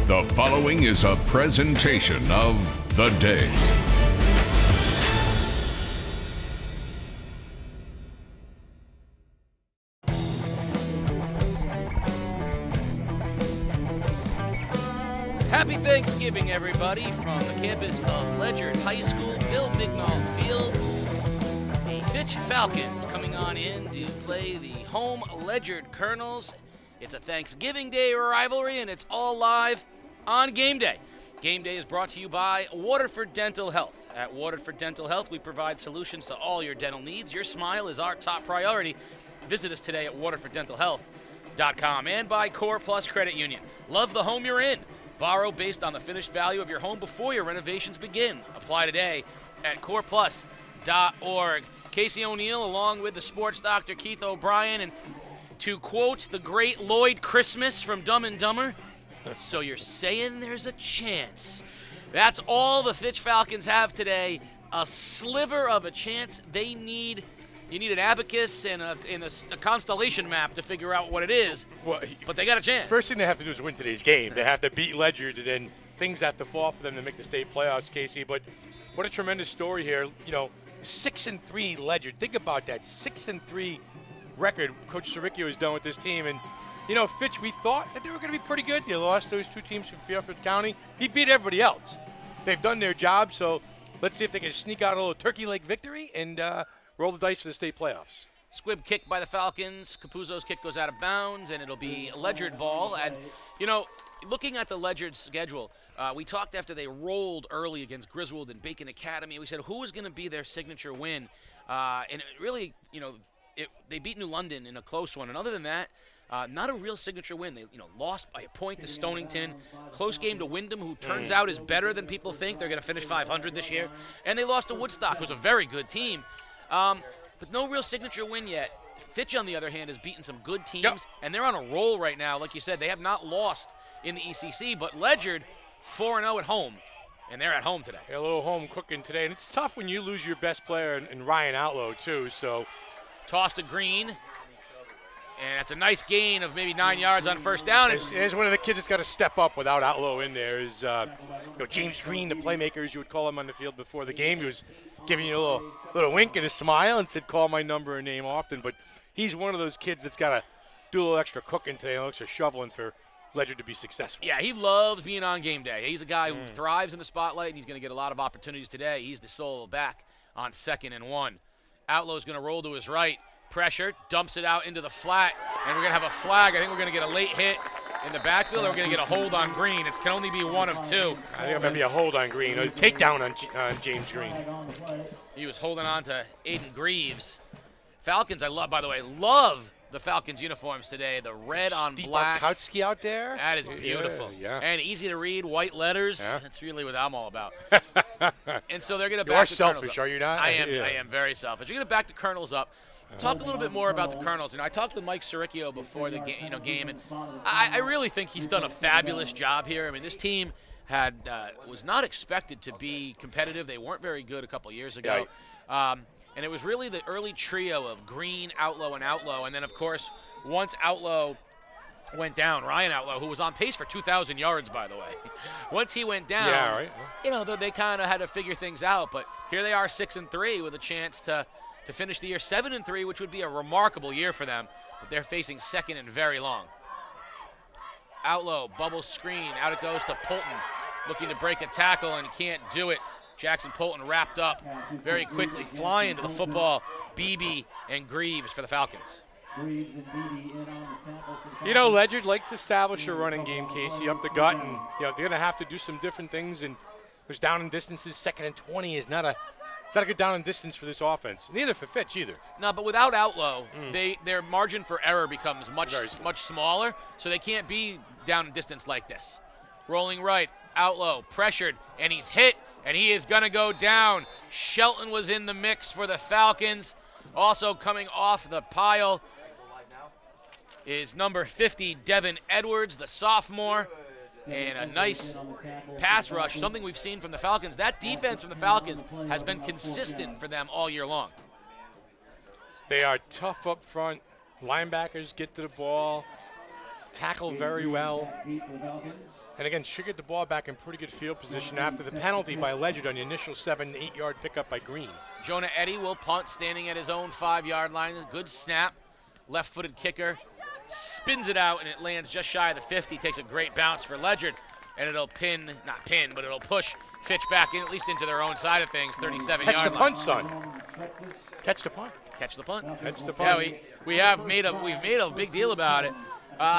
The following is a presentation of The Day. Happy Thanksgiving, everybody, from the campus of Ledyard High School, Bill Bignall Field. The Fitch Falcons coming on in to play the home Ledyard Colonels. It's a Thanksgiving Day rivalry, and it's all live on Game Day. Game Day is brought to you by Waterford Dental Health. At Waterford Dental Health, we provide solutions to all your dental needs. Your smile is our top priority. Visit us today at waterforddentalhealth.com. And by Core Plus Credit Union. Love the home you're in. Borrow based on the finished value of your home before your renovations begin. Apply today at coreplus.org. Casey O'Neill along with the sports doctor Keith O'Brien. And to quote the great Lloyd Christmas from Dumb and Dumber, so you're saying there's a chance. That's all the Fitch Falcons have today. A sliver of a chance. You need an abacus and a constellation map to figure out what it is, but they got a chance. First thing they have to do is win today's game. They have to beat Ledyard, and then things have to fall for them to make the state playoffs, Casey. But what a tremendous story here. 6-3 Ledyard. Think about that, 6-3 record Coach Saricchio has done with this team. And, Fitch, we thought that they were going to be pretty good. They lost those two teams from Fairfield County. He beat everybody else. They've done their job, so let's see if they can sneak out a little turkey leg victory and roll the dice for the state playoffs. Squib kick by the Falcons. Capuzzo's kick goes out of bounds, and it'll be a Ledyard ball. And, looking at the Ledyard schedule, we talked after they rolled early against Griswold and Bacon Academy. We said who was going to be their signature win. And it really, they beat New London in a close one. And other than that, not a real signature win. They, lost by a point to Stonington. Close game to Wyndham, who turns out is better than people think. They're going to finish 500 this year. And they lost to Woodstock, who's a very good team. But no real signature win yet. Fitch, on the other hand, has beaten some good teams, and they're on a roll right now. Like you said, they have not lost in the ECC, but Ledyard 4-0 at home, and they're at home today. A little home cooking today, and it's tough when you lose your best player in Ryan Outlaw, too. So, toss to Green, and that's a nice gain of maybe 9 yards on first down. Here's one of the kids that's got to step up without Outlaw in there. Is James Green, the playmaker, as you would call him on the field before the game. He was giving you a little wink and a smile and said, call my number and name often. But he's one of those kids that's got to do a little extra cooking today, a little extra shoveling for Ledyard to be successful. Yeah, he loves being on game day. He's a guy who thrives in the spotlight, and he's going to get a lot of opportunities today. He's the sole back on 2nd and 1. Outlaw's going to roll to his right. Pressure, dumps it out into the flat, and we're going to have a flag. I think we're going to get a late hit in the backfield, or we're going to get a hold on Green. It can only be one of two. I think it might be a hold on Green, a takedown on James Green. He was holding on to Aiden Greaves. Falcons, love the Falcons uniforms today. The red on black. Steve out there. That is beautiful. Yeah. And easy to read, white letters. Yeah. That's really what I'm all about. And so they're going to back back the Colonels selfish, up. are you not? I am very selfish. You're going to back the Colonels up. Talk a little bit more about the Colonels. I talked with Mike Saricchio before the game, and I really think he's done a fabulous job here. I mean, this team was not expected to be competitive. They weren't very good a couple years ago. Right. And it was really the early trio of Green, Outlaw, and Outlaw. And then, of course, once Outlaw went down, Ryan Outlaw, who was on pace for 2,000 yards, by the way. Once he went down, they kind of had to figure things out. But here they are 6-3 with a chance to finish the year 7-3, which would be a remarkable year for them. But they're facing 2nd and very long. Outlaw, bubble screen, out it goes to Poulton, looking to break a tackle, and he can't do it. Jackson Poulton wrapped up very quickly, flying to the football. Beebe and Greaves for the Falcons. Ledyard likes to establish a running game, Casey, up the gut, and they're going to have to do some different things. And there's down in distances. 2nd and 20 is not a good down in distance for this offense. Neither for Fitch either. No, but without Outlaw, their margin for error becomes much smaller, so they can't be down in distance like this. Rolling right, Outlaw pressured, and he's hit. And he is going to go down. Shelton was in the mix for the Falcons. Also coming off the pile is number 50, Devin Edwards, the sophomore. And a nice pass rush, something we've seen from the Falcons. That defense from the Falcons has been consistent for them all year long. They are tough up front. Linebackers get to the ball. tackle very well. And again, should get the ball back in pretty good field position after the penalty by Ledyard on the initial 7-8 yard pickup by Green. Jonah Eddy will punt, standing at his own 5-yard line. Good snap, left-footed kicker. Spins it out, and it lands just shy of the 50. Takes a great bounce for Ledyard, and it'll but it'll push Fitch back in, at least into their own side of things, 37-yard line. Catch the punt, son. Catch the punt. Catch the punt. Catch the punt. Yeah, we've made a big deal about it.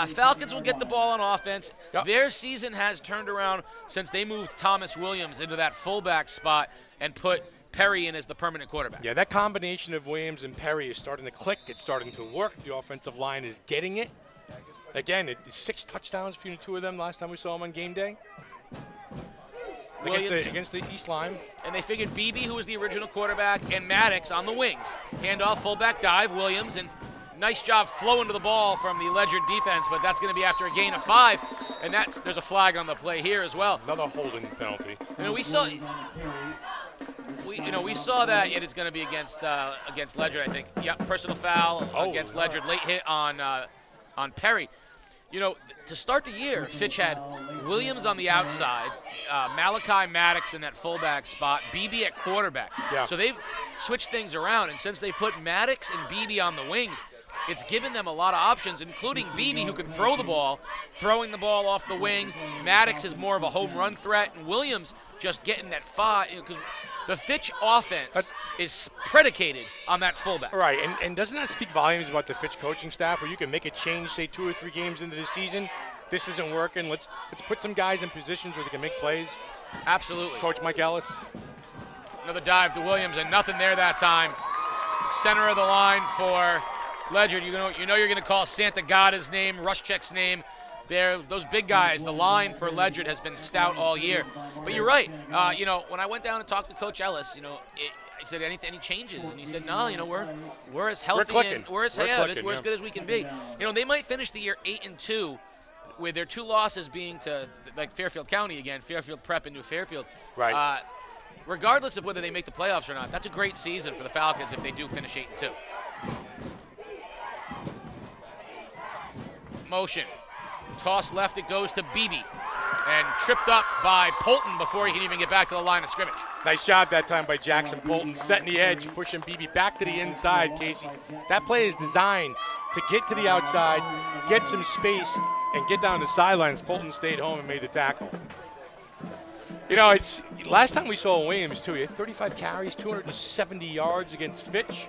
Falcons will get the ball on offense. Yep. Their season has turned around since they moved Thomas Williams into that fullback spot and put Perry in as the permanent quarterback. Yeah, that combination of Williams and Perry is starting to click. It's starting to work. The offensive line is getting it. Again, it's 6 touchdowns between the two of them last time we saw them on game day. Against the East line. And they figured Beebe, who was the original quarterback, and Maddox on the wings. Handoff, fullback dive, Williams, and nice job flowing to the ball from the Ledyard defense, but that's going to be after a gain of 5, and there's a flag on the play here as well. Another holding penalty. We saw that it's going to be against Ledyard, I think. Yep, personal foul against Ledyard. Late hit on Perry. To start the year, Fitch had Williams on the outside, Malachi Maddox in that fullback spot, Beebe at quarterback. Yeah. So they've switched things around, and since they put Maddox and Beebe on the wings, it's given them a lot of options, including Beebe, who can throw the ball, throwing the ball off the wing. Maddox is more of a home run threat, and Williams just getting that 5, because the Fitch offense is predicated on that fullback. Right, and doesn't that speak volumes about the Fitch coaching staff, where you can make a change, say 2 or 3 games into the season? This isn't working. Let's put some guys in positions where they can make plays. Absolutely. Coach Mike Ellis. Another dive to Williams, and nothing there that time. Center of the line for Ledyard. You know you're going to call Santagada's name, Ruschek's name. Those big guys. The line for Ledyard has been stout all year. But you're right. When I went down and talked to Coach Ellis, I said, any changes? And he said, no, we're as healthy. We're as good as we can be. They might finish the year 8-2, with their 2 losses being to like Fairfield County again, Fairfield Prep and New Fairfield. Right. Regardless of whether they make the playoffs or not, that's a great season for the Falcons if they do finish 8-2. Motion. Toss left, it goes to Beebe. And tripped up by Poulton before he can even get back to the line of scrimmage. Nice job that time by Jackson Poulton, setting the edge, pushing Beebe back to the inside, Casey. That play is designed to get to the outside, get some space, and get down the sidelines. Poulton stayed home and made the tackle. It's last time we saw Williams, too. He had 35 carries, 270 yards against Fitch.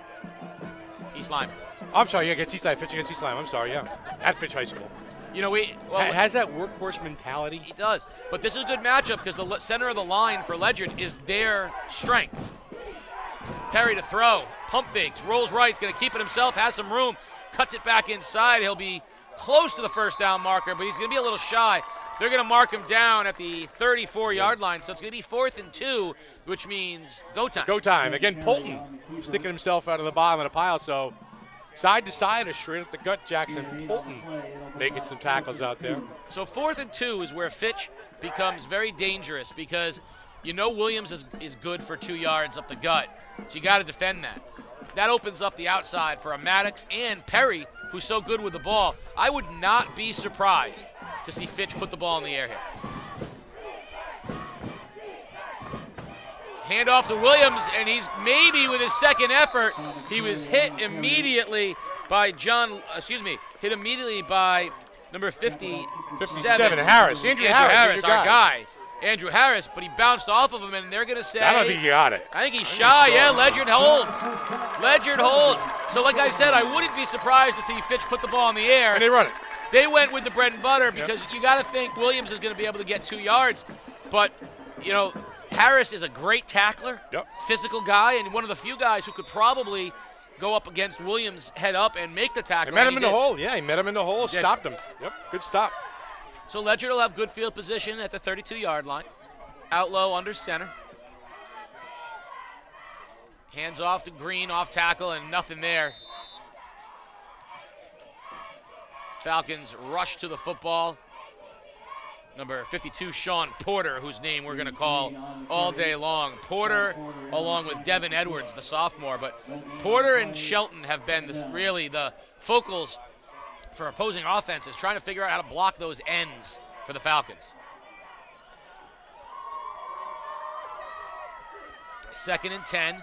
East Lyme. I'm sorry, against East Lyme. Fitch against East Lyme. I'm sorry, yeah. At Fitch High School. Has that workhorse mentality. He does. But this is a good matchup because the center of the line for Ledyard is their strength. Perry to throw. Pump fakes. Rolls right. He's going to keep it himself. Has some room. Cuts it back inside. He'll be close to the first down marker, but he's going to be a little shy. They're going to mark him down at the 34-yard line, so it's going to be 4th and 2, which means go time. Go time. Again, Poulton sticking himself out of the bottom of the pile, so side to side or straight at the gut, Jackson Poulton making some tackles out there. So 4th and 2 is where Fitch becomes very dangerous because Williams is good for 2 yards up the gut, so you got to defend that. That opens up the outside for a Maddox and Perry, who's so good with the ball. I would not be surprised to see Fitch put the ball in the air here. Handoff to Williams, and he's maybe with his second effort. He was hit immediately by number 57. Harris. Andrew Harris, our guy. Andrew Harris, but he bounced off of him, and they're going to say... I don't think he got it. I think he's shy. Yeah, Ledyard holds. Ledyard holds. So like I said, I wouldn't be surprised to see Fitch put the ball in the air. And they run it. They went with the bread and butter because you got to think Williams is going to be able to get 2 yards. But, Harris is a great tackler, physical guy, and one of the few guys who could probably go up against Williams head up and make the tackle. He met him in the hole. Yeah, he met him in the hole, stopped him. Yep, good stop. So Ledyard will have good field position at the 32-yard line. Out low under center. Hands off to Green, off tackle, and nothing there. Falcons rush to the football. Number 52, Sean Porter, whose name we're going to call all day long. Porter, along with Devin Edwards, the sophomore. But Porter and Shelton have been really the focals for opposing offenses, trying to figure out how to block those ends for the Falcons. 2nd and 10.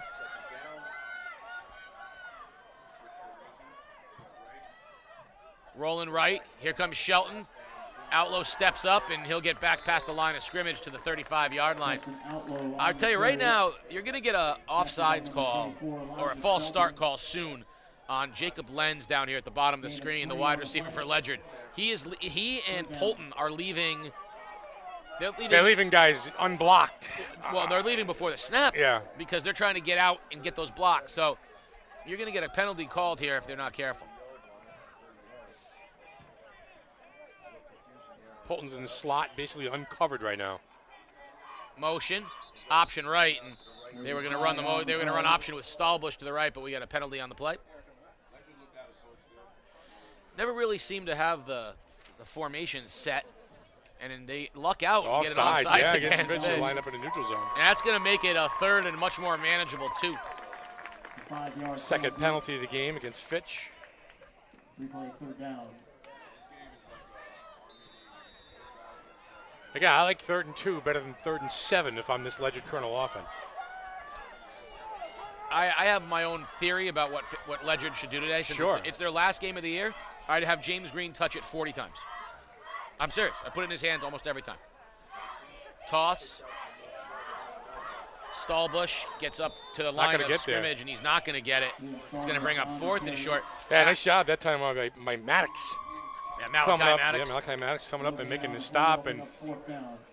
Rolling right. Here comes Shelton. Outlaw steps up, and he'll get back past the line of scrimmage to the 35-yard line. I'll tell you right now, you're going to get a offsides call or a false start call soon on Jacob Lenz down here at the bottom of the screen, the wide receiver for Ledyard. He and Poulton are leaving. They're leaving guys unblocked. Well, they're leaving before the snap. Yeah. Because they're trying to get out and get those blocks. So you're going to get a penalty called here if they're not careful. Poulton's in the slot, basically uncovered right now. Motion, option right, and they were going to run they were going to run option with Stahlbush to the right, but we got a penalty on the play. Never really seemed to have the formation set, and then they luck out and get it offsides again. Fitch will line up in the neutral zone. And that's going to make it a 3rd and much more manageable 2. 2nd penalty of the game against Fitch. 3rd down. Again, I like 3rd and 2 better than 3rd and 7 if I'm this Ledyard Colonel offense. I have my own theory about what Ledyard should do today. Since it's their last game of the year. I'd have James Green touch it 40 times. I'm serious. I put it in his hands almost every time. Toss. Stahlbush gets up to the line of scrimmage, and he's not going to get it. It's going to bring up 4th and short. Yeah, nice job that time by Maddox. Yeah, Malachi Maddox. Yeah, Malachi Maddox coming up and making the stop. And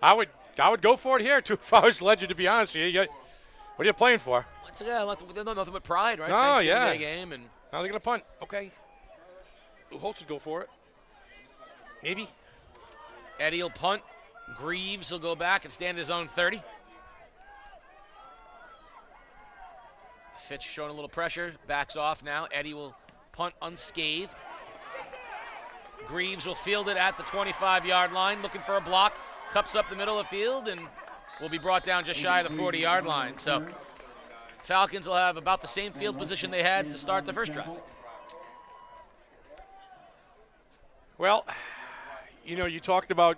I would go for it here, too, if I was Ledyard, to be honest with you. What are you playing for? Nothing but pride, right? Oh, yeah. Day game and now they're going to punt. Okay. Holt should go for it. Maybe. Eddie will punt. Greaves will go back and stand his own 30. Fitch showing a little pressure. Backs off now. Eddie will punt unscathed. Greaves will field it at the 25-yard line, looking for a block. Cups up the middle of the field and will be brought down just shy of the 40-yard line. So Falcons will have about the same field position they had to start the first drive. Well, you talked about,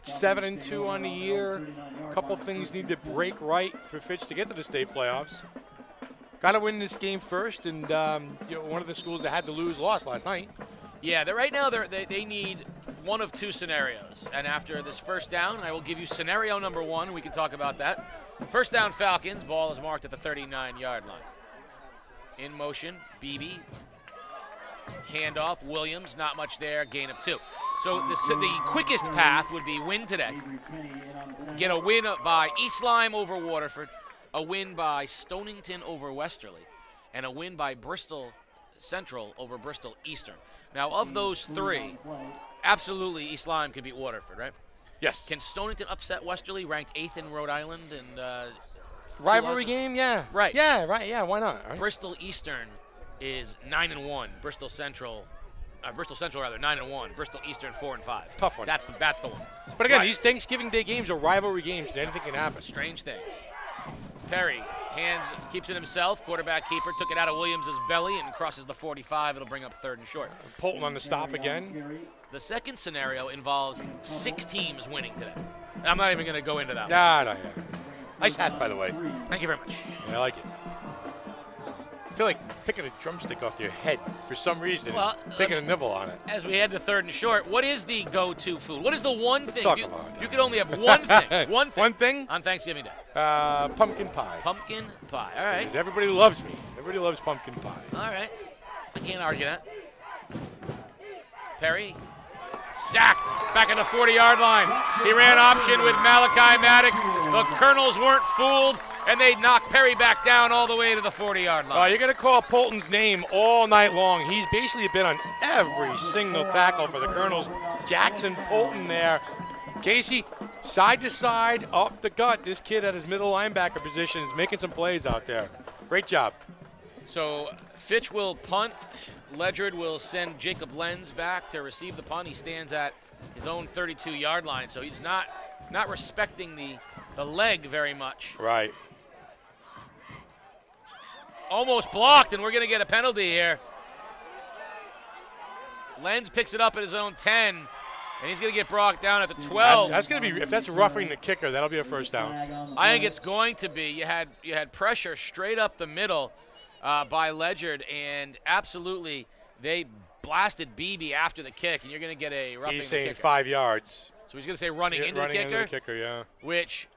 7 and 2 on the year. A couple things need to break right for Fitch to get to the state playoffs. Got to win this game first, and one of the schools that had to lose lost last night. Yeah, right now they need one of 2 scenarios. And after this first down, I will give you scenario number 1. We can talk about that. First down, Falcons. Ball is marked at the 39-yard line. In motion, Beebe. Handoff, Williams. Not much there. Gain of 2. So the quickest path would be win today. Get a win by East Lyme over Waterford, a win by Stonington over Westerly, and a win by Bristol Central over Bristol Eastern. Now, of those 3, absolutely East Lyme can beat Waterford, right? Yes. Can Stonington upset Westerly, ranked 8th in Rhode Island? And rivalry game, yeah. Right. Yeah, right, yeah, why not? Right. Bristol Eastern is 9-1. Bristol Central 9-1. Bristol Eastern 4-5. Tough one. That's the one. But again, these Thanksgiving Day games are rivalry games, and anything can happen. Strange things. Perry keeps it himself. Quarterback keeper took it out of Williams' belly and crosses the 45. It'll bring up 3rd and short. Poulton on the stop again. The second scenario involves 6 teams winning today. I'm not even going to go into that. Yeah. Nice hat, by the way. Thank you very much. Yeah, I like it. I feel like picking a drumstick off your head for some reason, taking a nibble on it. As we head to 3rd and short, what is the go-to food? What is the one thing? You could only have one thing. One thing? On Thanksgiving Day. Pumpkin pie. Pumpkin pie. All right. Because everybody loves me. Everybody loves pumpkin pie. All right. I can't argue that. Perry. Sacked back at the 40-yard line. He ran option with Malachi Maddox. The Colonels weren't fooled, and they knocked Perry back down all the way to the 40-yard line. You're going to call Poulton's name all night long. He's basically been on every single tackle for the Colonels. Jackson Poulton there. Casey, side to side, up the gut. This kid at his middle linebacker position is making some plays out there. Great job. So Fitch will punt. Ledyard will send Jacob Lenz back to receive the punt. He stands at his own 32-yard line, so he's not respecting the leg very much. Right. Almost blocked, and we're going to get a penalty here. Lenz picks it up at his own 10, and he's going to get brought down at the 12. That's going to be, if that's roughing the kicker, that'll be a first down. I think it's going to be. You had pressure straight up the middle by Ledyard, and absolutely they blasted BB after the kick, and you're going to get a roughing He's the saying kicker. 5 yards. So he's going to say running into the kicker. Into the kicker, yeah. Which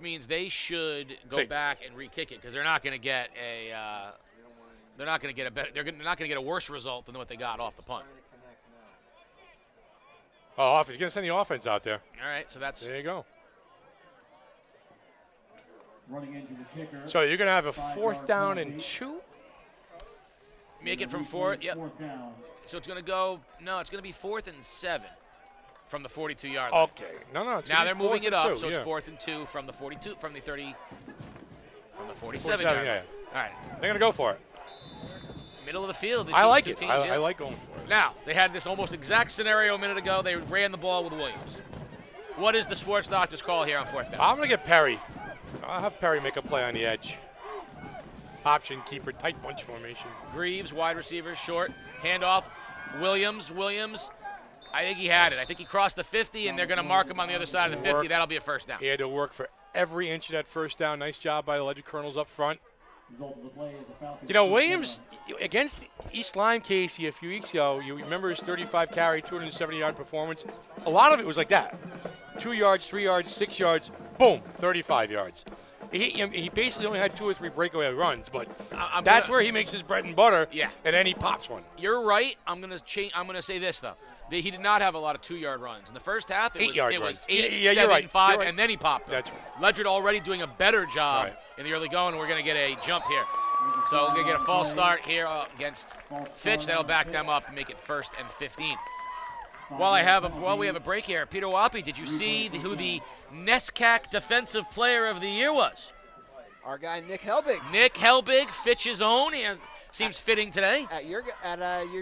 means they should go back and re-kick it because they're not going to get a they're not going to get a better they're not going to get a worse result than what they got off the punt. Oh, he's going to send the offense out there. All right, so that's there you go. Running into the kicker. So you're going to have a 4th down and 2. Make it from 4. Yep. 4th down. So it's going to go. No, it's going to be 4th and 7 from the 42-yard line. Okay. No. It's Now they're moving it up, 2, so yeah. it's 4th and 2 from the 42, from the 30, from the 47-yard line. All right. They're going to go for it. Middle of the field. I like two it. teams, I like going for it. Now, they had this almost exact scenario a minute ago. They ran the ball with Williams. What is the sports doctor's call here on 4th down? I'm going to get Perry. I'll have Perry make a play on the edge. Option keeper, tight bunch formation. Greaves, wide receiver, short. Handoff. Williams. I think he had it. I think he crossed the 50, and they're going to mark him on the other side of the 50. That'll be a first down. He had to work for every inch of that first down. Nice job by the Ledyard Colonels up front. Result of the play is a Falcons You know, first Williams, down. against East Lyme, Casey, a few weeks ago, you remember his 35-carry, 270-yard performance? A lot of it was like that. 2 yards, 3 yards, 6 yards, boom, 35 yards. He basically only had 2 or 3 breakaway runs, but that's where he makes his bread and butter. Yeah. And then he pops one. You're right. I'm going to say this, though. He did not have a lot of 2-yard runs. In the first half, it was 8, runs. 7, you're right. 5, You're right. and then he popped them. That's right. Ledyard already doing a better job Right. in the early going, and we're going to get a jump here. So we're going to get a false start here against Fitch. That'll back them up and make it 1st and 15. While we have a break here, Peter Wappy, did you see who the NESCAC Defensive Player of the Year was? Our guy Nick Helbig. Nick Helbig, Fitch's own. Seems fitting today. At your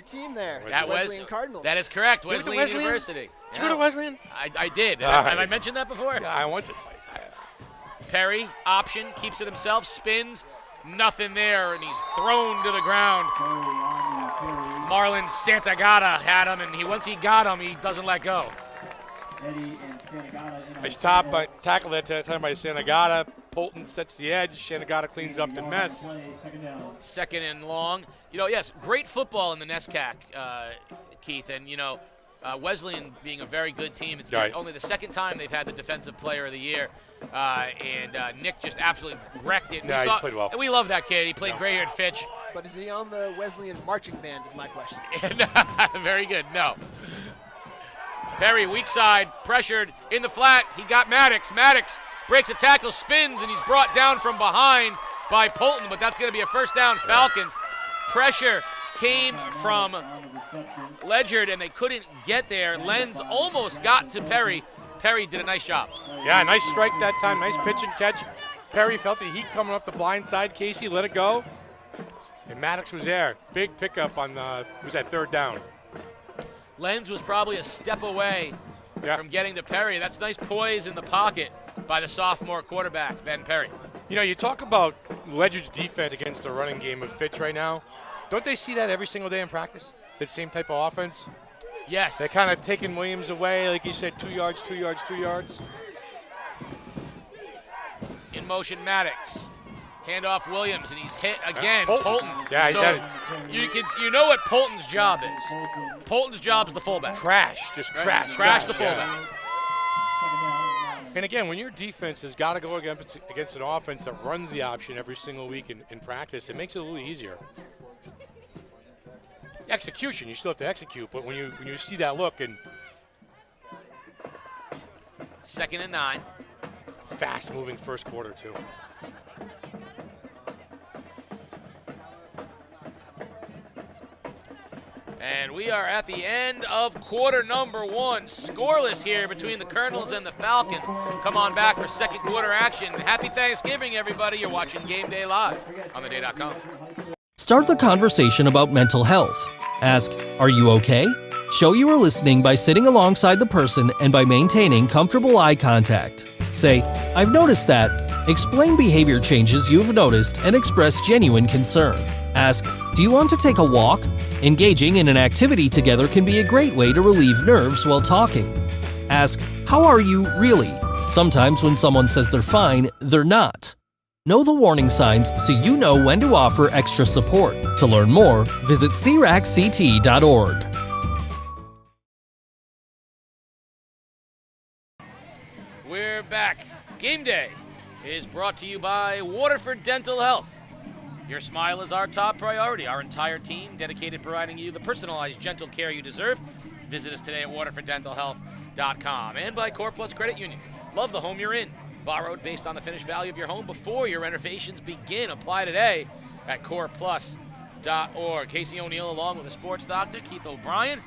team there. That Wesleyan Cardinals. That is correct. went to Wesleyan Wesleyan? University. Did you go to Wesleyan? I did. All Have right. I mentioned that before? Yeah, I went to twice. Perry, option, keeps it himself, spins, nothing there, and he's thrown to the ground. Marlon Santagata had him, and once he got him, he doesn't let go. Nice tackle that time by Santagata. Poulton sets the edge. Santagata cleans up the mess. 2nd and long. Yes, great football in the NESCAC, Keith, and Wesleyan being a very good team. It's Right. only the 2nd time they've had the Defensive Player of the Year, and Nick just absolutely wrecked it. Yeah, he played well. And we love that kid. He played great here at Fitch. But is he on the Wesleyan marching band is my question. Very good. No. Perry, weak side, pressured in the flat. He got Maddox. Maddox breaks a tackle, spins, and he's brought down from behind by Poulton, but that's going to be a first down. Falcons. Pressure came from Ledyard, and they couldn't get there. Lenz almost got to Perry. Perry did a nice job. Yeah, nice strike that time. Nice pitch and catch. Perry felt the heat coming off the blind side. Casey let it go. And Maddox was there. Big pickup on was that 3rd down. Lenz was probably a step away from getting to Perry. That's nice poise in the pocket by the sophomore quarterback, Ben Perry. You talk about Ledyard's defense against the running game of Fitch right now. Don't they see that every single day in practice? That same type of offense? Yes. They're kind of taking Williams away, like you said, 2 yards, 2 yards, 2 yards. In motion, Maddox. Handoff Williams, and he's hit again. Poulton. Poulton. Yeah, he's so had it. you know what Poulton's job is. Polton's job is the fullback. Crash, just Right? crash. the yeah. fullback. And again, when your defense has got to go against an offense that runs the option every single week in practice, it makes it a little easier. Execution, you still have to execute, but when you see that look and 2nd and 9. fast-moving first quarter too. And we are at the end of quarter number 1. Scoreless here between the Colonels and the Falcons. Come on back for 2nd quarter action. Happy Thanksgiving, everybody. You're watching Game Day Live on theday.com. Start the conversation about mental health. Ask, are you okay? Show you are listening by sitting alongside the person and by maintaining comfortable eye contact. Say, I've noticed that. Explain behavior changes you've noticed and express genuine concern. Ask, do you want to take a walk? Engaging in an activity together can be a great way to relieve nerves while talking. Ask, "How are you really?" Sometimes when someone says they're fine, they're not. Know the warning signs so you know when to offer extra support. To learn more, visit cracct.org. We're back. Game day is brought to you by Waterford Dental Health. Your smile is our top priority. Our entire team dedicated to providing you the personalized dental care you deserve. Visit us today at waterforddentalhealth.com. And by Core Plus Credit Union. Love the home you're in. Borrowed based on the finished value of your home before your renovations begin. Apply today at coreplus.org. Casey O'Neill along with the sports doctor, Keith O'Brien.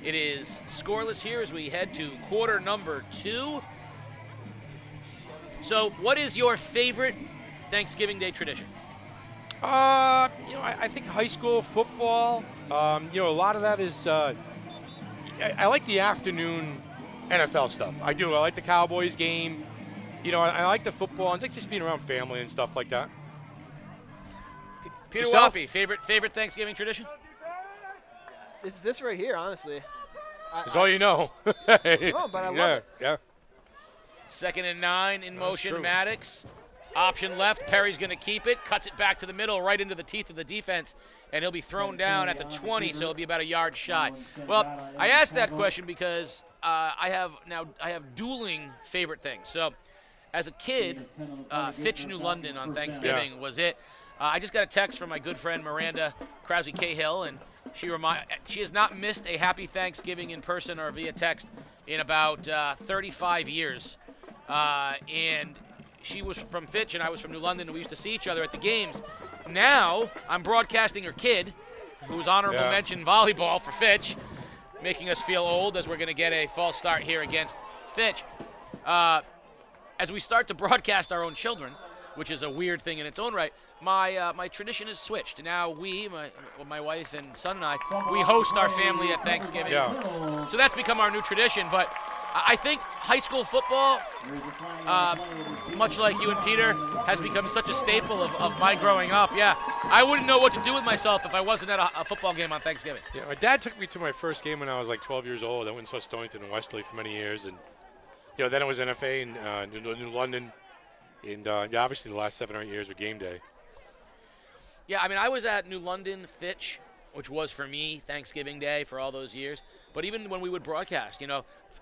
It is scoreless here as we head to quarter number 2. So what is your favorite Thanksgiving Day tradition? I think high school football, a lot of that is, I like the afternoon NFL stuff. I do. I like the Cowboys game. I like the football. I like just being around family and stuff like that. Peter Yourself? Wappy, favorite Thanksgiving tradition? It's this right here, honestly. That's all you know. No, but I love it. Yeah. 2nd and 9 in motion, true. Maddox. Option left, Perry's going to keep it, cuts it back to the middle, right into the teeth of the defense, and he'll be thrown down at the 20, so he'll be about a yard shy. Well, I asked that question because I have dueling favorite things. So, as a kid, Fitch, New London on Thanksgiving was it. I just got a text from my good friend Miranda Krause-Cahill, and she has not missed a happy Thanksgiving in person or via text in about 35 years. And she was from Fitch and I was from New London, and we used to see each other at the games. Now I'm broadcasting her kid, who was honorable mention volleyball for Fitch, making us feel old as we're going to get a false start here against Fitch. As we start to broadcast our own children, which is a weird thing in its own right, my tradition has switched. Now my wife and son and I, we host our family at Thanksgiving. Yeah. So that's become our new tradition. But I think high school football, much like you and Peter, has become such a staple of my growing up. Yeah, I wouldn't know what to do with myself if I wasn't at a football game on Thanksgiving. Yeah, my dad took me to my first game when I was like 12 years old. I went and saw Stonington and Westerly for many years, and then it was NFA in New London, and obviously the last 7 or 8 years were game day. Yeah, I mean, I was at New London Fitch, which was for me Thanksgiving Day for all those years. But even when we would broadcast,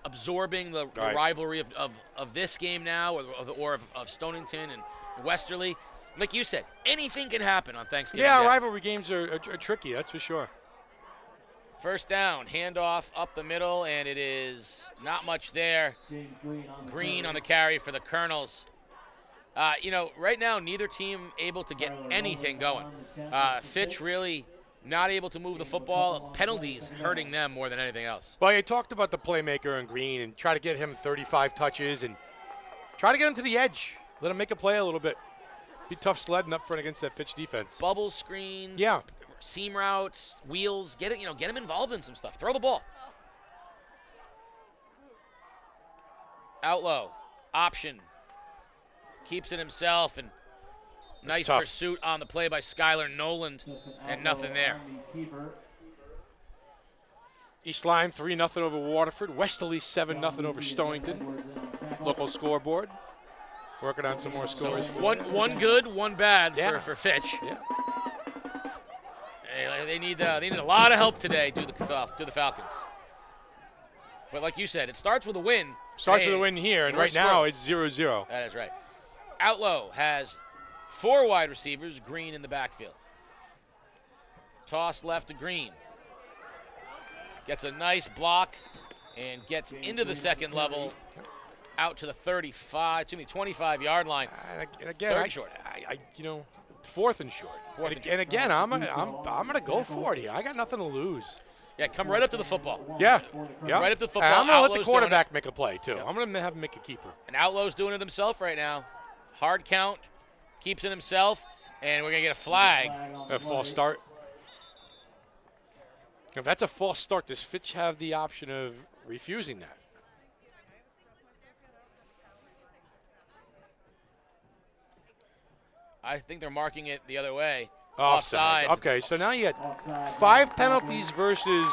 absorbing the rivalry of this game now or of Stonington and Westerly, like you said, anything can happen on Thanksgiving Day. Rivalry games are tricky, that's for sure. First down, handoff up the middle, and it is not much there. Green on the carry for the Colonels. Right now, neither team able to get anything going. Fitch really not able to move the football. Penalties hurting them more than anything else. Well, you talked about the playmaker in Green and try to get him 35 touches and try to get him to the edge. Let him make a play a little bit. Be tough sledding up front against that Fitch defense. Bubble screens, seam routes, wheels. Get him involved in some stuff. Throw the ball. Out low, option. Keeps it himself, and nice pursuit on the play by Skylar Noland, and nothing there. East Lyme 3-0 over Waterford. Westerly 7-0 over Stonington. Local scoreboard. Working on some more scores. So one good, one bad for Fitch. Yeah. They need a lot of help today to the Falcons. But like you said, it starts with a win. Starts with a win here, and right now it's 0-0. That is right. Outlow has 4 wide receivers, Green in the backfield. Toss left to Green. Gets a nice block and gets into the second level, out to the 25-yard line. And again, Third and short. Fourth and short. And again, I'm gonna go for it here. I got nothing to lose. Yeah, come right up to the football. Yeah. Right up to the football. I'm gonna let the quarterback make a play too. I'm gonna have him make a keeper. And Outlow's doing it himself right now. Hard count, keeps it himself, and we're going to get a flag. A false start. If that's a false start, does Fitch have the option of refusing that? I think they're marking it the other way. Offsides. Okay, so now you got 5 penalties versus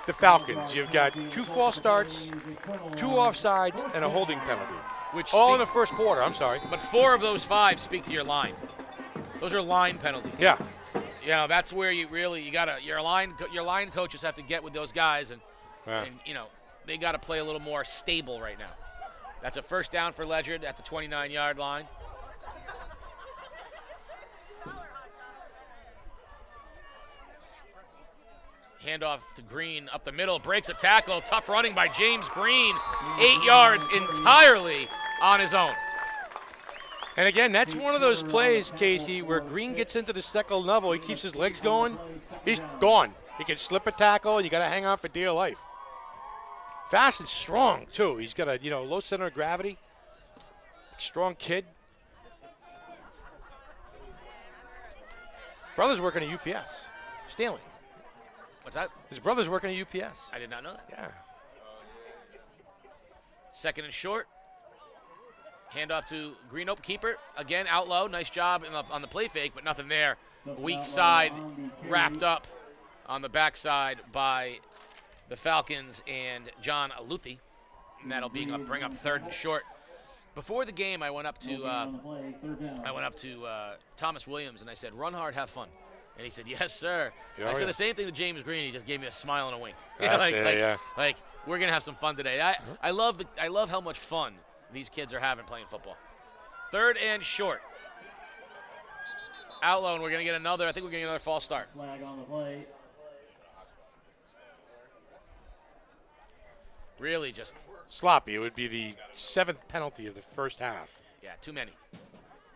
the Falcons. You've got 2 false starts, 2 offsides, and a holding penalty. Which All in the first quarter, I'm sorry. But 4 of those 5 speak to your line. Those are line penalties. Yeah. You know, that's where you gotta your line coaches have to get with those guys and you know, they gotta play a little more stable right now. That's a first down for Ledyard at the 29-yard line. Handoff to Green up the middle, breaks a tackle, tough running by James Green, 8 yards entirely on his own. And again, that's one of those plays, Casey, where Green gets into the second level. He keeps his legs going. He's gone. He can slip a tackle. You got to hang on for dear life. Fast and strong, too. He's got a, low center of gravity. Strong kid. Brother's working at UPS. Stanley. What's that? His brother's working at UPS. I did not know that. Yeah. Second and short. Handoff to Green Oak keeper. Again, Outlaw. Nice job on the play fake, but nothing there. Weak side wrapped up on the backside by the Falcons and John Aluthi. And that'll bring up third and short. Before the game, I went up to Thomas Williams and I said, "Run hard, have fun." And he said, "Yes, sir." I said the same thing to James Green. He just gave me a smile and a wink. Like we're gonna have some fun today. I love how much fun these kids are having playing football. Third and short. Outlaw, and we're gonna get another. I think we're gonna get another false start. Flag on the play. Really just sloppy. It would be the 7th penalty of the first half. Yeah, too many.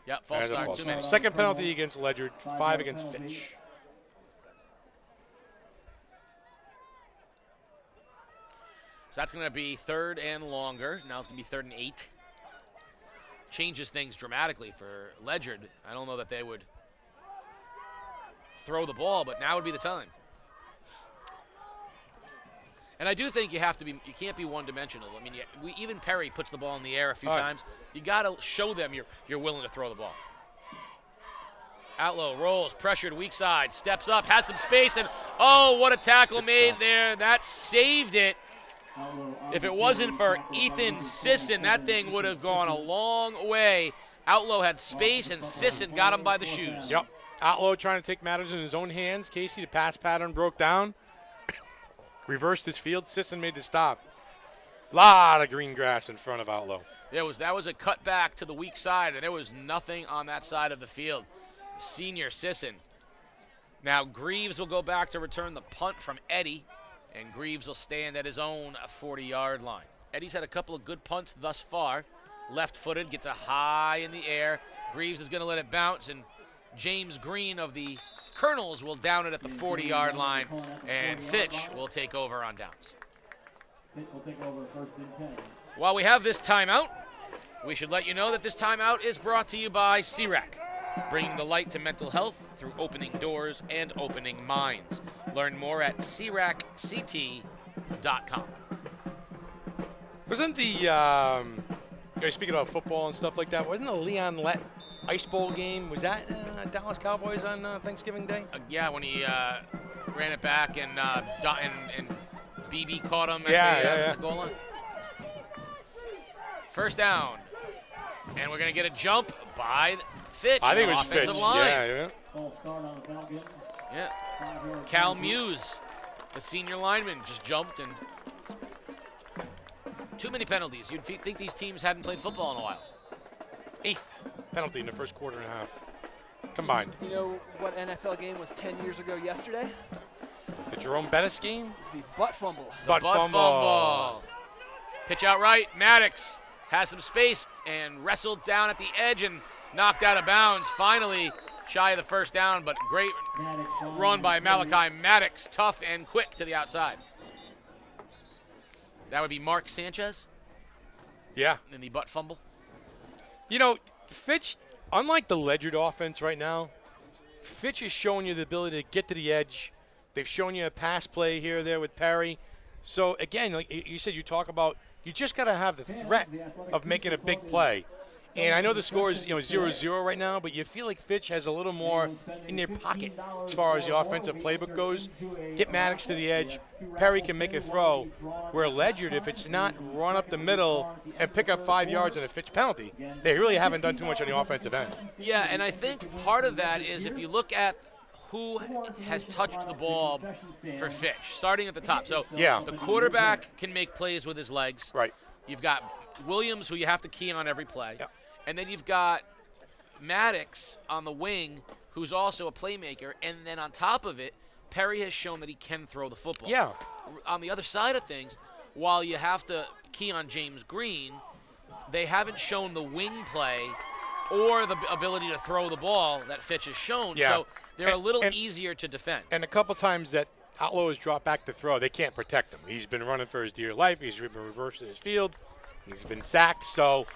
Yep, false start, too many. Second penalty against Ledyard, 5 against Fitch. So that's going to be third and longer. Now it's going to be 3rd and 8. Changes things dramatically for Ledyard. I don't know that they would throw the ball, but now would be the time. And I do think you can't be one-dimensional. I mean, even Perry puts the ball in the air a few times. You got to show them you're willing to throw the ball. Outlaw rolls, pressured, weak side, steps up, has some space, and oh, what a tackle made there. That saved it. If it wasn't for Ethan Sisson, that thing would have gone a long way. Outlaw had space, and Sisson got him by the shoes. Yep. Outlaw trying to take matters in his own hands. Casey, the pass pattern broke down. Reversed his field. Sisson made the stop. Lot of green grass in front of Outlaw. That was a cut back to the weak side, and there was nothing on that side of the field. Senior Sisson. Now Greaves will go back to return the punt from Eddie, and Greaves will stand at his own 40-yard line. Eddie's had a couple of good punts thus far. Left-footed, gets a high in the air. Greaves is going to let it bounce, and James Green of the Colonels will down it at the 40-yard line, and Fitch will take over on downs. Fitch will take over 1st and 10. While we have this timeout, we should let you know that this timeout is brought to you by CRAC, bringing the light to mental health through opening doors and opening minds. Learn more at cracct.com. Wasn't the, speaking about football and stuff like that, wasn't the Leon Lett Ice Bowl game, was that Dallas Cowboys on Thanksgiving Day? Yeah, when he ran it back and BB caught him at the goal line. First down. And we're going to get a jump by Fitch. I think it was offensive Fitch. line. Yeah. False start on the Falcons. Yeah. Cal Muse, the senior lineman, just jumped, and too many penalties. You'd think these teams hadn't played football in a while. 8th penalty in the first quarter and a half combined. You know what NFL game was 10 years ago yesterday? The Jerome Bettis game? It was the butt fumble. Butt fumble. Pitch out right. Maddox has some space and wrestled down at the edge and knocked out of bounds. Finally, shy of the first down, but great run by Malachi Maddox. Tough and quick to the outside. That would be Mark Sanchez. Yeah. In the butt fumble. You know, Fitch, unlike the Ledyard offense right now, Fitch is showing you the ability to get to the edge. They've shown you a pass play here or there with Perry. So, again, like you said, you talk about you just got to have the threat of making a big play. And I know the score is 0-0 right now, but you feel like Fitch has a little more in their pocket as far as the offensive playbook goes. Get Maddox to the edge. Perry can make a throw. Where Ledyard, if it's not run up the middle and pick up 5 yards and a Fitch penalty, they really haven't done too much on the offensive end. Yeah, and I think part of that is if you look at who has touched the ball for Fitch, starting at the top. So yeah, the quarterback can make plays with his legs. Right. You've got Williams, who you have to key on every play. Yep. And then you've got Maddox on the wing, who's also a playmaker. And then on top of it, Perry has shown that he can throw the football. Yeah. On the other side of things, while you have to key on James Green, they haven't shown the wing play or the ability to throw the ball that Fitch has shown. Yeah. So they're a little easier to defend. And a couple times that Outlaw has dropped back to throw, they can't protect him. He's been running for his dear life. He's been reversed in his field. He's been sacked. So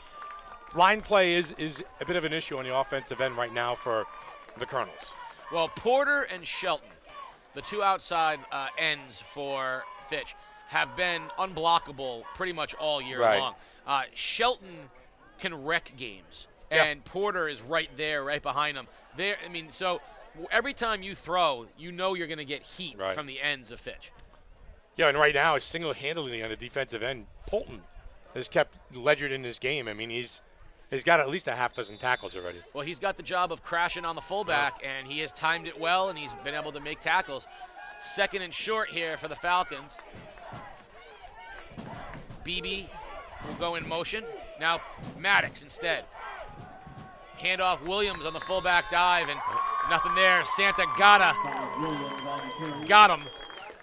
line play is a bit of an issue on the offensive end right now for the Colonels. Well, Porter and Shelton, the two outside ends for Fitch, have been unblockable pretty much all year long. Shelton can wreck games, and Porter is right there, right behind him. So every time you throw, you know you're going to get heat from the ends of Fitch. Yeah, and right now, single-handedly on the defensive end, Poulton has kept Ledyard in this game. I mean, he's got at least a half dozen tackles already. Well, he's got the job of crashing on the fullback, and he has timed it well, and he's been able to make tackles. Second and short here for the Falcons. Beebe will go in motion. Now Maddox instead. Handoff Williams on the fullback dive, and nothing there. Santa got him.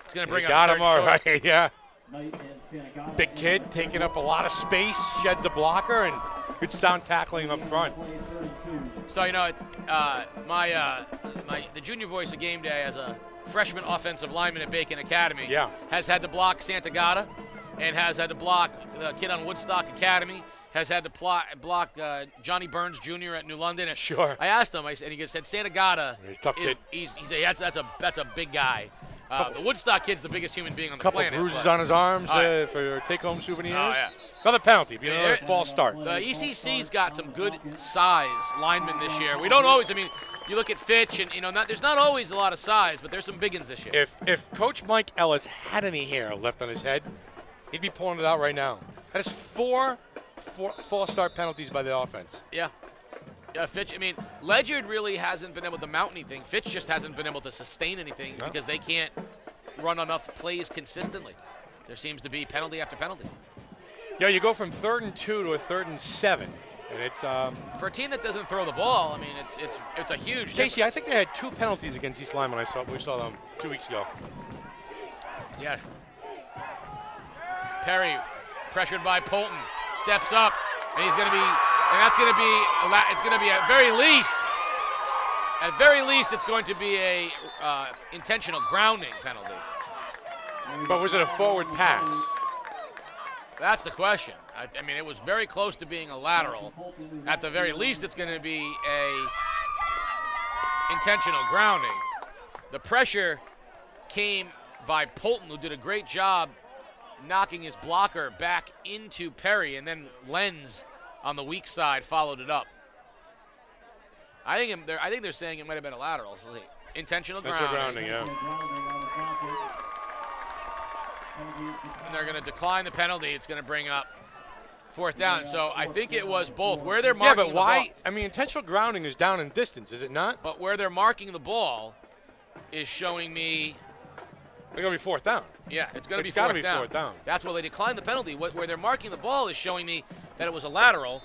It's going to bring up got third him all short. right, yeah. Big kid taking up a lot of space, sheds a blocker, and good sound tackling up front. So the junior voice of game day as a freshman offensive lineman at Bacon Academy has had to block Santagata and has had to block the kid on Woodstock Academy, has had to block Johnny Burns Jr. at New London. And I asked him, and he said Santagata, he's a tough kid. That's a big guy. The Woodstock kid's the biggest human being on the planet. Couple bruises on his arms for take-home souvenirs. Oh, yeah. Another penalty, another false start. The ECC's got some good size linemen this year. We don't always, you look at Fitch, and there's not always a lot of size, but there's some big ones this year. If Coach Mike Ellis had any hair left on his head, he'd be pulling it out right now. That is four false start penalties by the offense. Yeah. Fitch, Ledyard really hasn't been able to mount anything. Fitch just hasn't been able to sustain anything because they can't run enough plays consistently. There seems to be penalty after penalty. Yeah, you go from 3rd and 2 to a 3rd and 7, and it's for a team that doesn't throw the ball. It's a huge Casey, I think they had 2 penalties against East Lyme when we saw them 2 weeks ago. Yeah. Perry, pressured by Poulton, steps up, and he's going to be. And it's going to be at very least, it's going to be a intentional grounding penalty. But was it a forward pass? That's the question. It was very close to being a lateral. At the very least, it's going to be a intentional grounding. The pressure came by Poulton, who did a great job knocking his blocker back into Perry, and then Lenz on the weak side followed it up. I think they're saying it might have been a lateral. So intentional grounding. Yeah. And they're going to decline the penalty. It's going to bring up 4th down. So I think it was both. Where they're marking but why? the ball, Intentional grounding is down in distance, is it not? But where they're marking the ball is showing me. It's going to be 4th down. Yeah, it's going to be 4th down. That's why they declined the penalty. Where they're marking the ball is showing me that it was a lateral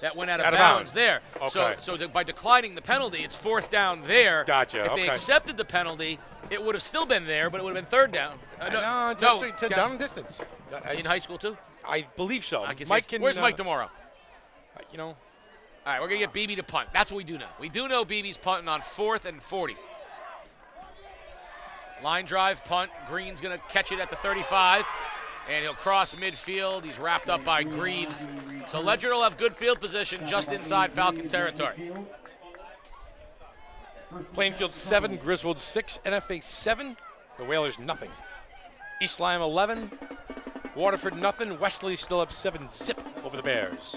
that went out of bounds there. Okay. So by declining the penalty, it's 4th down there. Gotcha. If they accepted the penalty, it would have still been there, but it would have been 3rd down. No, down in distance. In high school too? I believe so. Where's Mike tomorrow? All right, we're going to get Beebe to punt. That's what we do know. We do know Beebe's punting on 4th and 40. Line drive, punt. Green's going to catch it at the 35, and he'll cross midfield. He's wrapped up by Greaves. So Ledyard will have good field position just inside Falcon territory. Plainfield 7, Griswold 6, NFA 7. The Whalers nothing. East Lyme 11, Waterford nothing. Wesley still up 7-0 over the Bears.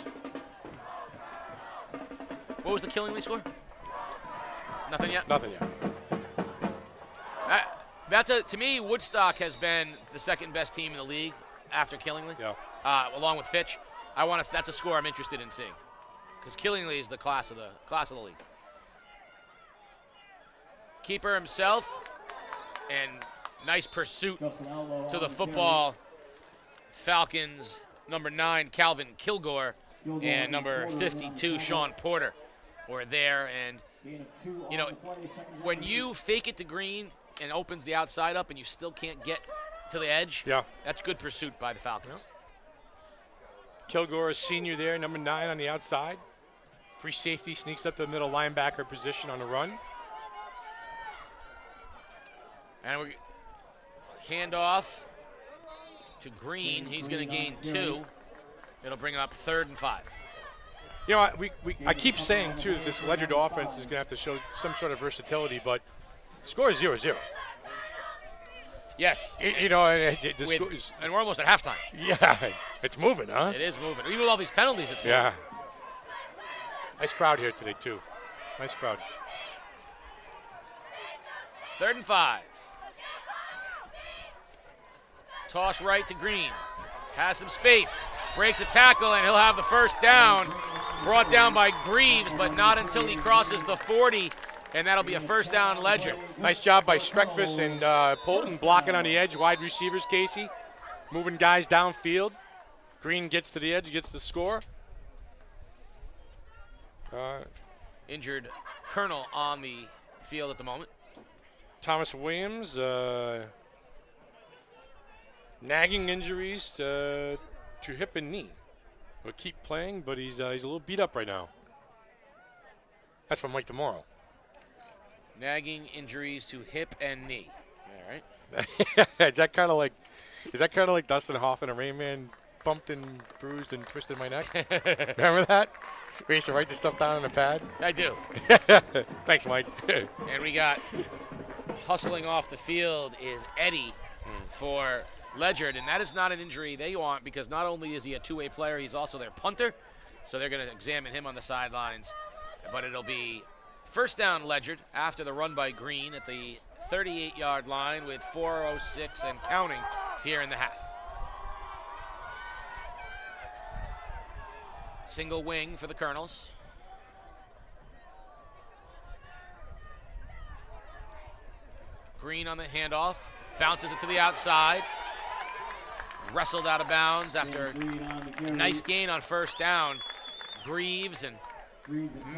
What was the Killingly score? Nothing yet? Nothing yet. To me, Woodstock has been the second best team in the league after Killingly, along with Fitch. That's a score I'm interested in seeing, because Killingly is the class of the league. Keeper himself, and nice pursuit to the football. Falcons, number 9, Calvin Kilgore, and number 52, Sean Porter, were there. And you know, when you fake it to Green and opens the outside up and you still can't get to the edge, that's good pursuit by the Falcons. Kilgore, a senior there, number 9 on the outside. Free safety, sneaks up to the middle linebacker position on the run. And we hand off to Green. He's going to gain 2. It'll bring up 3rd and 5. You know, I keep saying, too, that this Ledyard offense is going to have to show some sort of versatility, but the score is 0-0. Yes. You know, the score is, and we're almost at halftime. Yeah, it's moving, huh? It is moving. Even with all these penalties, it's moving. Yeah. Nice crowd here today, too. Nice crowd. 3rd and 5. Toss right to Green. Has some space. Breaks a tackle, and he'll have the first down. Brought down by Greaves, but not until he crosses the 40, and that'll be a first down Ledyard. Nice job by Streckfus and Poulton blocking on the edge. Wide receivers, Casey. Moving guys downfield. Green gets to the edge, gets the score. Injured Colonel on the field at the moment. Thomas Williams, nagging injuries to hip and knee. He'll keep playing, but he's a little beat up right now. That's from Mike Tomorrow. Nagging injuries to hip and knee. All right. Is that kind of like Dustin Hoffman, a Rain Man, bumped and bruised and twisted my neck? Remember that? We used to write the stuff down on the pad. I do. Thanks, Mike. And we got hustling off the field is Eddie for Ledyard, and that is not an injury they want, because not only is he a two-way player, he's also their punter, so they're going to examine him on the sidelines. But it'll be first down Ledyard after the run by Green at the 38-yard line with 4:06 and counting here in the half. Single wing for the Colonels. Green on the handoff, bounces it to the outside. Wrestled out of bounds after a nice gain on first down. Greaves and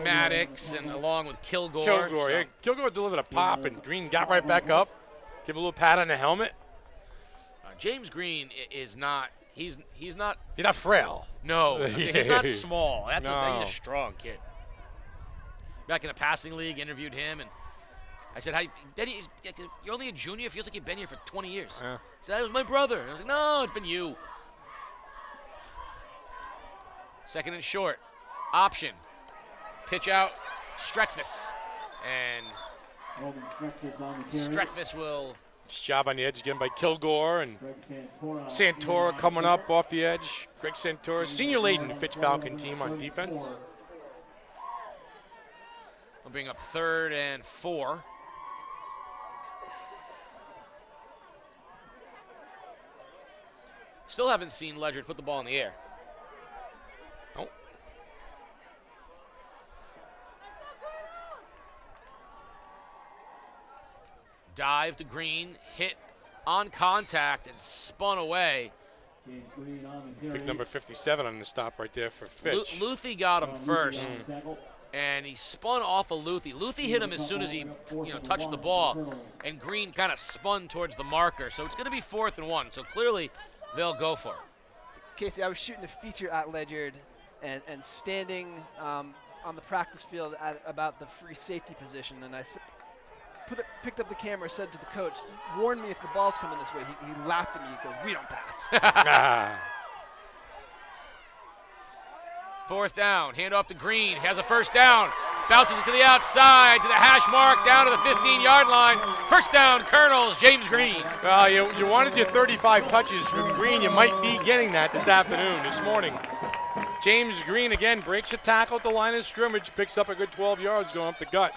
Maddox, and along with Kilgore. Kilgore delivered a pop, and Green got right back up. Give a little pat on the helmet. James Green is not. He's not. He's not frail. No, he's not small. He's a strong kid. Back in the passing league, interviewed him, and I said, "How Benny? You're only a junior. It feels like you've been here for 20 years." Yeah. He said, "That was my brother." And I was like, "No, it's been you." Second and short, option, pitch out, Streckfus, and Streckfus will. Nice job on the edge again by Kilgore, and Santora coming up off the edge. Greg Santora, senior laden Fitch Falcon team on defense. We'll bring up 3rd and 4. Still haven't seen Ledyard put the ball in the air. Nope. Dive to Green, hit on contact and spun away. Big number 57 on the stop right there for Fitch. Luthi got him first, and he spun off of Luthi. Luthi hit him as soon as he touched the ball, and Green kind of spun towards the marker. So it's going to be 4th and 1. So clearly they'll go for it. Casey, I was shooting a feature at Ledyard and standing on the practice field at about the free safety position, and I picked up the camera, said to the coach, "Warn me if the ball's coming this way." He laughed at me. He goes, "We don't pass." 4th down, hand off to Green, has a first down, bounces it to the outside, to the hash mark, down to the 15-yard line. First down, Colonels, James Green. Well, you wanted your 35 touches from Green. You might be getting that this morning. James Green again breaks a tackle at the line of scrimmage, picks up a good 12 yards going up the gut.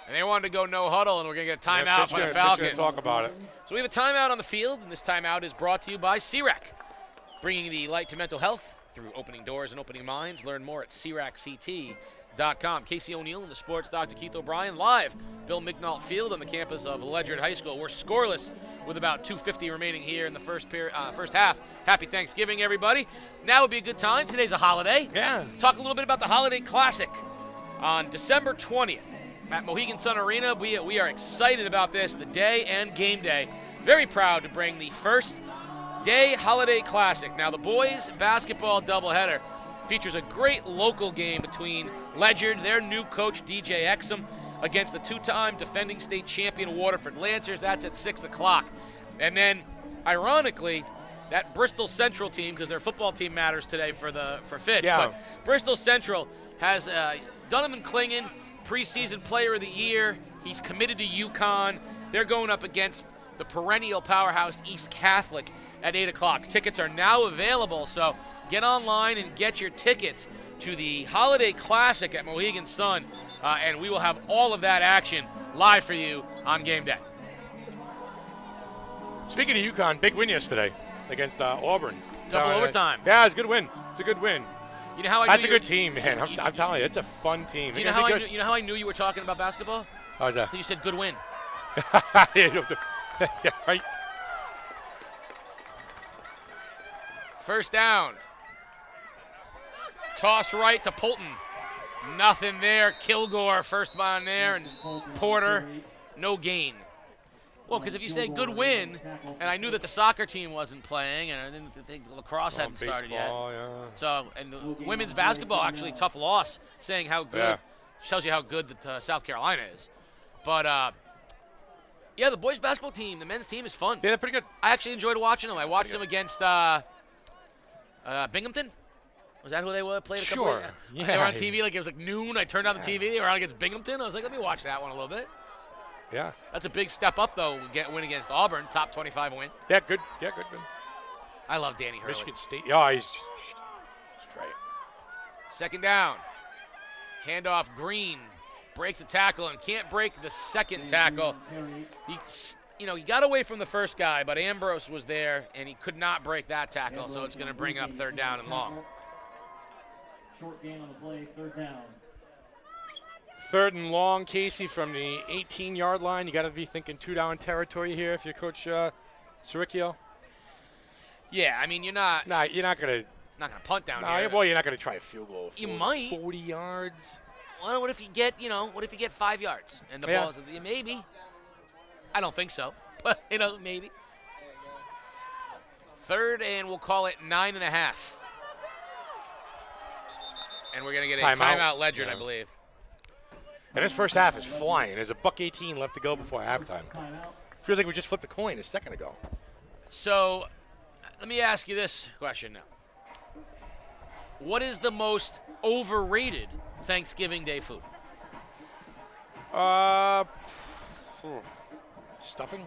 And they wanted to go no huddle, and we're going to get a timeout Yeah, by the Falcons. Talk about it. So we have a timeout on the field, and this timeout is brought to you by CRAC, bringing the light to mental health through opening doors and opening minds. Learn more at cracct.com. Casey O'Neill and the sports Dr. Keith O'Brien live. Bill Mignault Field on the campus of Ledyard High School. We're scoreless with about 2:50 remaining here in the first half. Happy Thanksgiving, everybody. Now would be a good time. Today's a holiday. Yeah. Talk a little bit about the Holiday Classic on December 20th. At Mohegan Sun Arena, we are excited about this, the day and game day. Very proud to bring the first day Holiday Classic. Now, the boys basketball doubleheader features a great local game between Ledyard, their new coach, DJ Exum, against the two-time defending state champion Waterford Lancers. That's at 6 o'clock. And then, ironically, that Bristol Central team, because their football team matters today for Fitch, but Bristol Central has Donovan Klingon, preseason player of the year. He's committed to UConn. They're going up against the perennial powerhouse East Catholic at 8 o'clock. Tickets are now available, so get online and get your tickets to the Holiday Classic at Mohegan Sun, and we will have all of that action live for you on game day. Speaking of UConn, big win yesterday against Auburn. Double overtime. Yeah, it's a good win. It's a good win. You know how That's a good team, man. I'm telling you, it's a fun team. You know how I knew you were talking about basketball? How's that? 'Cause you said good win. Yeah, right. First down. Toss right to Poulton. Nothing there. Kilgore first man there, and Porter, no gain. Well, because if you say good win, and I knew that the soccer team wasn't playing, and I didn't think lacrosse hadn't started yet. Yeah. So, and the women's basketball, actually, tough loss, saying how good, tells you how good that South Carolina is. But, yeah, the boys basketball team, the men's team is fun. Yeah, they're pretty good. I actually enjoyed watching them. I watched them against Binghamton. Was that who they played? Sure. Yeah. They were on TV, like it was like noon. I turned on the TV. They were on against Binghamton. I was like, let me watch that one a little bit. Yeah. That's a big step up, though. Win against Auburn, top 25 win. Yeah, good. Yeah, good. I love Danny Hurley. Michigan State. Yeah, he's great. Second down. Handoff Green. Breaks a tackle and can't break the second tackle. He got away from the first guy, but Ambrose was there, and he could not break that tackle, so it's going to bring up third down and long. Short gain on the play, third down. Third and long, Casey, from the 18-yard line. You got to be thinking two-down territory here if you're Coach Siricchio. Yeah, I mean, you're not Nah, you're not gonna punt down nah, here. Well, you're not gonna try a field goal. You might. 40 yards. Well, what if you get 5 yards and the ball's maybe? I don't think so, but maybe. Third, and we'll call it 9.5. And we're gonna get a timeout Ledyard, I believe. And this first half is flying. There's a $1:18 left to go before halftime. Feels like we just flipped the coin a second ago. So, let me ask you this question now. What is the most overrated Thanksgiving Day food? Stuffing.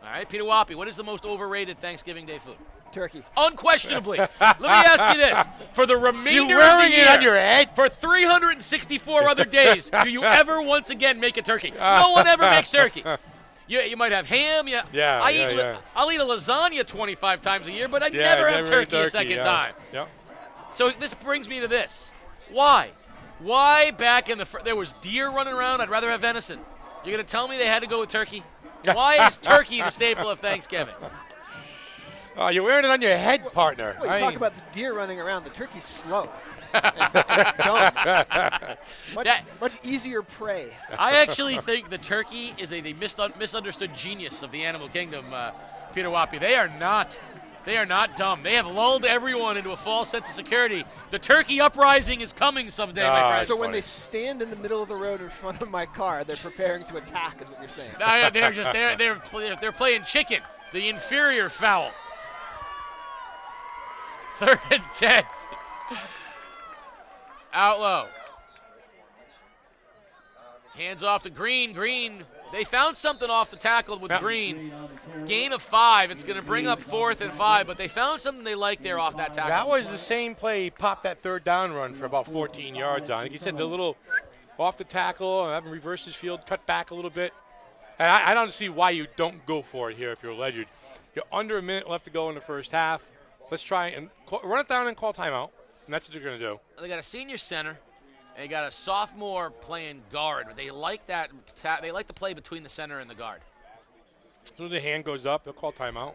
All right, Peter Wappy, what is the most overrated Thanksgiving Day food? Turkey. Unquestionably. Let me ask you this. For the remainder You're of wearing the year, it on your head? for 364 other days, do you ever once again make a turkey? No one ever makes turkey. You might have ham. I'll eat a lasagna 25 times a year, but I never have turkey a second time. Yeah. So this brings me to this. Why? Why back in there was deer running around? I'd rather have venison. You're going to tell me they had to go with turkey? Why is turkey the staple of Thanksgiving? Oh, you're wearing it on your head, partner. Well, you talk about the deer running around. The turkey's slow. and dumb. Much easier prey. I actually think the turkey is a misunderstood genius of the animal kingdom, Peter Wappy. They are not dumb. They have lulled everyone into a false sense of security. The turkey uprising is coming someday, my friend. So when they stand in the middle of the road in front of my car, they're preparing to attack, is what you're saying. They're playing chicken, the inferior fowl. Third and 10. Out low. Hands off to Green. Green They found something off the tackle with Green. Gain of 5. It's going to bring up 4th and 5, but they found something they liked there off that tackle. That was the same play. He popped that 3rd down run for about 14 yards on. Like you said, the little off the tackle, and having reverse his field, cut back a little bit. And I don't see why you don't go for it here if you're Ledyard. You're under a minute left to go in the first half. Let's try and run it down and call timeout, and that's what you're going to do. They got a senior center, and they got a sophomore playing guard. But they like that. They like to play between the center and the guard. As soon as the hand goes up, they'll call timeout.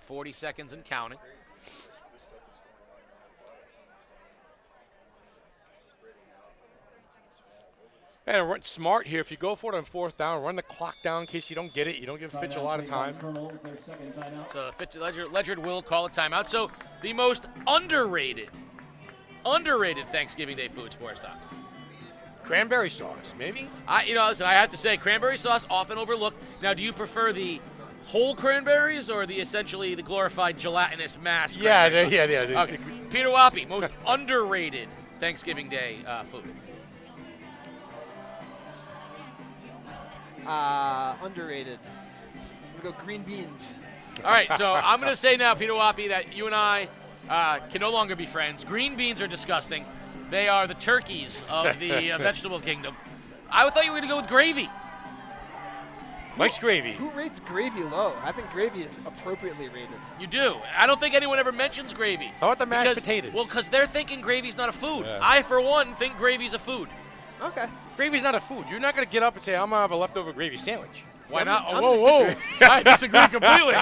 40 seconds and counting. And run smart here. If you go for it on 4th down, run the clock down in case you don't get it. You don't give Fitch a lot of time. So Ledyard will call a timeout. So the most underrated Thanksgiving Day food, Sports Talk. Cranberry sauce, maybe? Listen, I have to say, cranberry sauce often overlooked. Now, do you prefer the whole cranberries or essentially the glorified gelatinous mass? Yeah. Okay. Peter Wappy, most underrated Thanksgiving Day food. Underrated. I'm going to go green beans. All right, so I'm going to say now, Peter Wappy, that you and I can no longer be friends. Green beans are disgusting. They are the turkeys of the vegetable kingdom. I thought you were going to go with gravy. Mike's gravy. Who rates gravy low? I think gravy is appropriately rated. You do. I don't think anyone ever mentions gravy. How about the mashed potatoes? Well, because they're thinking gravy's not a food. Yeah. I, for one, think gravy's a food. Okay. Gravy's not a food. You're not going to get up and say, I'm going to have a leftover gravy sandwich. Why not? Whoa. I disagree completely.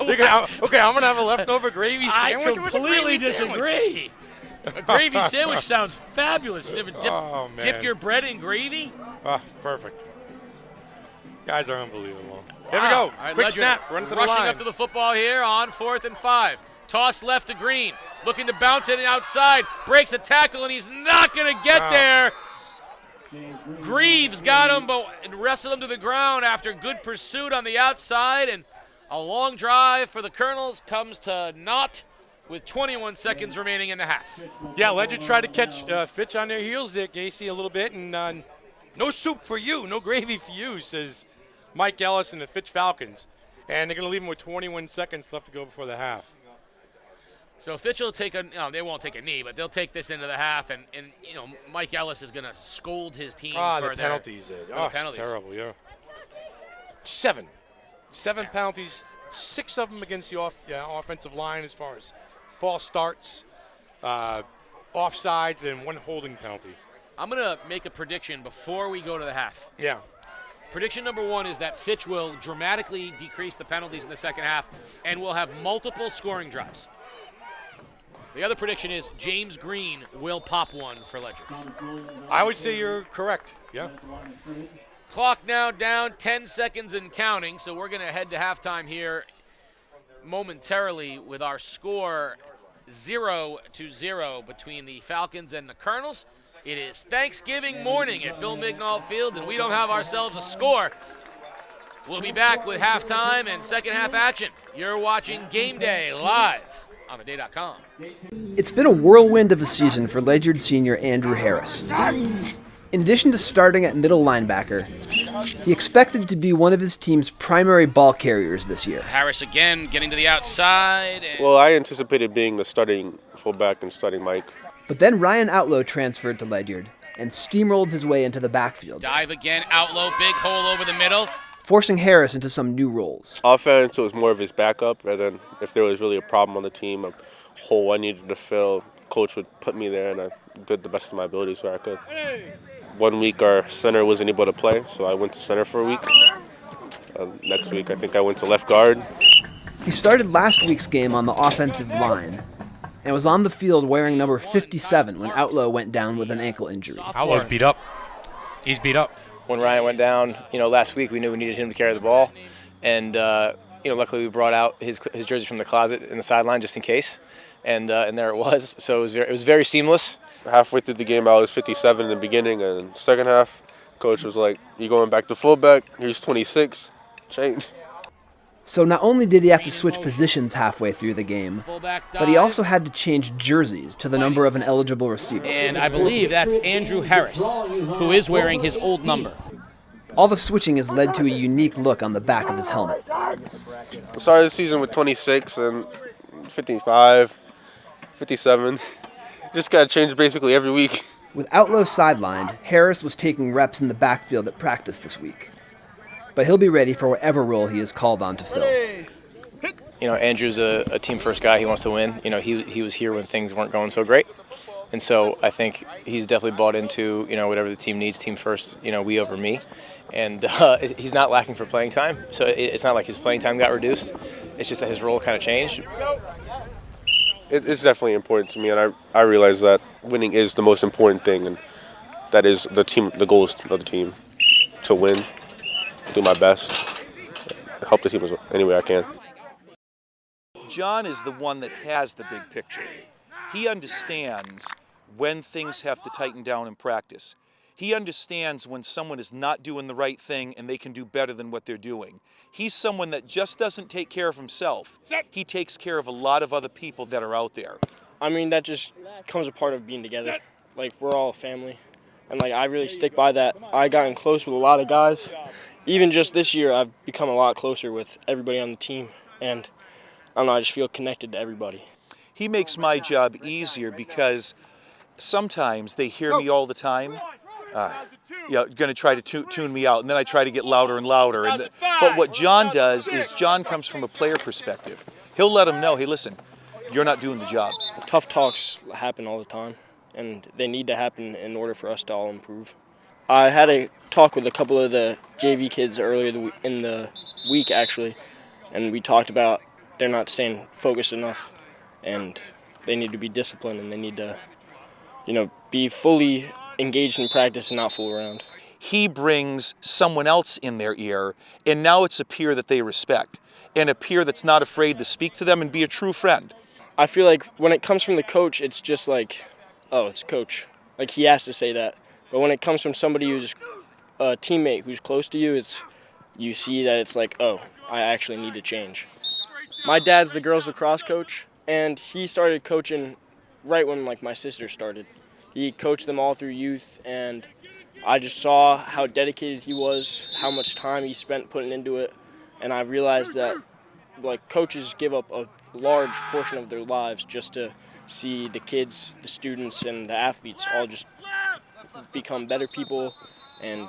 Okay, I'm going to have a leftover gravy sandwich. I completely disagree. A gravy sandwich sounds fabulous. You ever dip your bread in gravy? Oh, perfect. Guys are unbelievable. Wow. Here we go. All right, Quick Ledyard snap. Run to the line. rushing up to the football here on 4th and 5. Toss left to Green. Looking to bounce it outside. Breaks a tackle, and he's not going to get there. Greaves got him, but wrestled him to the ground after good pursuit on the outside. And a long drive for the Colonels comes to naught with 21 seconds remaining in the half. Yeah, Ledyard tried to catch Fitch on their heels there, Gacy, a little bit. And no soup for you, no gravy for you, says Mike Ellis and the Fitch Falcons. And they're going to leave him with 21 seconds left to go before the half. So Fitch will take they won't take a knee, but they'll take this into the half, and Mike Ellis is going to scold his team for the penalties. It's terrible, yeah. 7 penalties, 6 of them against the offensive line as far as false starts, offsides, and 1 holding penalty. I'm going to make a prediction before we go to the half. Yeah. Prediction number 1 is that Fitch will dramatically decrease the penalties in the second half, and we'll have multiple scoring drives. The other prediction is James Green will pop one for Ledyard. I would say you're correct. Yeah. Clock now down 10 seconds and counting, so we're going to head to halftime here momentarily with our score 0-0 between the Falcons and the Colonels. It is Thanksgiving morning at Bill Mignall Field, and we don't have ourselves a score. We'll be back with halftime and second half action. You're watching Game Day live on theday.com. It's been a whirlwind of a season for Ledyard senior Andrew Harris. In addition to starting at middle linebacker, he expected to be one of his team's primary ball carriers this year. Harris again getting to the outside. Well, I anticipated being the starting fullback and starting Mike. But then Ryan Outlow transferred to Ledyard and steamrolled his way into the backfield. Dive again, Outlow, big hole over the middle. Forcing Harris into some new roles. Offense, it was more of his backup, and then if there was really a problem on the team, a hole I needed to fill, coach would put me there, and I did the best of my abilities where I could. 1 week our center wasn't able to play, so I went to center for a week. Next week I think I went to left guard. He started last week's game on the offensive line and was on the field wearing number 57 when Outlow went down with an ankle injury. Outlow's beat up. He's beat up. When Ryan went down, last week we knew we needed him to carry the ball, and luckily we brought out his jersey from the closet in the sideline just in case, and there it was. So it was very seamless. Halfway through the game, I was 57 in the beginning, and second half, coach was like, "You going back to fullback? Here's 26. Change." So not only did he have to switch positions halfway through the game, but he also had to change jerseys to the number of an eligible receiver. And I believe that's Andrew Harris, who is wearing his old number. All the switching has led to a unique look on the back of his helmet. I started the season with 26 and 55, 57. Just got to change basically every week. With Outlaw sidelined, Harris was taking reps in the backfield at practice this week. But he'll be ready for whatever role he is called on to fill. You know, Andrew's a team-first guy. He wants to win. You know, he was here when things weren't going so great. And so I think he's definitely bought into, you know, whatever the team needs, team first, you know, we over me. And he's not lacking for playing time. So it's not like his playing time got reduced. It's just that his role kind of changed. It's definitely important to me, and I realize that winning is the most important thing, and that is the goal of the team, to win, do my best, help the team any way I can. John is the one that has the big picture. He understands when things have to tighten down in practice. He understands when someone is not doing the right thing and they can do better than what they're doing. He's someone that just doesn't take care of himself. He takes care of a lot of other people that are out there. I mean, that just comes a part of being together. Like, we're all a family. And, like, I really stick by that. I gotten close with a lot of guys. Even just this year, I've become a lot closer with everybody on the team. And, I don't know, I just feel connected to everybody. He makes my job easier because sometimes they hear me all the time. Going to try to tune me out, and then I try to get louder and louder. But what John does is John comes from a player perspective. He'll let them know, hey, listen, you're not doing the job. Tough talks happen all the time, and they need to happen in order for us to all improve. I had a talk with a couple of the JV kids earlier in the week, actually, and we talked about they're not staying focused enough, and they need to be disciplined, and they need to, you know, be fully engaged in practice and not fool around. He brings someone else in their ear, and now it's a peer that they respect, and a peer that's not afraid to speak to them and be a true friend. I feel like when it comes from the coach, it's just like, oh, it's coach. Like, he has to say that. But when it comes from somebody who's a teammate who's close to you, you see that it's like, oh, I actually need to change. My dad's the girls lacrosse coach, and he started coaching right when, like, my sister started. He coached them all through youth, and I just saw how dedicated he was, how much time he spent putting into it, and I realized that, like, coaches give up a large portion of their lives just to see the kids, the students, and the athletes all just become better people, and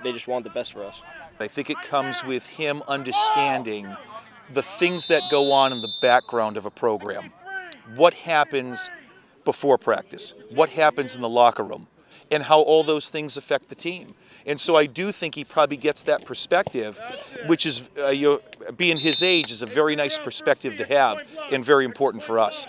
they just want the best for us. I think it comes with him understanding the things that go on in the background of a program. What happens before practice? What happens in the locker room? And how all those things affect the team. And so I do think he probably gets that perspective, which is, being his age, is a very nice perspective to have and very important for us.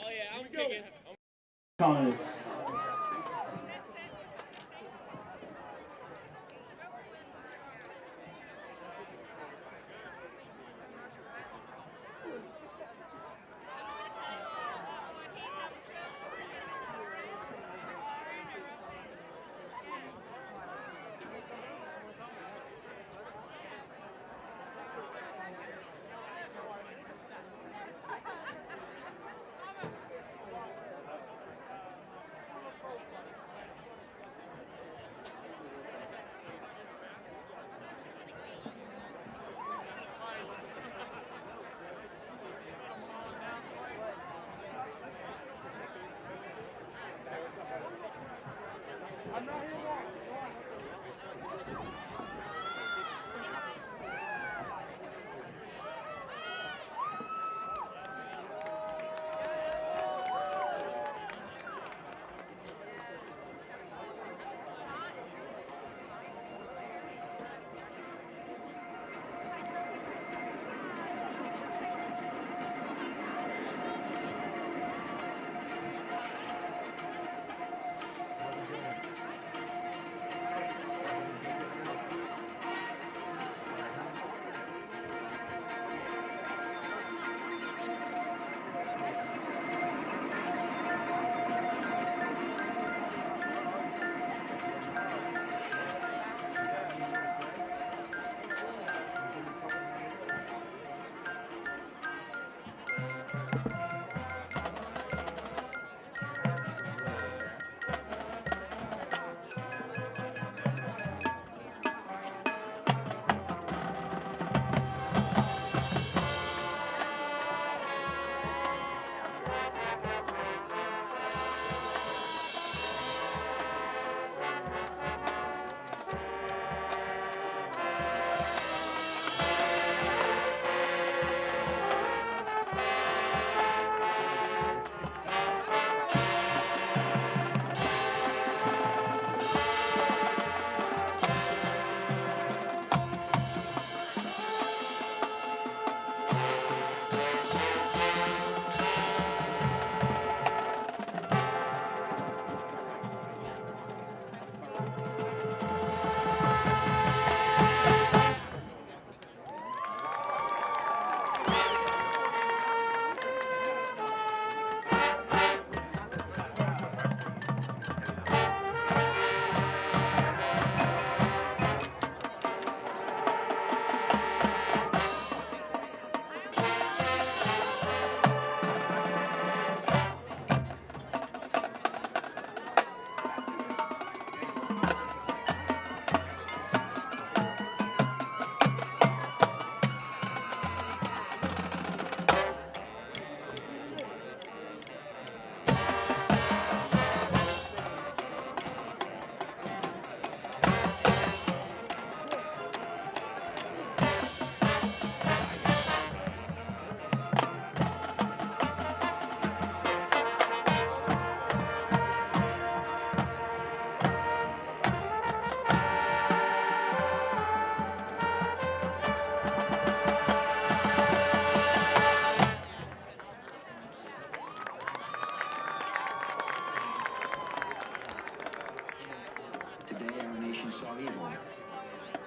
nation saw evil,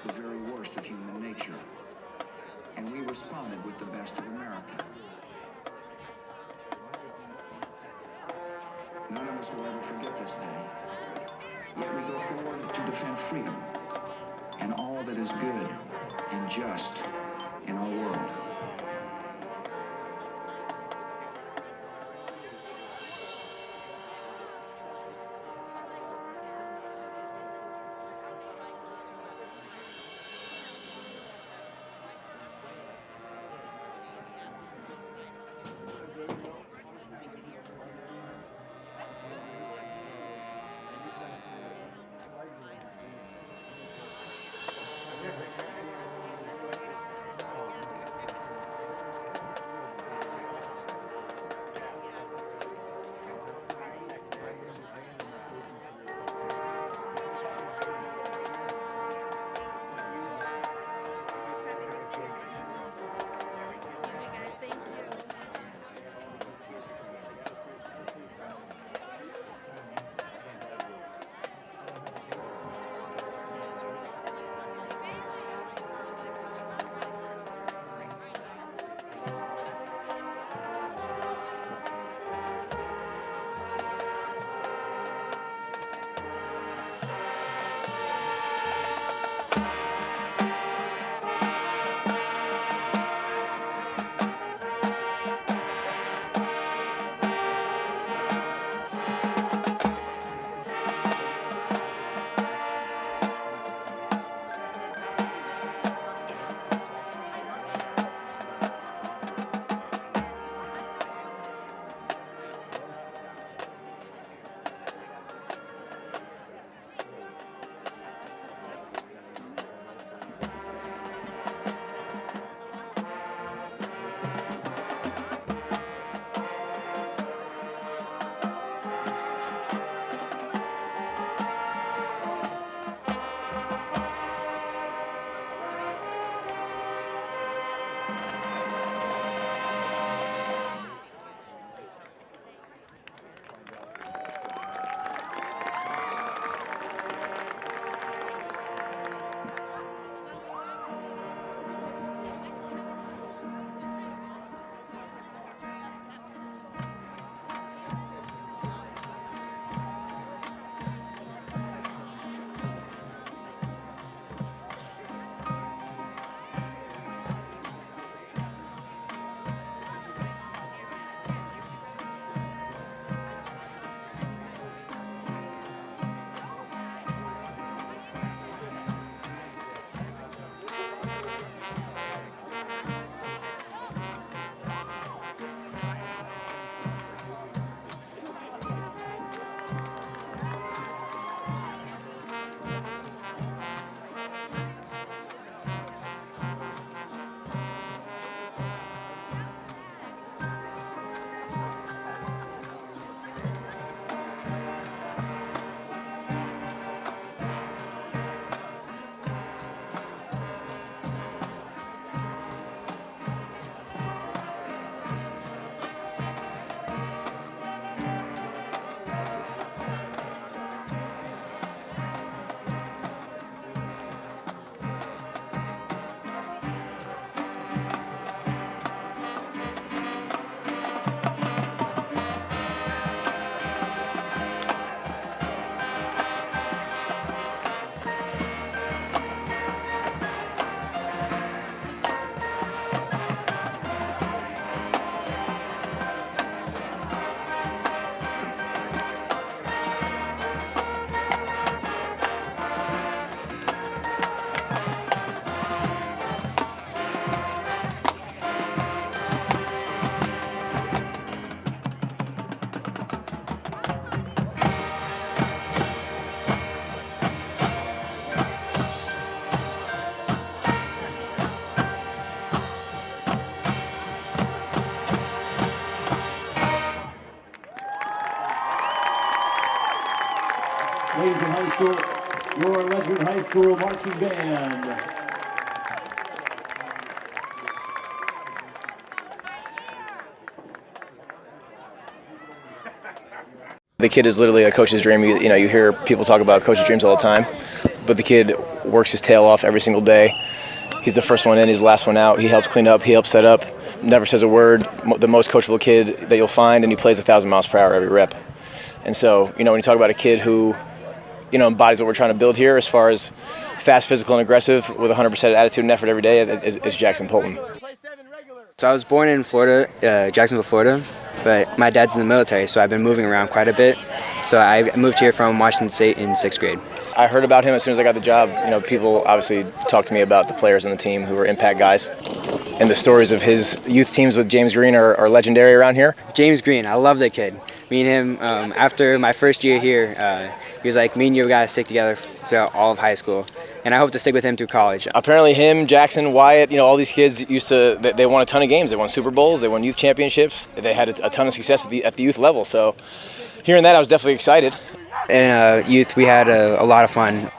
the very worst of human nature. And we responded with the best of America. None of us will ever forget this day. Yet we go forward to defend freedom and all that is good and just in our world. Ladies and high school, your Ledyard High School marching band. The kid is literally a coach's dream. You hear people talk about coach's dreams all the time, but the kid works his tail off every single day. He's the first one in, he's the last one out. He helps clean up, he helps set up, never says a word, the most coachable kid that you'll find, and he plays 1,000 miles per hour every rep. And so, when you talk about a kid who, embodies what we're trying to build here as far as fast, physical, and aggressive with 100% attitude and effort every day is Jackson Poulton. So I was born in Florida, Jacksonville, Florida, but my dad's in the military, so I've been moving around quite a bit. So I moved here from Washington State in 6th grade. I heard about him as soon as I got the job. People obviously talked to me about the players on the team who were impact guys. And the stories of his youth teams with James Green are legendary around here. James Green, I love the kid. Me and him, after my first year here, he was like, me and you got to stick together throughout all of high school. And I hope to stick with him through college. Apparently him, Jackson, Wyatt, all these kids they won a ton of games. They won Super Bowls, they won youth championships. They had a ton of success at the youth level. So hearing that, I was definitely excited. In youth, we had a lot of fun.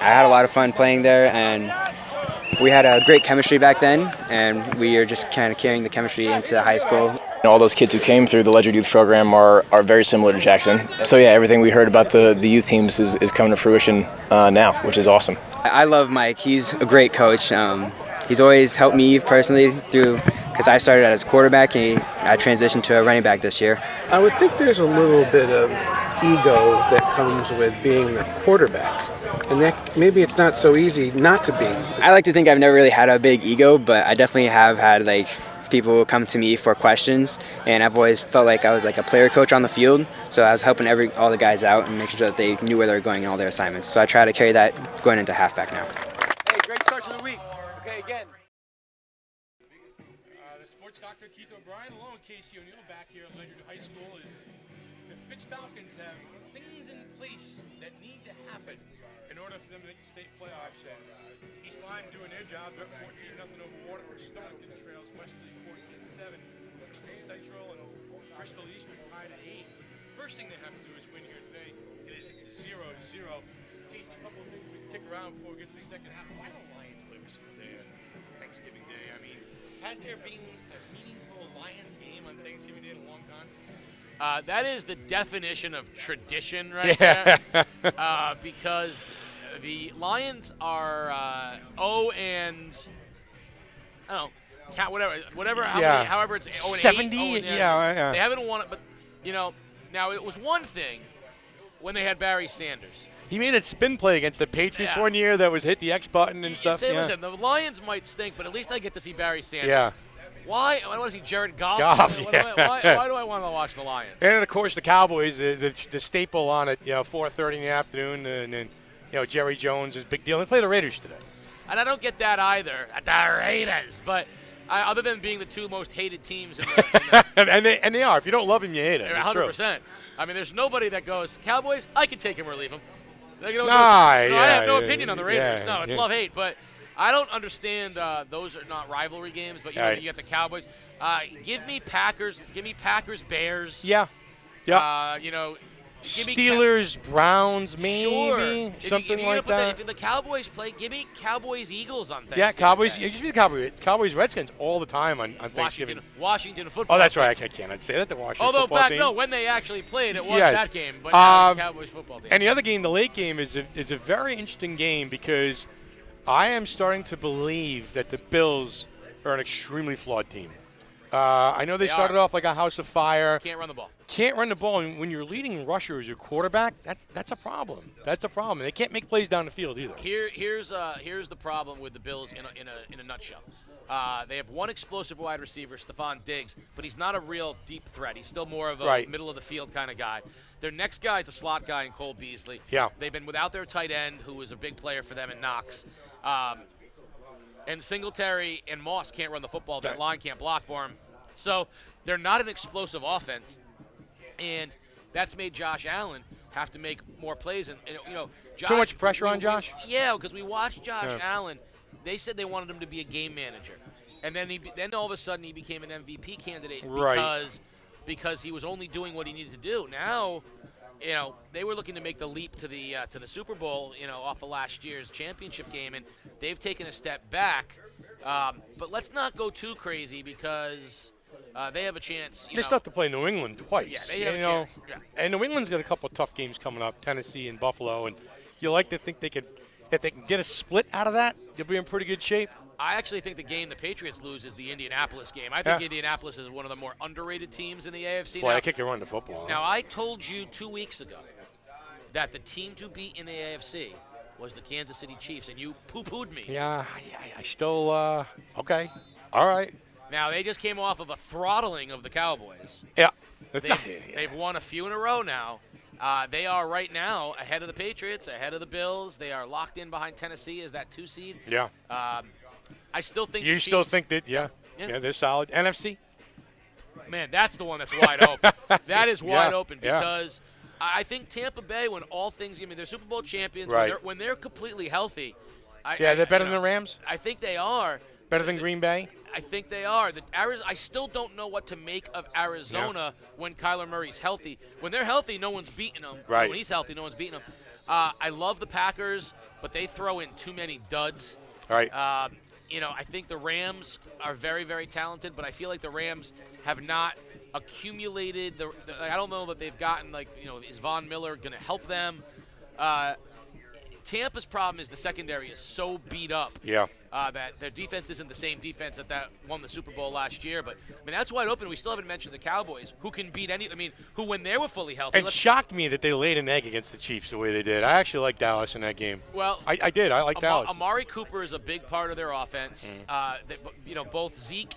I had a lot of fun playing there, and we had a great chemistry back then, and we are just kind of carrying the chemistry into high school. All those kids who came through the Ledyard Youth Program are very similar to Jackson. So yeah, everything we heard about the youth teams is coming to fruition now, which is awesome. I love Mike. He's a great coach. He's always helped me personally through, because I started as a quarterback and I transitioned to a running back this year. I would think there's a little bit of ego that comes with being the quarterback. And that maybe it's not so easy not to be. I like to think I've never really had a big ego, but I definitely have had people come to me for questions, and I've always felt like I was like a player coach on the field, so I was helping all the guys out and making sure that they knew where they were going in all their assignments. So I try to carry that going into halfback now. Hey, great start to the week. Okay, again. The sports doctor Keith O'Brien, along with Casey O'Neill, back here at Ledyard High School. The Fitch Falcons have things in place that need to happen in order for them to make the state playoffs. East Lyme doing their job, up 14-0 over Waterford. Stonington trails Wesley 14-7. Central and Bristol Eastern tied at 8. First thing they have to do is win here today. It is 0-0. Casey, a couple of things we can kick around before we get to the second half. Why don't Lions play every single day on Thanksgiving Day? I mean, has there been a meaningful Lions game on Thanksgiving Day in a long time? That is the definition of tradition right there. Because the Lions are 0 and I don't know, whatever. However, it's 0 and 70. 8, Yeah. They haven't won it, but now it was one thing when they had Barry Sanders. He made that spin play against the Patriots one year that was hit the X button and stuff. Listen, the Lions might stink, but at least I get to see Barry Sanders. Yeah. Why? I want to see Jared Goff. Why do I want to watch the Lions? And of course the Cowboys, the staple on at 4:30 in the afternoon, and then Jerry Jones is a big deal. They play the Raiders today. And I don't get that either. The Raiders, but other than being the two most hated teams in the and they are. If you don't love them, you hate them. 100%. I mean, there's nobody that goes Cowboys. I can take him or leave him. I have no opinion on the Raiders. No, it's love-hate, but. I don't understand. Those are not rivalry games, but you got the Cowboys. Give me Packers. Give me Packers. Bears. Yeah. Steelers, Browns, maybe something like that. If the Cowboys play, give me Cowboys, Eagles on Thanksgiving. Yeah, Cowboys. You just be the Cowboys, Redskins all the time on Thanksgiving. Washington football. Oh, that's right. I cannot say that. The Washington football team. when they actually played, it was that game. But now it's the Cowboys football team. And the other game, the late game, is a very interesting game because I am starting to believe that the Bills are an extremely flawed team. I know they started off like a house of fire. Can't run the ball. Can't run the ball. And when you're leading rusher as your quarterback, that's a problem. That's a problem. They can't make plays down the field either. Here's the problem with the Bills in a nutshell. They have one explosive wide receiver, Stephon Diggs, but he's not a real deep threat. He's still more of a middle of the field kind of guy. Their next guy is a slot guy in Cole Beasley. Yeah. They've been without their tight end, who is a big player for them in Knox. And Singletary and Moss can't run the football. That line can't block for him. So they're not an explosive offense. And that's made Josh Allen have to make more plays. And Josh, too much pressure on Josh? Yeah, because we watched Josh Allen. They said they wanted him to be a game manager. And then all of a sudden he became an MVP candidate because he was only doing what he needed to do. Now, they were looking to make the leap to the Super Bowl, off of last year's championship game, and they've taken a step back. But let's not go too crazy because they have a chance. They still have to play New England twice. Yeah, they have a chance. Yeah. And New England's got a couple of tough games coming up, Tennessee and Buffalo, and you like to think they could. if they can get a split out of that, they'll be in pretty good shape. I actually think the game the Patriots lose is the Indianapolis game. I think Indianapolis is one of the more underrated teams in the AFC. Boy, I kick and run the football. Now, I told you 2 weeks ago that the team to beat in the AFC was the Kansas City Chiefs, and you poo-pooed me. Yeah, I still, okay. All right. Now, they just came off of a throttling of the Cowboys. Yeah. They've won a few in a row now. They are right now ahead of the Patriots, ahead of the Bills. They are locked in behind Tennessee as that 2 seed. Yeah. I still think you the still Chiefs, think that, yeah, they're solid. NFC? Man, that's the one that's wide open. That is wide open yeah. because I think Tampa Bay, when all things, they're Super Bowl champions. Right. When they're completely healthy. They're better than the Rams? I think they are. Better than Green Bay? I think they are. I still don't know what to make of Arizona when Kyler Murray's healthy. When they're healthy, no one's beating them. Right. When he's healthy, no one's beating them. I love the Packers, but they throw in too many duds. All right. I think the Rams are very, very talented, but I feel like the Rams have not accumulated. I don't know that they've gotten, is Von Miller going to help them? Tampa's problem is the secondary is so beat up that their defense isn't the same defense that won the Super Bowl last year. But, that's wide open. We still haven't mentioned the Cowboys, who can beat who when they were fully healthy. It shocked me that they laid an egg against the Chiefs the way they did. I actually like Dallas in that game. Well, I did. I like Dallas. Amari Cooper is a big part of their offense. Both Zeke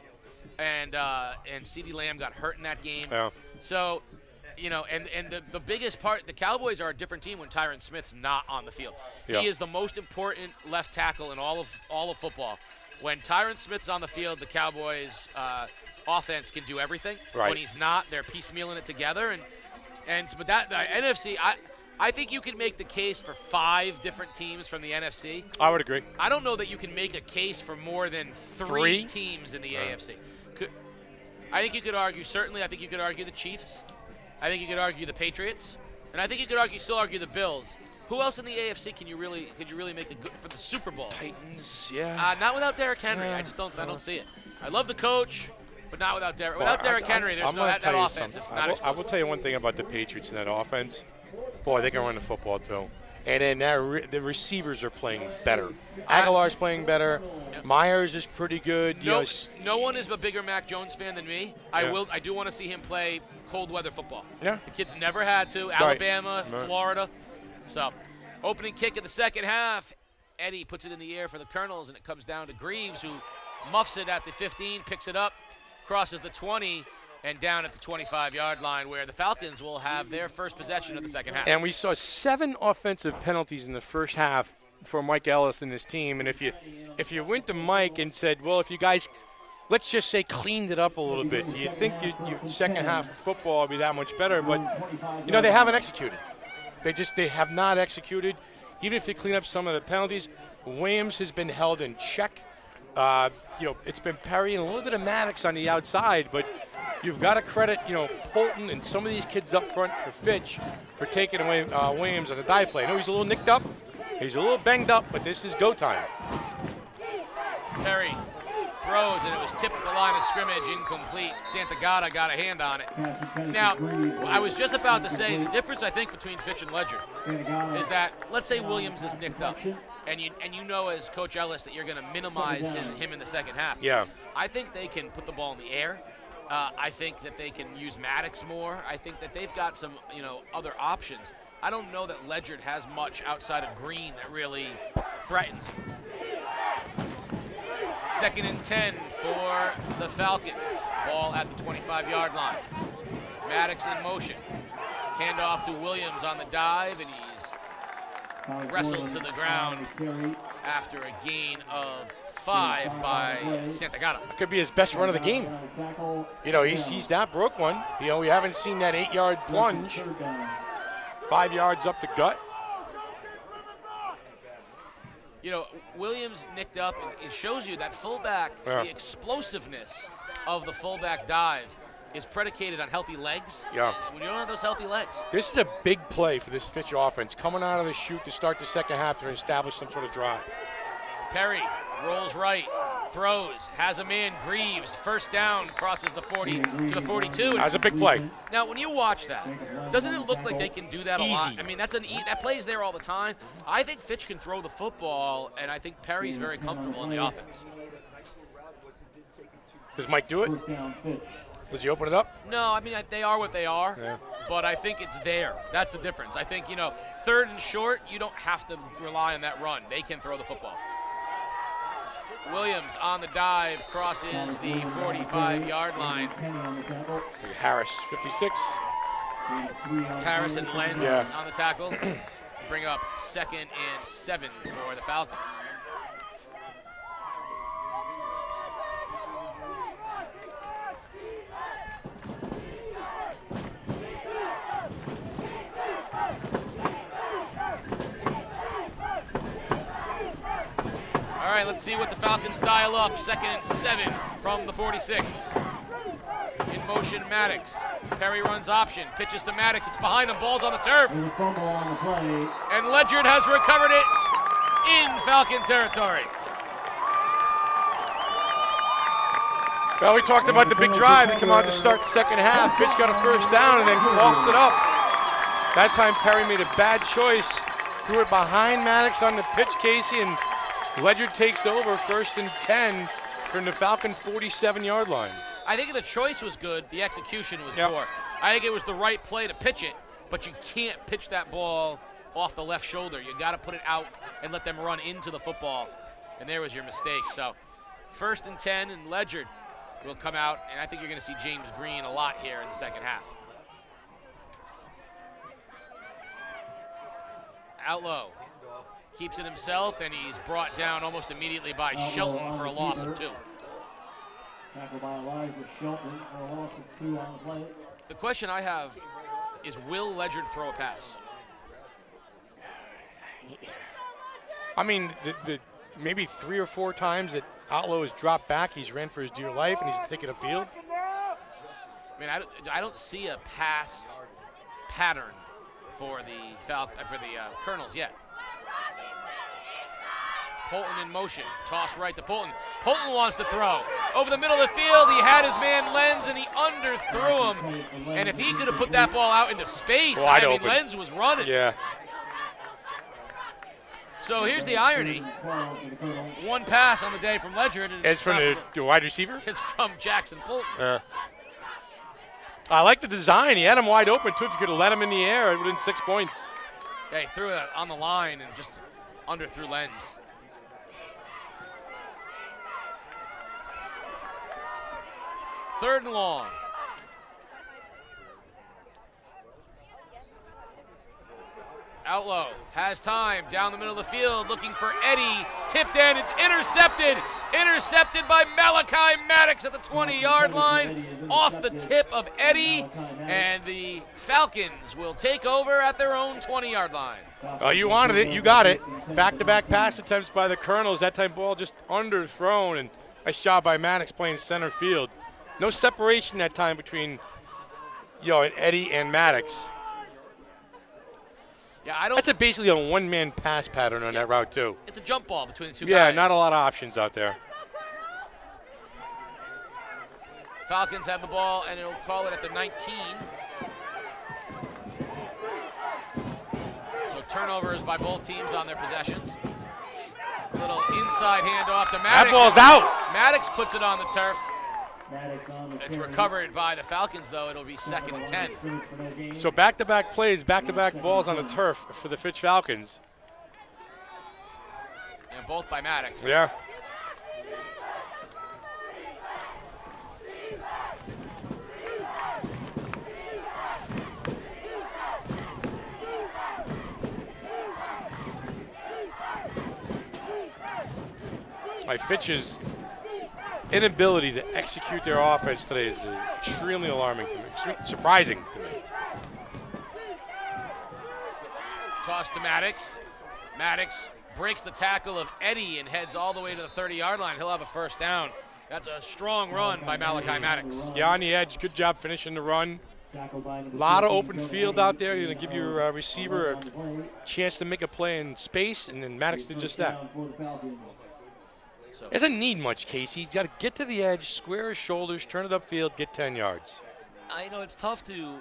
and CeeDee Lamb got hurt in that game. Yeah. So, and the biggest part, the Cowboys are a different team when Tyron Smith's not on the field. Yeah. He is the most important left tackle in all of football. When Tyron Smith's on the field, the Cowboys' offense can do everything. Right. When he's not, they're piecemealing it together. But that the NFC, I think you can make the case for 5 different teams from the NFC. I would agree. I don't know that you can make a case for more than 3 teams in the AFC. I think you could argue, I think you could argue the Chiefs. I think you could argue the Patriots. And I think you could still argue the Bills. Who else in the AFC could you really make a good for the Super Bowl? Titans, yeah. Not without Derrick Henry. I don't see it. I love the coach, but not without Derrick. Without Derrick Henry, there's that offense. It's not I will tell you one thing about the Patriots in that offense. Boy, they can run the football too. And then the receivers are playing better. Aguilar's playing better. Yep. Myers is pretty good. No one is a bigger Mac Jones fan than me. I do want to see him play cold weather football. Yeah. The kid's never had to. Alabama, Florida. So, opening kick of the second half. Eddie puts it in the air for the Colonels, and it comes down to Greaves, who muffs it at the 15, picks it up, crosses the 20, and down at the 25-yard line, where the Falcons will have their first possession of the second half. And we saw 7 offensive penalties in the first half for Mike Ellis and his team. And if you went to Mike and said, well, if you guys, let's just say, cleaned it up a little bit, do you think your second half of football will be that much better? But, they haven't executed. They have not executed. Even if you clean up some of the penalties, Williams has been held in check. It's been Perry and a little bit of Maddox on the outside, but you've got to credit, Poulton and some of these kids up front for Fitch for taking away Williams on the dive play. I know he's a little nicked up. He's a little banged up, but this is go time. Perry throws, and it was tipped at the line of scrimmage, incomplete. Santagata got a hand on it. Now, I was just about to say the difference, I think, between Fitch and Ledyard is that, let's say Williams is nicked up, and you know as Coach Ellis that you're going to minimize him in the second half. Yeah. I think they can put the ball in the air. I think that they can use Maddox more. I think that they've got some, other options. I don't know that Ledyard has much outside of Green that really threatens him. 2nd and 10 for the Falcons. Ball at the 25-yard line. Maddox in motion. Handoff to Williams on the dive, and he's wrestled to the ground after a gain of 5 by Santagata. It could be his best run of the game. He's not broke one. We haven't seen that 8-yard plunge. 5 yards up the gut. Williams nicked up. It shows you that fullback, the explosiveness of the fullback dive is predicated on healthy legs. Yeah. When you don't have those healthy legs. This is a big play for this Fitch offense. Coming out of the chute to start the second half to establish some sort of drive. Perry rolls right, Throws, has a man, Greaves, first down, crosses the 40 to the 42. That's a big play. Now, when you watch that, doesn't it look like they can do that a lot? Easy. I mean, that plays there all the time. I think Fitch can throw the football, and I think Perry's very comfortable in the offense. Does Mike do it? Does he open it up? No, I mean, they are what they are, Yeah. but I think it's there. That's the difference. I think, third and short, you don't have to rely on that run. They can throw the football. Williams on the dive crosses the 45-yard line. To Harris, 56. Harris and Lenz Yeah. on the tackle. Bring up 2nd and 7 for the Falcons. All right, let's see what the Falcons dial up. 2nd and 7 from the 46. In motion, Maddox. Perry runs option, pitches to Maddox. It's behind him, ball's on the turf. And Ledyard has recovered it in Falcon territory. Well, we talked about the big drive that came out to start the second half. Fitch got a first down and then coughed it up. That time Perry made a bad choice. Threw it behind Maddox on the pitch, Casey, and Ledyard takes over 1st and 10 from the Falcon 47-yard line. I think the choice was good. The execution was poor. I think it was the right play to pitch it, but you can't pitch that ball off the left shoulder. You got to put it out and let them run into the football, and there was your mistake. So 1st and 10, and Ledyard will come out, and I think you're going to see James Green a lot here in the second half. Outlow keeps it himself, and he's brought down almost immediately by Shelton for a loss of 2. Tackled by Elijah Shelton for a loss of 2 on the play. The question I have is, will Ledyard throw a pass? I mean, the maybe 3 or 4 times that Outlaw has dropped back, he's ran for his dear life, and he's taken a field. I mean, I don't see a pass pattern for the Colonels yet. Poulton in motion, toss right to Poulton. Poulton wants to throw. Over the middle of the field, he had his man Lenz, and he underthrew him. And if he could have put that ball out into space, Wide I mean, open. Lenz was running. Yeah. So here's the irony. 1 pass on the day from Ledyard. And It's from the wide receiver? It's from Jackson Poulton. I like the design. He had him wide open, too. If you could have let him in the air, it would have been 6 points. Yeah, he threw it on the line and just underthrew Lenz. Third and long. Outlaw has time down the middle of the field, looking for Eddie. Tipped in, it's intercepted. Intercepted by Malachi Maddox at the 20-yard line. Off the tip of Eddie, and the Falcons will take over at their own 20-yard line. Oh, you wanted it, you got it. Back-to-back pass attempts by the Colonels. That time ball just underthrown, and nice job by Maddox playing center field. No separation that time between Eddie and Maddox. Yeah, That's basically a one-man pass pattern on that route, too. It's a jump ball between the two Yeah, guys. not a lot of options out there. Falcons have the ball, and it'll call it at the 19. So turnovers by both teams on their possessions. Little inside handoff to Maddox. That ball's out. Maddox puts it on the turf. It's recovered by the Falcons, though. It'll be 2nd and 10. So back-to-back plays, back-to-back balls on the turf for the Fitch Falcons. And both by Maddox. Yeah. Fitch's inability to execute their offense today is extremely alarming to me, surprising to me. Toss to Maddox. Maddox breaks the tackle of Eddie and heads all the way to the 30-yard line. He'll have a first down. That's a strong run by Malachi Maddox. Yeah, on the edge. Good job finishing the run. A lot of open field out there. You're going to give your receiver a chance to make a play in space, and then Maddox did just that. So Doesn't need much, Casey. He's got to get to the edge, square his shoulders, turn it upfield, get 10 yards. I know it's tough to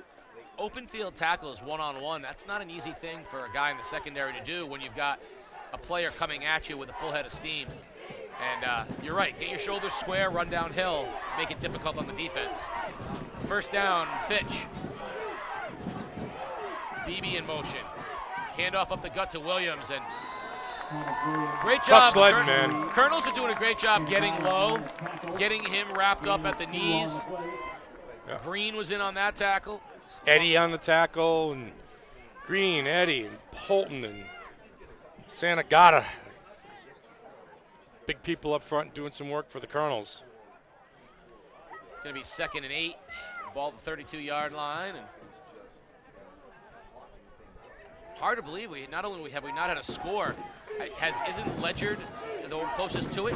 open field tackles one-on-one. That's not an easy thing for a guy in the secondary to do when you've got a player coming at you with a full head of steam. And you're right, get your shoulders square, run downhill, make it difficult on the defense. First down, Fitch. BB in motion. Handoff up the gut to Williams, and great job. Tough sledding, man. Colonels are doing a great job getting low, getting him wrapped up at the knees. Yeah. Green was in on that tackle. Eddie on the tackle, and Green, Eddie, and Poulton, and Santagata. Big people up front doing some work for the Colonels. It's going to be 2nd and 8. Ball at the 32-yard line. And hard to believe not only have we not had a score, isn't Ledyard the one closest to it?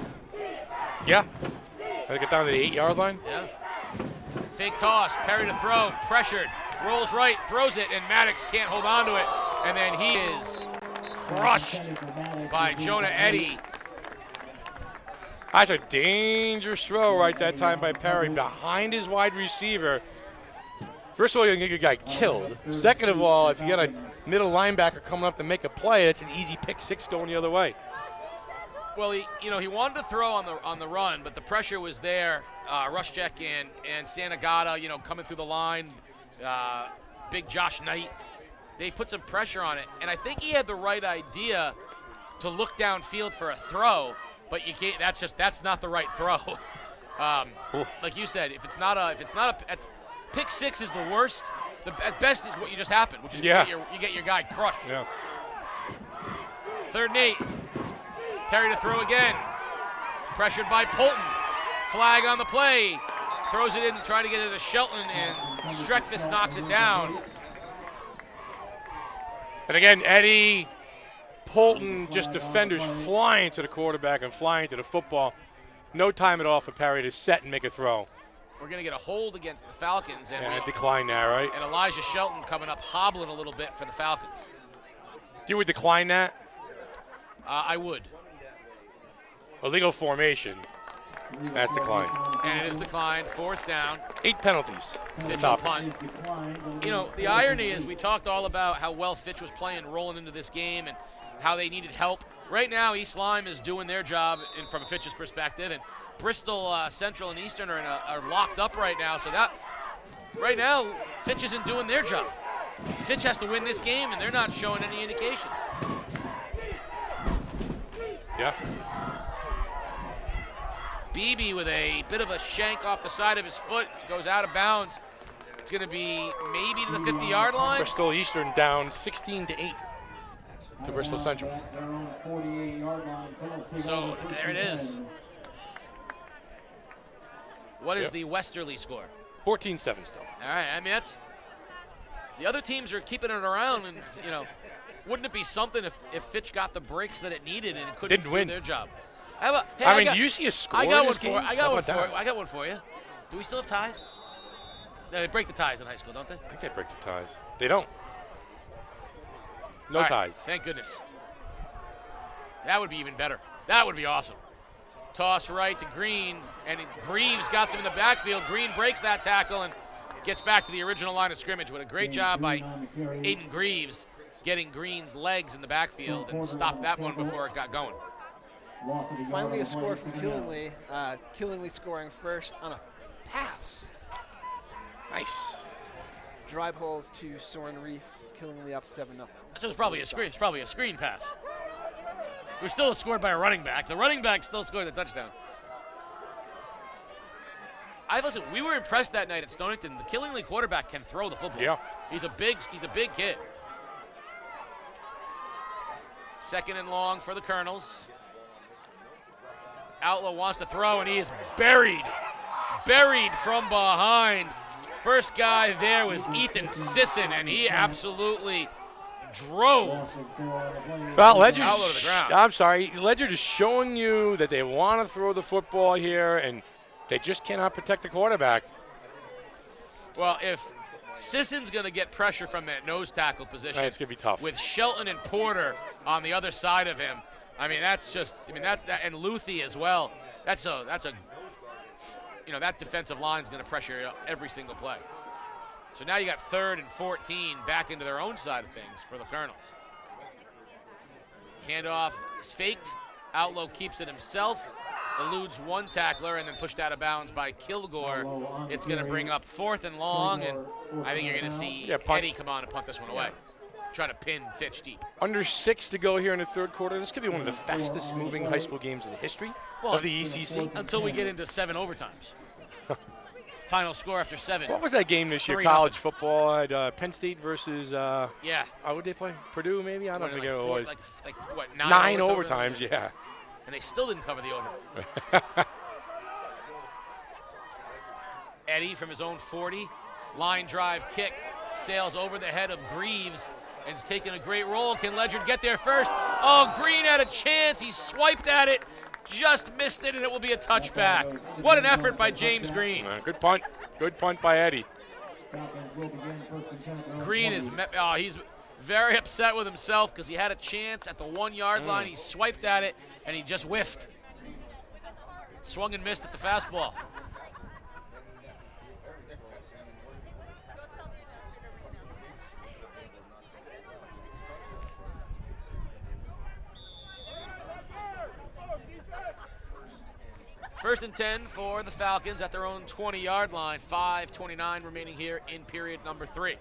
Yeah. They get down to the 8-yard line. Yeah. Fake toss, Perry to throw, pressured, rolls right, throws it, and Maddox can't hold on to it. And then he is crushed by Jonah Eddy. That's a dangerous throw right that time by Perry behind his wide receiver. First of all, you're going to get your guy killed. Second of all, if you got a middle linebacker coming up to make a play, it's an easy pick six going the other way. Well, he wanted to throw on the run, but the pressure was there. Rushcheck and Santagata, coming through the line. Big Josh Knight. They put some pressure on it, and I think he had the right idea to look downfield for a throw. But you can't. That's not the right throw. Like you said, if it's not a pick six is the worst. At best is what you just happened, which is you get your guy crushed. Yeah. 3rd and 8. Perry to throw again. Pressured by Poulton. Flag on the play. Throws it in, trying to get it to Shelton, and Streckfus knocks it down. And again, Eddie, Poulton, just defenders flying to the quarterback and flying to the football. No time at all for Perry to set and make a throw. We're going to get a hold against the Falcons. And a decline there, right? And Elijah Shelton coming up, hobbling a little bit for the Falcons. You would decline that? I would. Illegal formation. That's declined. And it is declined. 4th down. 8 penalties. Fitch on punt. The irony is we talked all about how well Fitch was playing rolling into this game and how they needed help. Right now, East Lyme is doing their job from Fitch's perspective, and Bristol Central and Eastern are locked up right now. So that right now, Fitch isn't doing their job. Fitch has to win this game, and they're not showing any indications. Yeah. Beebe with a bit of a shank off the side of his foot, goes out of bounds. It's going to be maybe to the 50-yard line. Bristol Eastern down 16-8 to Bristol Central. So there it is. What is the Westerly score? 14-7 still. All right, I mean, that's the other teams are keeping it around, and wouldn't it be something if Fitch got the breaks that it needed and it couldn't do their job? Do you see a score? I got in one this for game? you. I got one for you. Do we still have ties? They break the ties in high school, don't they? I think they break the ties. They don't. No All right, ties. Thank goodness. That would be even better. That would be awesome. Toss right to Green, and Greaves got him in the backfield. Green breaks that tackle and gets back to the original line of scrimmage. What a great job by Aiden Greaves getting Green's legs in the backfield and stopped that one before it got going. Finally a score from Killingly. Killingly scoring first on a pass. Nice. Drive holes to Soren Reef. Killingly up 7-0. So it's probably a screen. It's probably a screen pass. We're still scored by a running back. The running back still scored the touchdown. Listen, we were impressed that night at Stonington. The Killingly quarterback can throw the football. Yeah. He's a big kid. 2nd and long for the Colonels. Outlaw wants to throw, and he is buried from behind. First guy there was Ethan Sisson, and he absolutely drove Ledyard to the ground. I'm sorry. Ledyard is showing you that they want to throw the football here, and they just cannot protect the quarterback. Well, if Sisson's going to get pressure from that nose tackle position, It's going to be tough. with Shelton and Porter on the other side of him, I mean, that's just, and Luthi as well. That's a, that defensive line is going to pressure you every single play. So now you got 3rd and 14 back into their own side of things for the Colonels. Handoff is faked. Outlow keeps it himself, eludes one tackler, and then pushed out of bounds by Kilgore. It's going to bring up 4th and long, and I think you're going to see Eddie come on and punt this one away. Trying to pin Fitch deep. Under 6 to go here in the 3rd quarter. This could be one of the fastest moving high school games in the history of the ECC. Until we get into 7 overtimes. Final score after 7. What was that game this year? College football at Penn State versus, How would they play? Purdue, maybe? I don't forget what it was. Like what, 9 overtimes, yeah. And they still didn't cover the over. Eddie from his own 40. Line drive kick. Sails over the head of Greaves and is taking a great roll. Can Ledyard get there first? Oh, Green had a chance. He swiped at it. Just missed it, and it will be a touchback. What an effort by James Green. Good punt. Good punt by Eddie. Green is, he's very upset with himself because he had a chance at the 1-yard line. He swiped at it, and he just whiffed. Swung and missed at the fastball. First and 10 for the Falcons at their own 20-yard line. 5:29 remaining here in period number 3.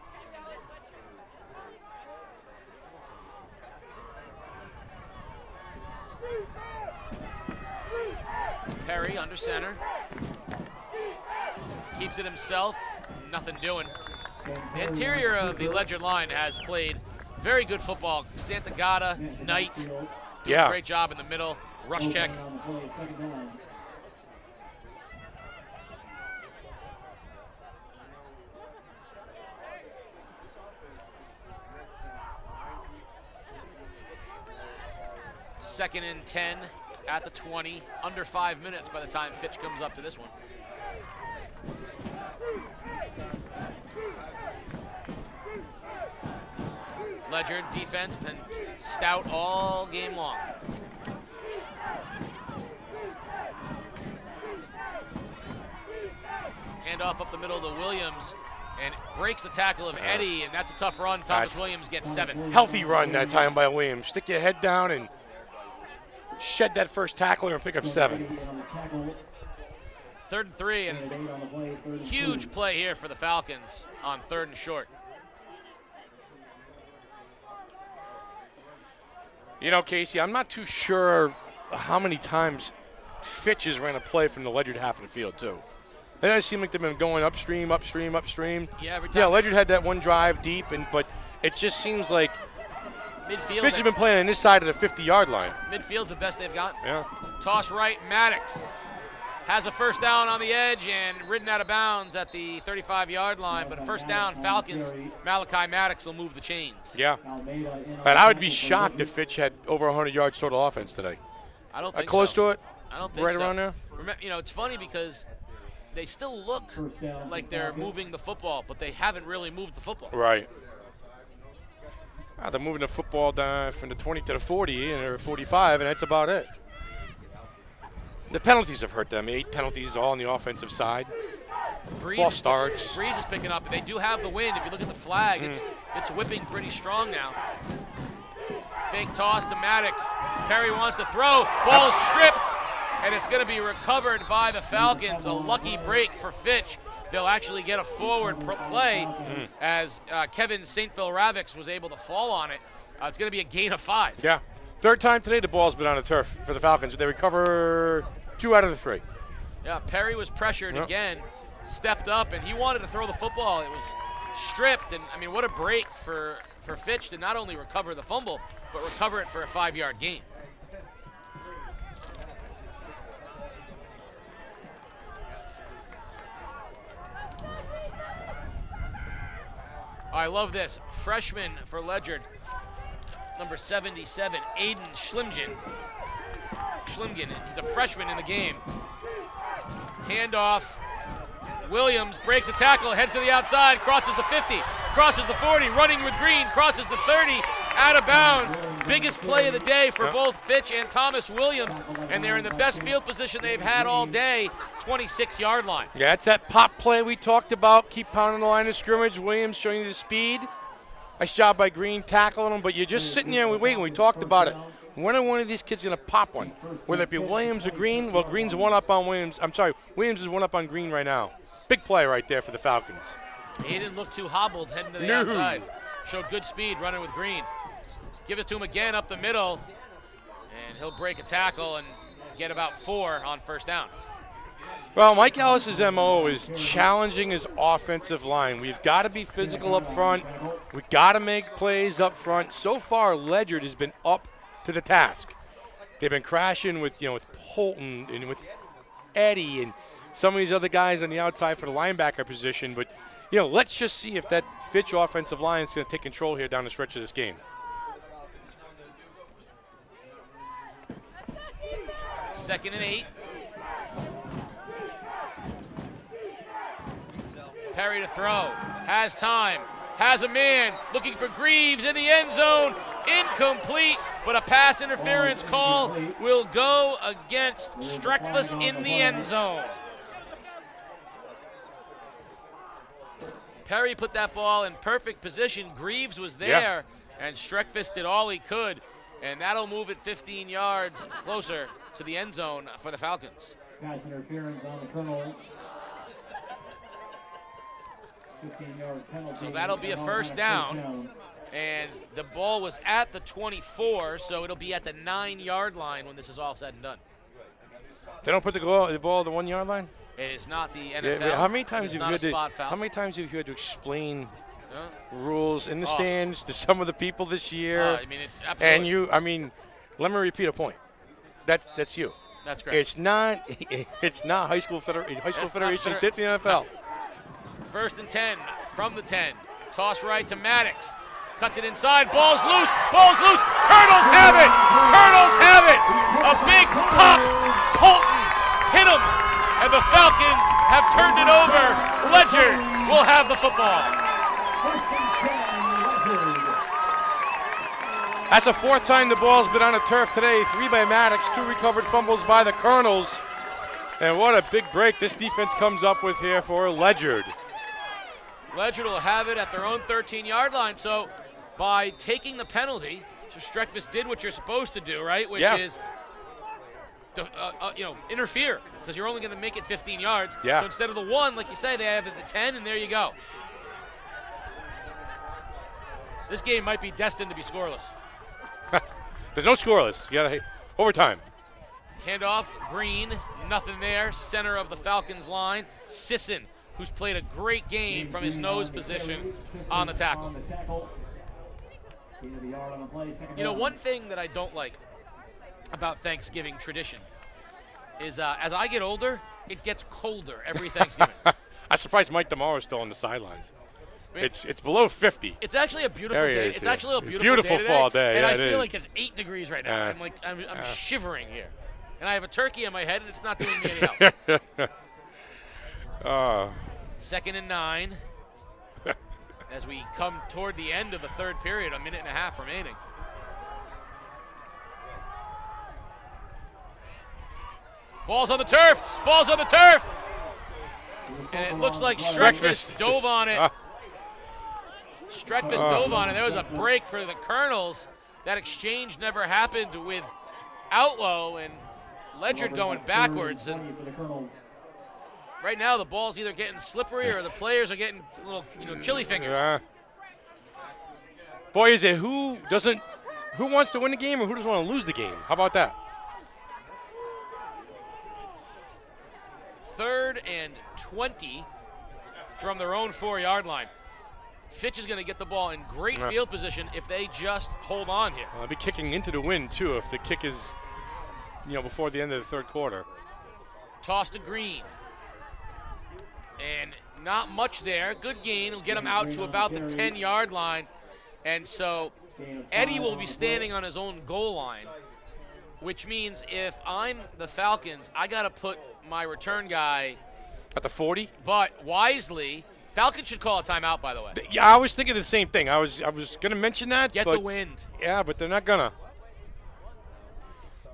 Perry under center. Keeps it himself. Nothing doing. The interior of the Ledyard line has played very good football. Santagata, Knight, doing a great job in the middle. Rush check. Second and 10 at the 20, under 5 minutes by the time Fitch comes up to this one. Ledyard defense been stout all game long. Handoff up the middle to Williams and breaks the tackle of Eddie, and that's a tough run. Thomas Williams gets 7. Healthy run that time by Williams. Stick your head down and shed that first tackler and pick up 7. 3rd and 3, and huge play here for the Falcons on 3rd and short. You know, Casey, I'm not too sure how many times Fitch has ran a play from the Ledyard half of the field, too. It does seem like they've been going upstream. Yeah, every time. Yeah, Ledyard had that one drive deep, but it just seems like midfield. Fitch has been playing on this side of the 50-yard line. Midfield's the best they've got. Yeah. Toss right, Maddox has a first down on the edge and ridden out of bounds at the 35-yard line. But first down, Falcons, Malachi Maddox will move the chains. Yeah. But I would be shocked if Fitch had over 100 yards total offense today. I don't think close so. to it? I don't think right so. Around there? It's funny because they still look like they're moving the football, but they haven't really moved the football. Right. They're moving the football down from the 20 to the 40 and they're 45, and that's about it. The penalties have hurt them. 8 penalties all on the offensive side. False starts. Breeze is picking up, but they do have the wind. If you look at the flag, it's whipping pretty strong now. Fake toss to Maddox. Perry wants to throw. Ball stripped, and it's going to be recovered by the Falcons. A lucky break for Fitch. They'll actually get a forward play as Kevin St. Phil Ravix was able to fall on it. It's going to be a gain of 5. Yeah. 3rd time today the ball's been on the turf for the Falcons. They recover 2 out of the 3. Yeah, Perry was pressured again, stepped up, and he wanted to throw the football. It was stripped, and I mean, what a break for Fitch to not only recover the fumble, but recover it for a 5-yard gain. I love this. Freshman for Ledyard, number 77, Aiden Schlimgen. He's a freshman in the game. Handoff. Williams breaks a tackle, heads to the outside, crosses the 50, crosses the 40, running with Green, crosses the 30, out of bounds. Biggest play of the day for both Fitch and Thomas Williams, and they're in the best field position they've had all day, 26-yard line. Yeah, it's that pop play we talked about. Keep pounding the line of scrimmage. Williams showing you the speed. Nice job by Green tackling him, but you're just sitting there and waiting. We talked about it. When are one of these kids going to pop one? Whether it be Williams or Green? Well, Green's one up on Williams. I'm sorry, Williams is one up on Green right now. Big play right there for the Falcons. He didn't look too hobbled heading to the outside. Showed good speed running with Green. Give it to him again up the middle, and he'll break a tackle and get about 4 on first down. Well, Mike Ellis's MO is challenging his offensive line. We've got to be physical up front. We've got to make plays up front. So far, Ledyard has been up to the task. They've been crashing with, with Poulton and with Eddie and some of these other guys on the outside for the linebacker position. But, let's just see if that Fitch offensive line is going to take control here down the stretch of this game. Second and 8. Perry to throw. Has time. Has a man. Looking for Greaves in the end zone. Incomplete, but a pass interference call will go against Streckfuss in the end zone. Perry put that ball in perfect position. Greaves was there, and Streckfuss did all he could, and that'll move it 15 yards closer to the end zone for the Falcons. Pass interference on the Colonels. 15-yard penalty. So that'll be a first down. And the ball was at the 24, so it'll be at the 9-yard line when this is all said and done. They don't put the ball at the 1-yard line? It is not the NFL. Yeah, how many times have you had to explain rules in the stands to some of the people this year? It's absolutely. And let me repeat a point. That's you. That's great. It's not high school federation did the NFL. First and 10 from the 10. Toss right to Maddox. Cuts it inside. Ball's loose. Ball's loose. Colonels have it. Colonels have it. A big pop. Poulton hit him. And the Falcons have turned it over. Ledyard will have the football. That's the 4th time the ball's been on the turf today. 3 by Maddox, 2 recovered fumbles by the Colonels. And what a big break this defense comes up with here for Ledyard. Ledyard will have it at their own 13-yard line. So by taking the penalty, so Streckfuss did what you're supposed to do, right? Which is, interfere, because you're only going to make it 15 yards. Yeah. So instead of the 1, like you say, they have it at the 10, and there you go. This game might be destined to be scoreless. There's no scoreless. You got overtime. Handoff, Green, nothing there. Center of the Falcons line, Sisson, who's played a great game from his nose position on the tackle. One thing that I don't like about Thanksgiving tradition is as I get older, it gets colder every Thanksgiving. I'm surprised Mike DeMauro is still on the sidelines. It's below 50. It's actually a beautiful day. It's actually a beautiful fall day. And yeah, I feel like it's 8 degrees right now. I'm shivering here. And I have a turkey in my head, and it's not doing me any help. Second and 9. As we come toward the end of the third period, a minute and a half remaining. Ball's on the turf. Ball's on the turf. And it looks like Streckfuss dove on it. Streckfuss dove on it. There was a break for the Colonels. That exchange never happened with Outlaw and Ledyard going backwards. And right now the ball's either getting slippery or the players are getting a little, chili fingers. Boy, is it who wants to win the game or who doesn't want to lose the game? How about that? 3rd and 20 from their own 4-yard line. Fitch is going to get the ball in great field position if they just hold on here. Well, they'll be kicking into the wind, too, if the kick is, before the end of the third quarter. Toss to Green. And not much there. Good gain. Will get him out to about the 10-yard line. And so Eddie will be standing on his own goal line, which means if I'm the Falcons, I got to put my return guy at the 40. But wisely, Falcons should call a timeout, by the way. Yeah, I was thinking the same thing. I was going to mention that. Get the wind. Yeah, but they're not going to.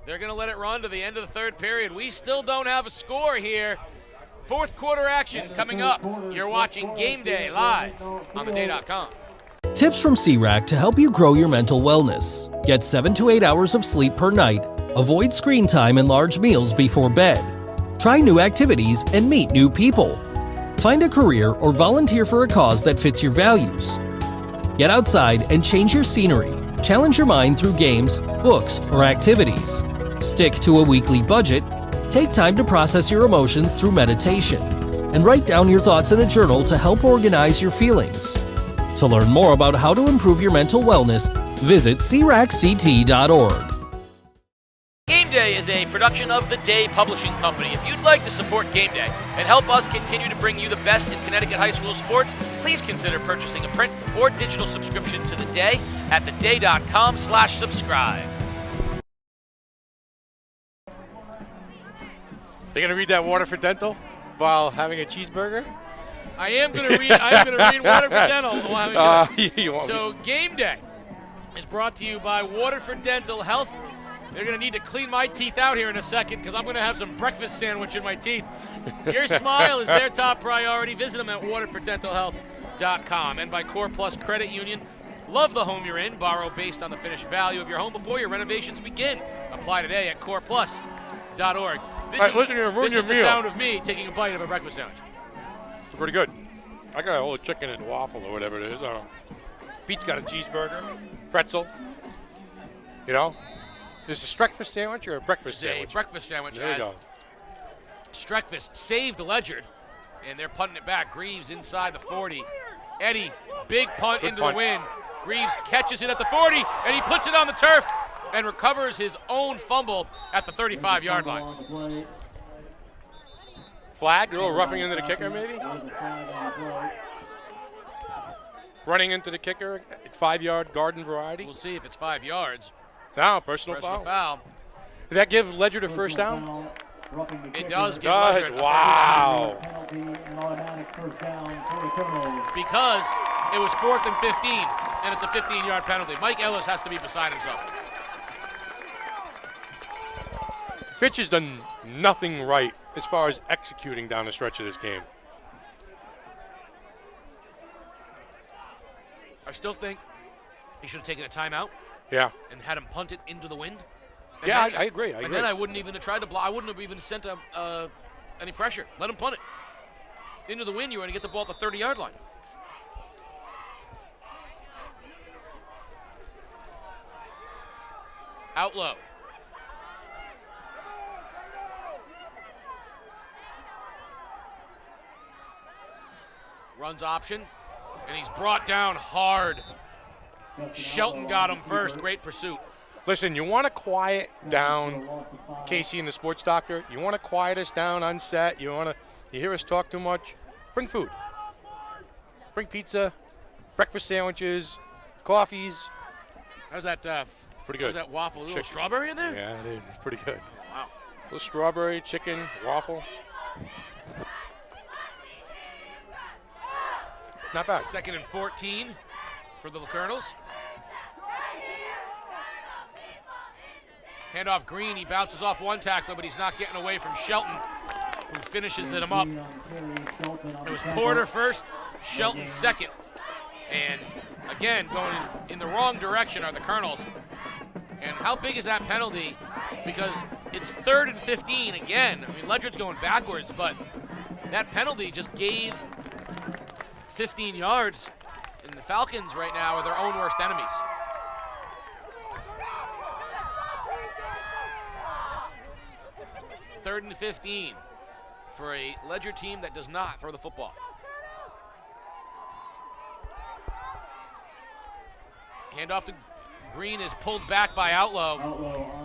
They're going to let it run to the end of the third period. We still don't have a score here. Fourth quarter action coming up. You're watching Game Day live on theday.com. Tips from CRAC to help you grow your mental wellness. Get 7 to 8 hours of sleep per night. Avoid screen time and large meals before bed. Try new activities and meet new people. Find a career or volunteer for a cause that fits your values. Get outside and change your scenery. Challenge your mind through games, books, or activities. Stick to a weekly budget. Take time to process your emotions through meditation. And write down your thoughts in a journal to help organize your feelings. To learn more about how to improve your mental wellness, visit cracct.org. Game Day is a production of The Day Publishing Company. If you'd like to support Game Day and help us continue to bring you the best in Connecticut high school sports, please consider purchasing a print or digital subscription to The Day at theday.com/subscribe. They're going to read that Waterford Dental while having a cheeseburger? I am going to read Waterford Dental while having So Game Day is brought to you by Waterford Dental Health. They're going to need to clean my teeth out here in a second because I'm going to have some breakfast sandwich in my teeth. Your smile is their top priority. Visit them at waterforddentalhealth.com. And by Core Plus Credit Union. Love the home you're in. Borrow based on the finished value of your home before your renovations begin. Apply today at coreplus.org. This is the sound of me taking a bite of a breakfast sandwich. It's pretty good. I got a whole chicken and waffle or whatever it is. Pete's got a cheeseburger, pretzel. You know, is it a breakfast sandwich or a breakfast sandwich? A breakfast sandwich. There you go. Streckfus saved Ledyard, and they're punting it back. Greaves inside the 40. Eddie, big punt into the wind. Greaves catches it at the 40, and he puts it on the turf and recovers his own fumble at the 35-yard line. Flag, a little roughing into the kicker maybe? Running into the kicker, 5-yard garden variety. We'll see if it's 5 yards. Now, personal foul. Did that give Ledyard a first down? It does give Ledyard Wow. Because it was 4th and 15, and it's a 15-yard penalty. Mike Ellis has to be beside himself. Fitch has done nothing right as far as executing down the stretch of this game. I still think he should have taken a timeout. Yeah. And had him punt it into the wind. And yeah, then, I agree. And then I wouldn't even have tried to block. I wouldn't have even sent any pressure. Let him punt it. Into the wind, you're going to get the ball at the 30-yard line. Out low. Runs option, and he's brought down hard. Shelton got him first. Great pursuit. Listen, you want to quiet down Casey and the sports doctor. You want to quiet us down on set. You hear us talk too much. Bring food. Bring pizza, breakfast sandwiches, coffees. How's that? Pretty good. How's that waffle? A little strawberry in there? Yeah, it is. It's pretty good. Wow. A little strawberry, chicken, waffle. Not bad. 2nd and 14 for the Colonels. Handoff Green. He bounces off one tackler, but he's not getting away from Shelton, who finishes him up. It was Porter first, Shelton second. And again, going in the wrong direction are the Colonels. And how big is that penalty? Because it's 3rd and 15 again. I mean, Ledyard's going backwards, but that penalty just gave 15 yards. And the Falcons right now are their own worst enemies. Third and 15 for a Ledyard team that does not throw the football. Handoff to Green is pulled back by Outlaw,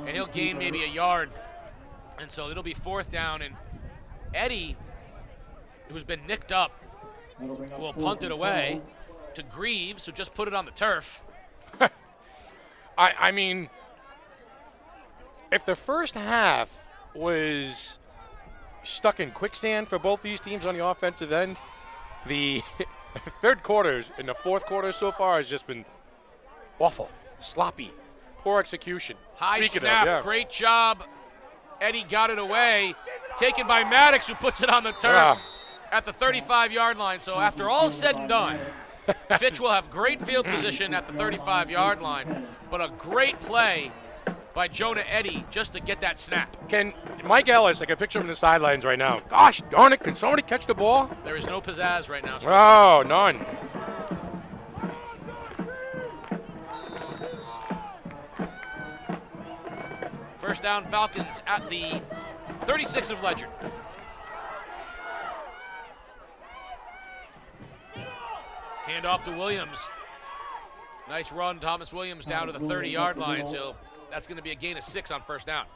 and he'll gain maybe a yard. And so it'll be 4th down, and Eddie, who's been nicked up, will punt it away to Greaves, who just put it on the turf. I mean, if the first half was stuck in quicksand for both these teams on the offensive end, The third quarter and the fourth quarter so far has just been awful, sloppy, poor execution. High Speaking snap, of, yeah. great job. Eddie got it away. Taken by Maddox, who puts it on the turf at the 35-yard line. So after all said and done, Fitch will have great field position at the 35-yard line, but a great play by Jonah Eddy just to get that snap. Can Mike Ellis, I can picture him in the sidelines right now. Gosh darn it, can somebody catch the ball? There is no pizzazz right now. Oh, none. First down, Falcons at the 36 of Ledyard. Hand off to Williams. Nice run, Thomas Williams down to the 30-yard line, so that's going to be a gain of 6 on first down.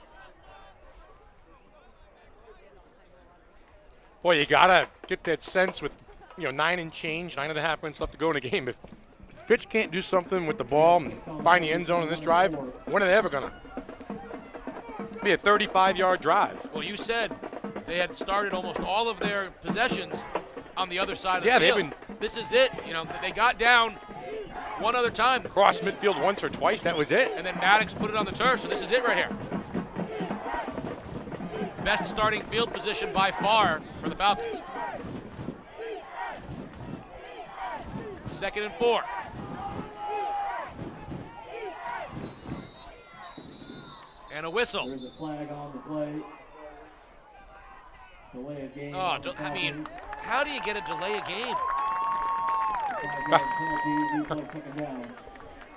Boy, you gotta get that sense with 9 and change, 9.5 minutes left to go in the game. If Fitch can't do something with the ball and find the end zone in this drive, when are they ever gonna? Be a 35-yard drive. Well, you said they had started almost all of their possessions on the other side of the field. This is it. They got down one other time. Cross midfield once or twice, that was it. And then Maddox put it on the turf, so this is it right here. Best starting field position by far for the Falcons. 2nd and 4. And a whistle. There's a flag on the play. Delay of game. Oh, I mean, how do you get a delay of game?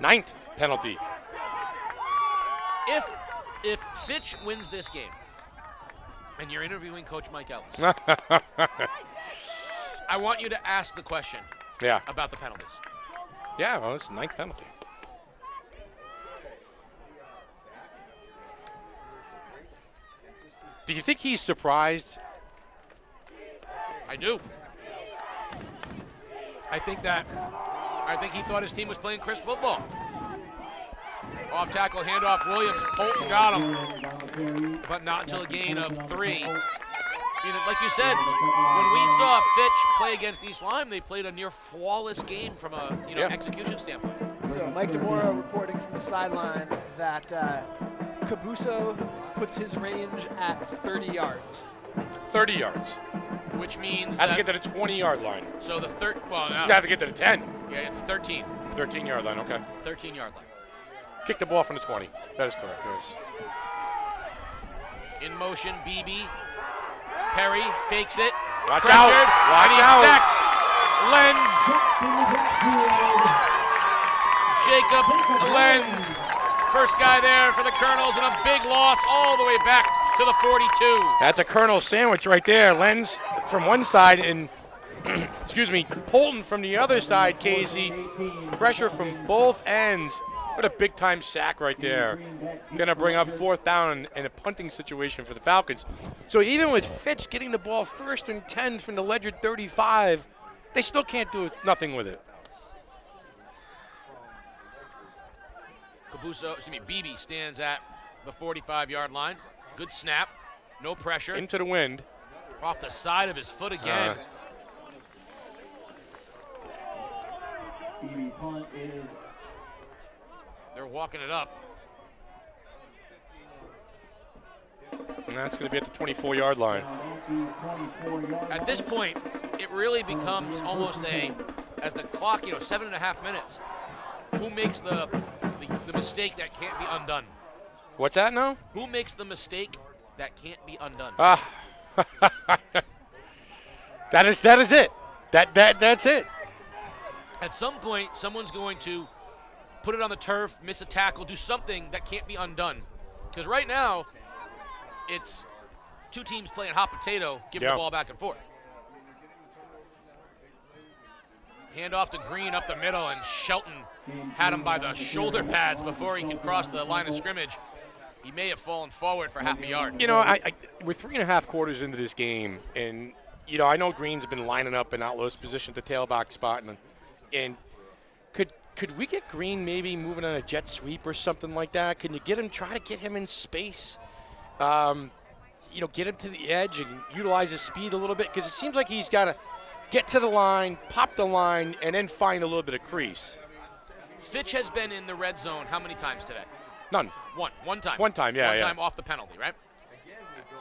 9th penalty. If Fitch wins this game, and you're interviewing Coach Mike Ellis, I want you to ask the question about the penalties. Yeah, well, it's 9th penalty. Do you think he's surprised? I do. I think he thought his team was playing crisp football. Off tackle, handoff, Williams. Poulton got him, but not until a gain of 3. Like you said, when we saw Fitch play against East Lyme, they played a near flawless game from a execution standpoint. So Mike DeMora reporting from the sideline that Cabuso puts his range at 30 yards. 30 yards. Which means I have to get to the 20-yard line. So the you have to get to the 10. Yeah, it's 13. 13-yard line, okay. 13-yard line. Kick the ball from the 20. That is correct, yes. In motion, BB. Perry fakes it. Watch Pressured, out. Watch and he's out. sacked. Lenz. Jacob Lenz. First guy there for the Colonels, and a big loss all the way back to the 42. That's a Colonel sandwich right there. Lenz from one side and, Poulton from the other side, Casey. Pressure from both ends. What a big-time sack right there. Going to bring up 4th down in a punting situation for the Falcons. So even with Fitch getting the ball 1st and 10 from the Ledyard 35, they still can't do nothing with it. BB stands at the 45-yard line. Good snap, no pressure. Into the wind. Off the side of his foot again. They're walking it up. And that's going to be at the 24-yard line. At this point, it really becomes almost as the clock, 7.5 minutes. Who makes the mistake that can't be undone? What's that now? Who makes the mistake that can't be undone? That is it. That's it. At some point, someone's going to put it on the turf, miss a tackle, do something that can't be undone. Because right now, it's two teams playing hot potato, giving the ball back and forth. Hand off to Green up the middle, and Shelton had him by the shoulder pads before he could cross the line of scrimmage. He may have fallen forward for half a yard. We're 3.5 quarters into this game, and I know Green's been lining up in outpost position at the tailback spot, and could we get Green maybe moving on a jet sweep or something like that? Can you try to get him in space? Get him to the edge and utilize his speed a little bit, because it seems like he's got get to the line, pop the line, and then find a little bit of crease. Fitch has been in the red zone how many times today? None. One time. One time, yeah. One time off the penalty, right?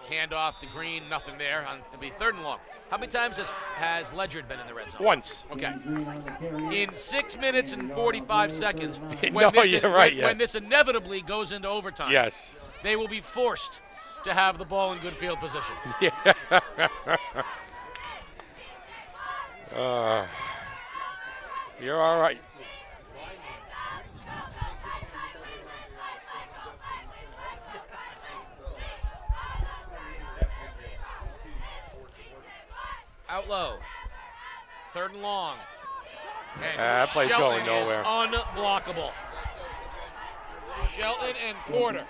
Hand off to Green, nothing there. It'll be 3rd and long. How many times has Ledyard been in the red zone? Once. Okay. In 6 minutes and 45 seconds, No, you're right, when this inevitably goes into overtime, yes, they will be forced to have the ball in good field position. Yeah. You're all right. Out low. 3rd and long. And That play's Shelton going nowhere. Is unblockable. Shelton and Porter.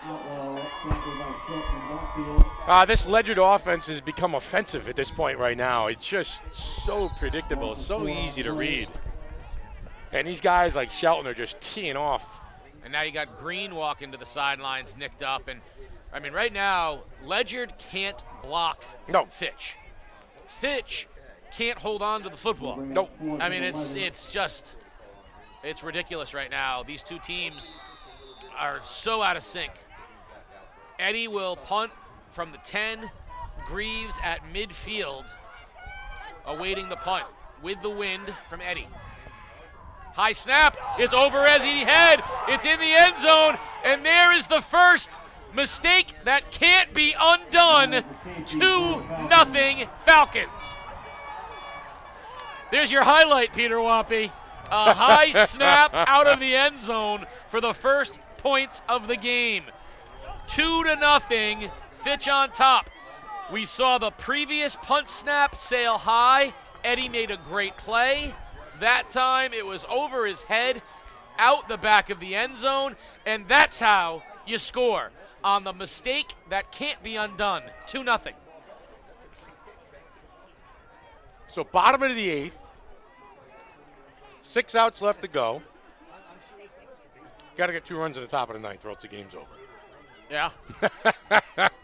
This Ledyard offense has become offensive at this point right now. It's just so predictable, so easy to read. And these guys like Shelton are just teeing off. And now you got Green walking to the sidelines, nicked up. And, I mean, right now, Ledyard can't block Fitch. Fitch can't hold on to the football. Nope. I mean, it's ridiculous right now. These two teams are so out of sync. Eddie will punt from the 10. Greaves at midfield, awaiting the punt with the wind from Eddie. High snap. It's over Eddie's head. It's in the end zone, and there is the first mistake that can't be undone. 2-0 Falcons. There's your highlight, Peter Wappy. A high snap out of the end zone for the first points of the game. 2-0, Fitch on top. We saw the previous punt snap sail high. Eddie made a great play. That time it was over his head, out the back of the end zone, and that's how you score on the mistake that can't be undone. 2-0. So bottom of the 8th, 6 outs left to go. Got to get 2 runs at the top of the 9th or else the game's over. Yeah.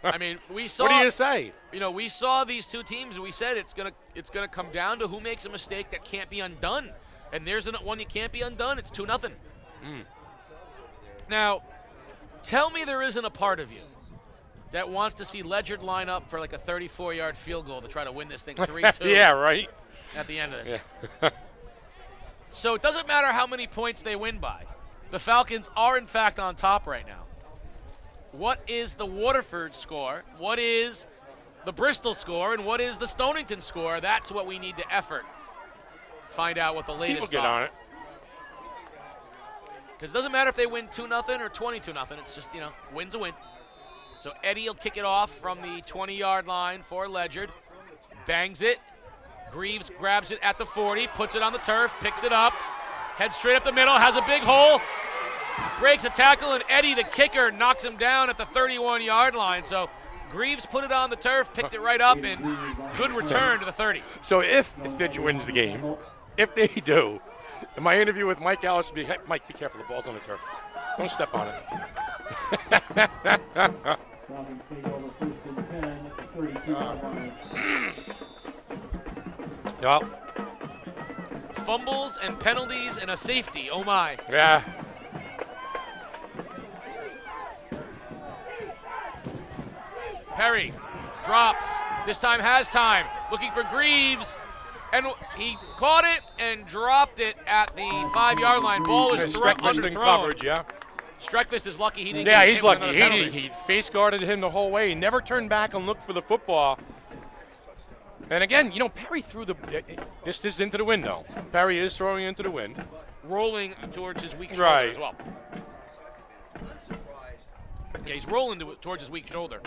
I mean, we saw. What do you say? You know, we saw these two teams, and we said it's gonna come down to who makes a mistake that can't be undone. And there's one you can't be undone. It's 2-0. Now, tell me there isn't a part of you that wants to see Ledyard line up for like a 34-yard field goal to try to win this thing 3-2. Yeah, right. At the end of this. Yeah. So it doesn't matter how many points they win by. The Falcons are, in fact, on top right now. What is the Waterford score? What is the Bristol score? And what is the Stonington score? That's what we need to effort. Find out what the latest People get on it. Because it doesn't matter if they win 2-0 or 22-0. It's just, win's a win. So Eddie will kick it off from the 20-yard line for Ledyard. Bangs it. Greaves grabs it at the 40, puts it on the turf, picks it up, heads straight up the middle, has a big hole, breaks a tackle, and Eddie, the kicker, knocks him down at the 31-yard line. So Greaves put it on the turf, picked it right up, and good return to the 30. So if Fitch wins the game, if they do, in my interview with Mike Ellis, Mike, be careful, the ball's on the turf. Don't step on it. Well, fumbles and penalties and a safety. Oh my. Yeah. Perry drops. This time has time. Looking for Greaves. And he caught it and dropped it at the 5-yard line. Ball was underthrown. Coverage, yeah. Streckfist is lucky he didn't get hit he's with lucky. another penalty. He face guarded him the whole way. He never turned back and looked for the football. And again, Perry threw this is into the wind, though. Perry is throwing into the wind. Rolling towards his weak shoulder as well. Yeah, he's rolling towards his weak shoulder.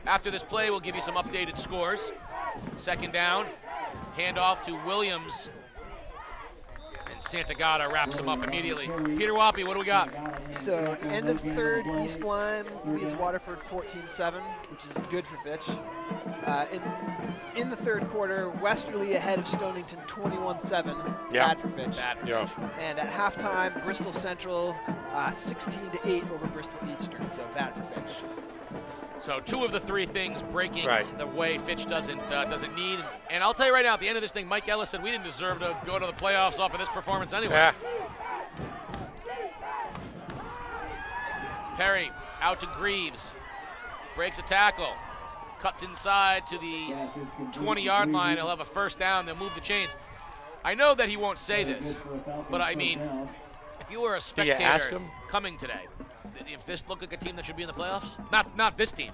After this play, we'll give you some updated scores. 2nd down, handoff to Williams. And Santagata wraps him up immediately. Peter Wappy, what do we got? So end of 3rd, East Lyme leads Waterford 14-7, which is good for Fitch. In the 3rd quarter, Westerly ahead of Stonington 21-7, bad for Fitch. Bad for Fitch. And at halftime, Bristol Central 16-8 over Bristol Eastern, so bad for Fitch. So 2 of the 3 things breaking the way Fitch doesn't need. And I'll tell you right now, at the end of this thing, Mike Ellis said we didn't deserve to go to the playoffs off of this performance anyway. Yeah. Perry out to Greaves. Breaks a tackle. Cuts inside to the 20-yard line. He'll have a first down. They'll move the chains. I know that he won't say this, but I mean, if you were a spectator coming today, if this looked like a team that should be in the playoffs, not this team.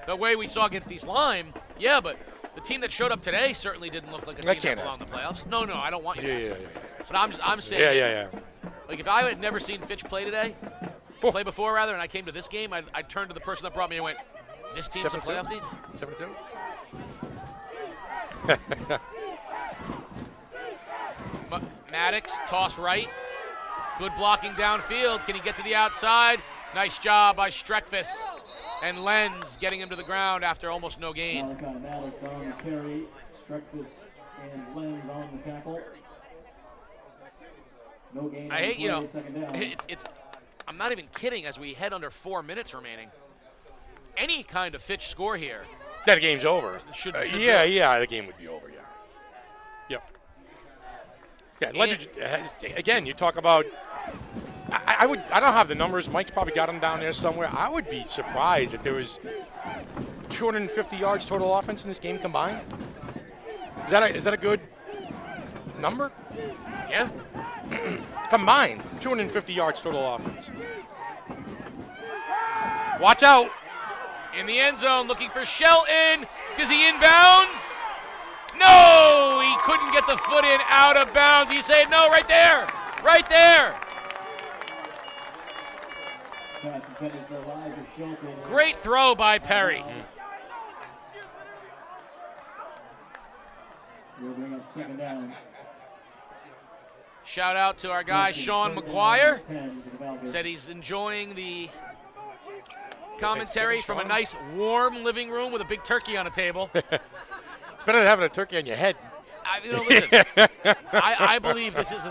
The way we saw against East Lyme, yeah, but the team that showed up today certainly didn't look like a team that belonged in the playoffs. No, I don't want you to ask. But I'm saying, like if I had never seen Fitch play today, play before rather, and I came to this game, I'd turn to the person that brought me and went, this team's a playoff team? 7-2? Maddox, toss right. Good blocking downfield. Can he get to the outside? Nice job by Streckfus. And Lenz getting him to the ground after almost no gain. Maddox on the carry. Streckfus and Lenz on the tackle. No gain. I hate, it's I'm not even kidding as we head under 4 minutes remaining. Any kind of Fitch score here. That game's over. Should the game would be over, Yep. Yeah, Ledyard, again, you talk about, I don't have the numbers. Mike's probably got them down there somewhere. I would be surprised if there was 250 yards total offense in this game combined. Is that a good number? Yeah. Combined, 250 yards total offense. Watch out. In the end zone, looking for Shelton. Does he inbounds? No, he couldn't get the foot in out of bounds. He said, no, right there. Right there. Great throw by Perry. Shout out to our guy, Sean McGuire. Said he's enjoying the commentary from a nice, warm living room with a big turkey on a table. It's better than having a turkey on your head. Listen, I believe this is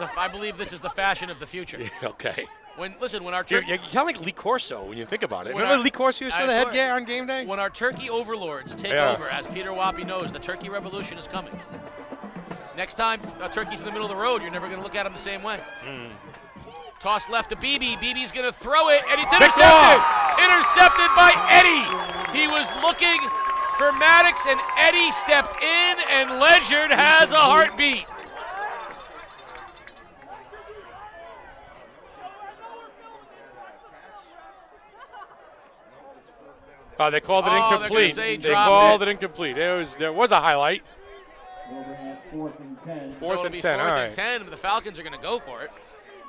the fashion of the future. Yeah, okay. When our turkey, you kind of like Lee Corso when you think about it. Remember Lee Corso used to the headgear on game day? When our turkey overlords take over, as Peter Wappy knows, the turkey revolution is coming. Next time a turkey's in the middle of the road, you're never going to look at him the same way. Toss left to Beebe. Beebe's going to throw it, and it's intercepted. Intercepted by Eddie. He was looking for Maddox, and Eddie stepped in, and Ledyard has a heartbeat. Oh, they called it incomplete. They called it incomplete. There was a highlight. Fourth and 10. So it'll be 4th and 10, but the Falcons are going to go for it.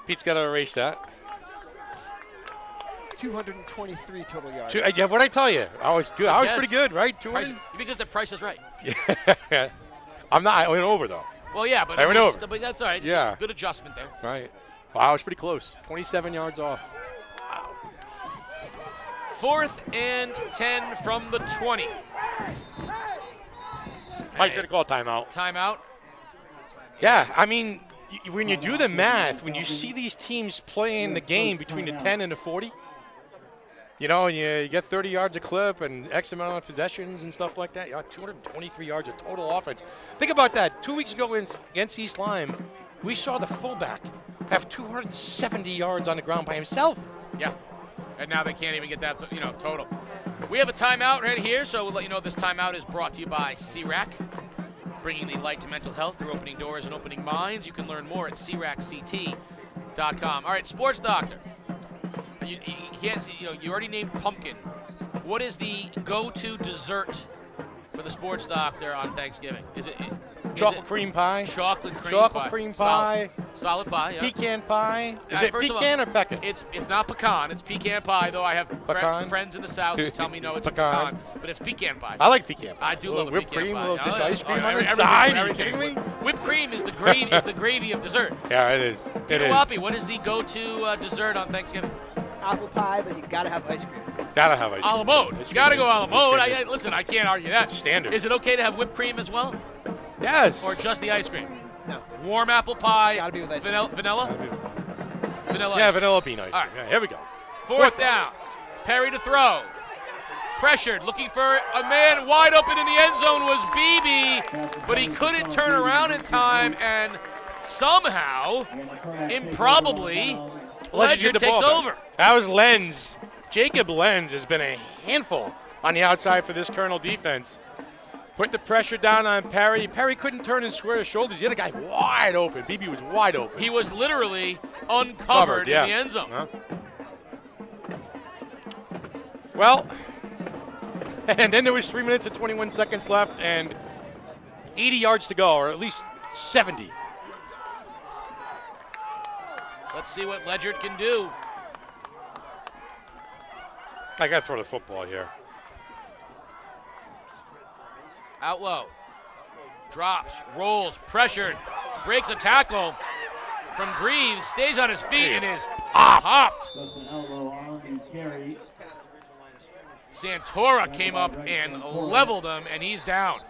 Pete's got to erase that. 223 total yards. Yeah, what'd I tell you? I was good. I was pretty good, right? You'd be good if the price is right. Yeah. I went over, though. Well, yeah, but I went over. But that's all right. Yeah. Good adjustment there. Right. Wow, I was pretty close. 27 yards off. Wow. 4th and 10 from the 20. Mike's going to call a timeout. Timeout? Yeah, I mean, when you do the math, when you see these teams playing the game between the 10 and the 40, and you get 30 yards a clip and X amount of possessions and stuff like that, 223 yards of total offense. Think about that. 2 weeks ago against East Lyme, we saw the fullback have 270 yards on the ground by himself. Yeah, and now they can't even get that, total. We have a timeout right here, so we'll let you know this timeout is brought to you by CRAC, bringing the light to mental health through opening doors and opening minds. You can learn more at cracct.com. All right, Sports Doctor. You can't see, you already named pumpkin. What is the go-to dessert for the Sports Doctor on Thanksgiving? Is it chocolate cream pie? Chocolate cream pie. Solid pie, yeah. Pecan pie. Is it pecan or pecan? It's not pecan. It's pecan pie, though I have friends in the South who tell me no, it's pecan. But it's pecan pie. I like pecan pie. I do love whipped pecan cream, pie. A little dish ice cream on the side. Are you kidding me? Whipped cream is the gravy of dessert. Yeah, it is. Peter Wappy, what is the go-to dessert on Thanksgiving? Apple pie, but you gotta have ice cream. Gotta have ice cream. A la mode. You gotta go a la mode. Listen, I can't argue that. Standard. Is it okay to have whipped cream as well? Yes. Or just the ice cream? No. Warm apple pie. Gotta be with ice cream. Vanilla? Vanilla. Yeah, vanilla bean ice cream. All right. Yeah, here we go. 4th down. Perry to throw. pressured, looking for a man wide open in the end zone was Beebe, but he couldn't turn around in time, and somehow, improbably, Ledyard takes over. That was Lenz. Jacob Lenz has been a handful on the outside for this Colonel defense. Put the pressure down on Perry. Perry couldn't turn and square his shoulders. The other guy wide open. Beebe was wide open. He was literally uncovered in the end zone. Well, and then there was 3 minutes and 21 seconds left and 80 yards to go, or at least 70. Let's see what Ledyard can do. I got to throw the football here. Out low. Drops, rolls, pressured, breaks a tackle from Greaves, stays on his feet and is popped. Santora came up and leveled him, and he's down.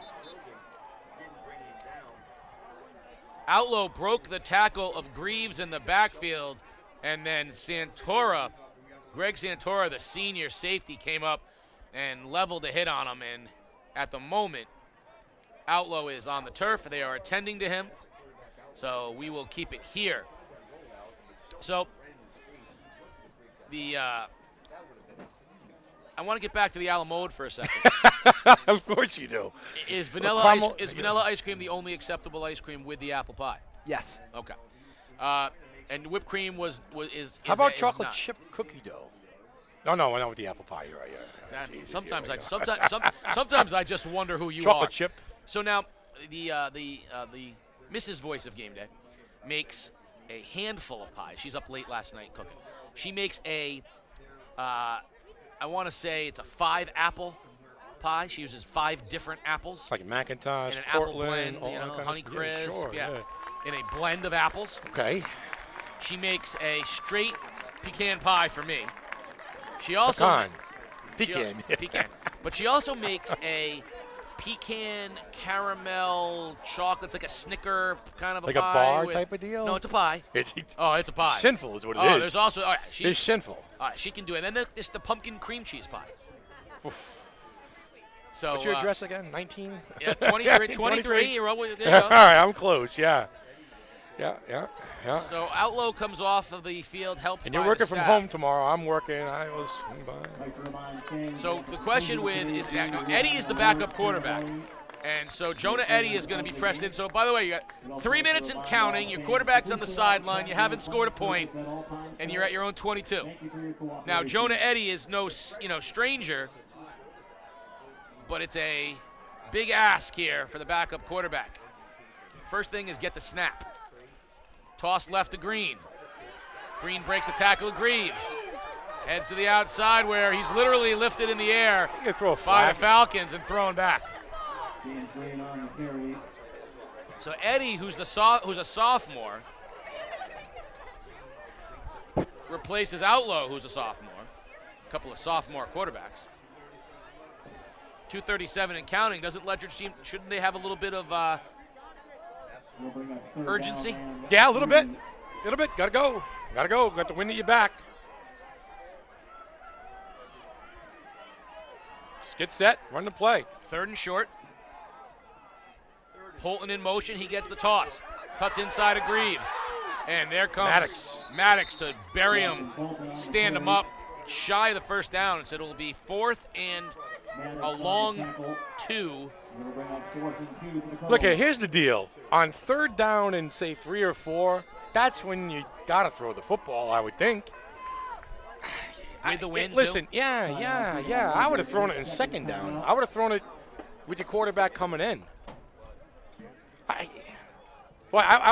Outlaw broke the tackle of Greaves in the backfield, and then Greg Santora, the senior safety, came up and leveled a hit on him, and at the moment, Outlaw is on the turf. They are attending to him, so we will keep it here. So, I want to get back to the Alamode for a second. Of course you do. Is vanilla ice cream the only acceptable ice cream with the apple pie? Yes. Okay. And whipped cream is How about is chocolate not. chip cookie dough? No, not with the apple pie. You're right. Exactly. Sometimes I just wonder who you are. Chocolate chip. So now the Mrs. Voice of Game Day makes a handful of pies. She's up late last night cooking. She makes a I want to say it's a 5-apple pie. She uses 5 different apples. Like Macintosh, in an Portland, apple blend, Honey Crisp, yeah. In a blend of apples. Okay. She makes a straight pecan pie for me. She also pecan. Pecan. But she also makes a pecan caramel chocolate. It's like a Snicker kind of a like pie. Like a bar with, type of deal? No, it's a pie. It's a pie. Sinful is what it is. Oh, there's also all right. It's sinful. All right, she can do it. And then there's the pumpkin cream cheese pie. Oof. So what's your address again? 19? Yeah, 23. You're all, there you go. All right, I'm close. Yeah. So Outlaw comes off of the field, helped. And you're working from home tomorrow. I'm working. So the question is Eddie is the backup quarterback. And so Jonah Eddy is going to be pressed in. So, by the way, you got 3 minutes and counting. Your quarterback's on the sideline. You haven't scored a point, and you're at your own 22. Now, Jonah Eddy is no stranger, but it's a big ask here for the backup quarterback. First thing is get the snap. Toss left to Green. Green breaks the tackle of Greaves. Heads to the outside where he's literally lifted in the air by the Falcons and thrown back. So Eddie, who's a sophomore, replaces Outlaw, who's a sophomore. A couple of sophomore quarterbacks. 2:37 and counting. Doesn't Ledyard shouldn't they have a little bit of urgency? Yeah, a little bit. Gotta go. Got the wind at your back. Just get set. Run the play. 3rd and short. Poulton in motion. He gets the toss. Cuts inside of Greaves. And there comes Maddox to bury him, stand him up, shy of the first down. And said it will be 4th and a long 2. Look, here's the deal. On 3rd down and, say, 3 or 4, that's when you got to throw the football, I would think. With the wind, listen, yeah. I would have thrown it in 2nd down. I would have thrown it with your quarterback coming in. I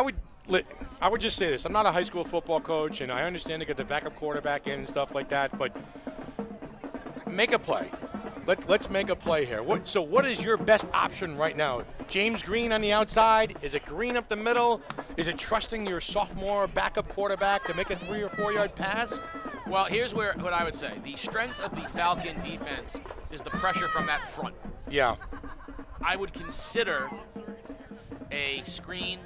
would just say this. I'm not a high school football coach, and I understand to get the backup quarterback in and stuff like that, but make a play. Let's make a play here. What is your best option right now? James Green on the outside? Is it Green up the middle? Is it trusting your sophomore backup quarterback to make a 3 or 4 yard pass? Well, here's what I would say. The strength of the Falcon defense is the pressure from that front. Yeah. I would consider a screen,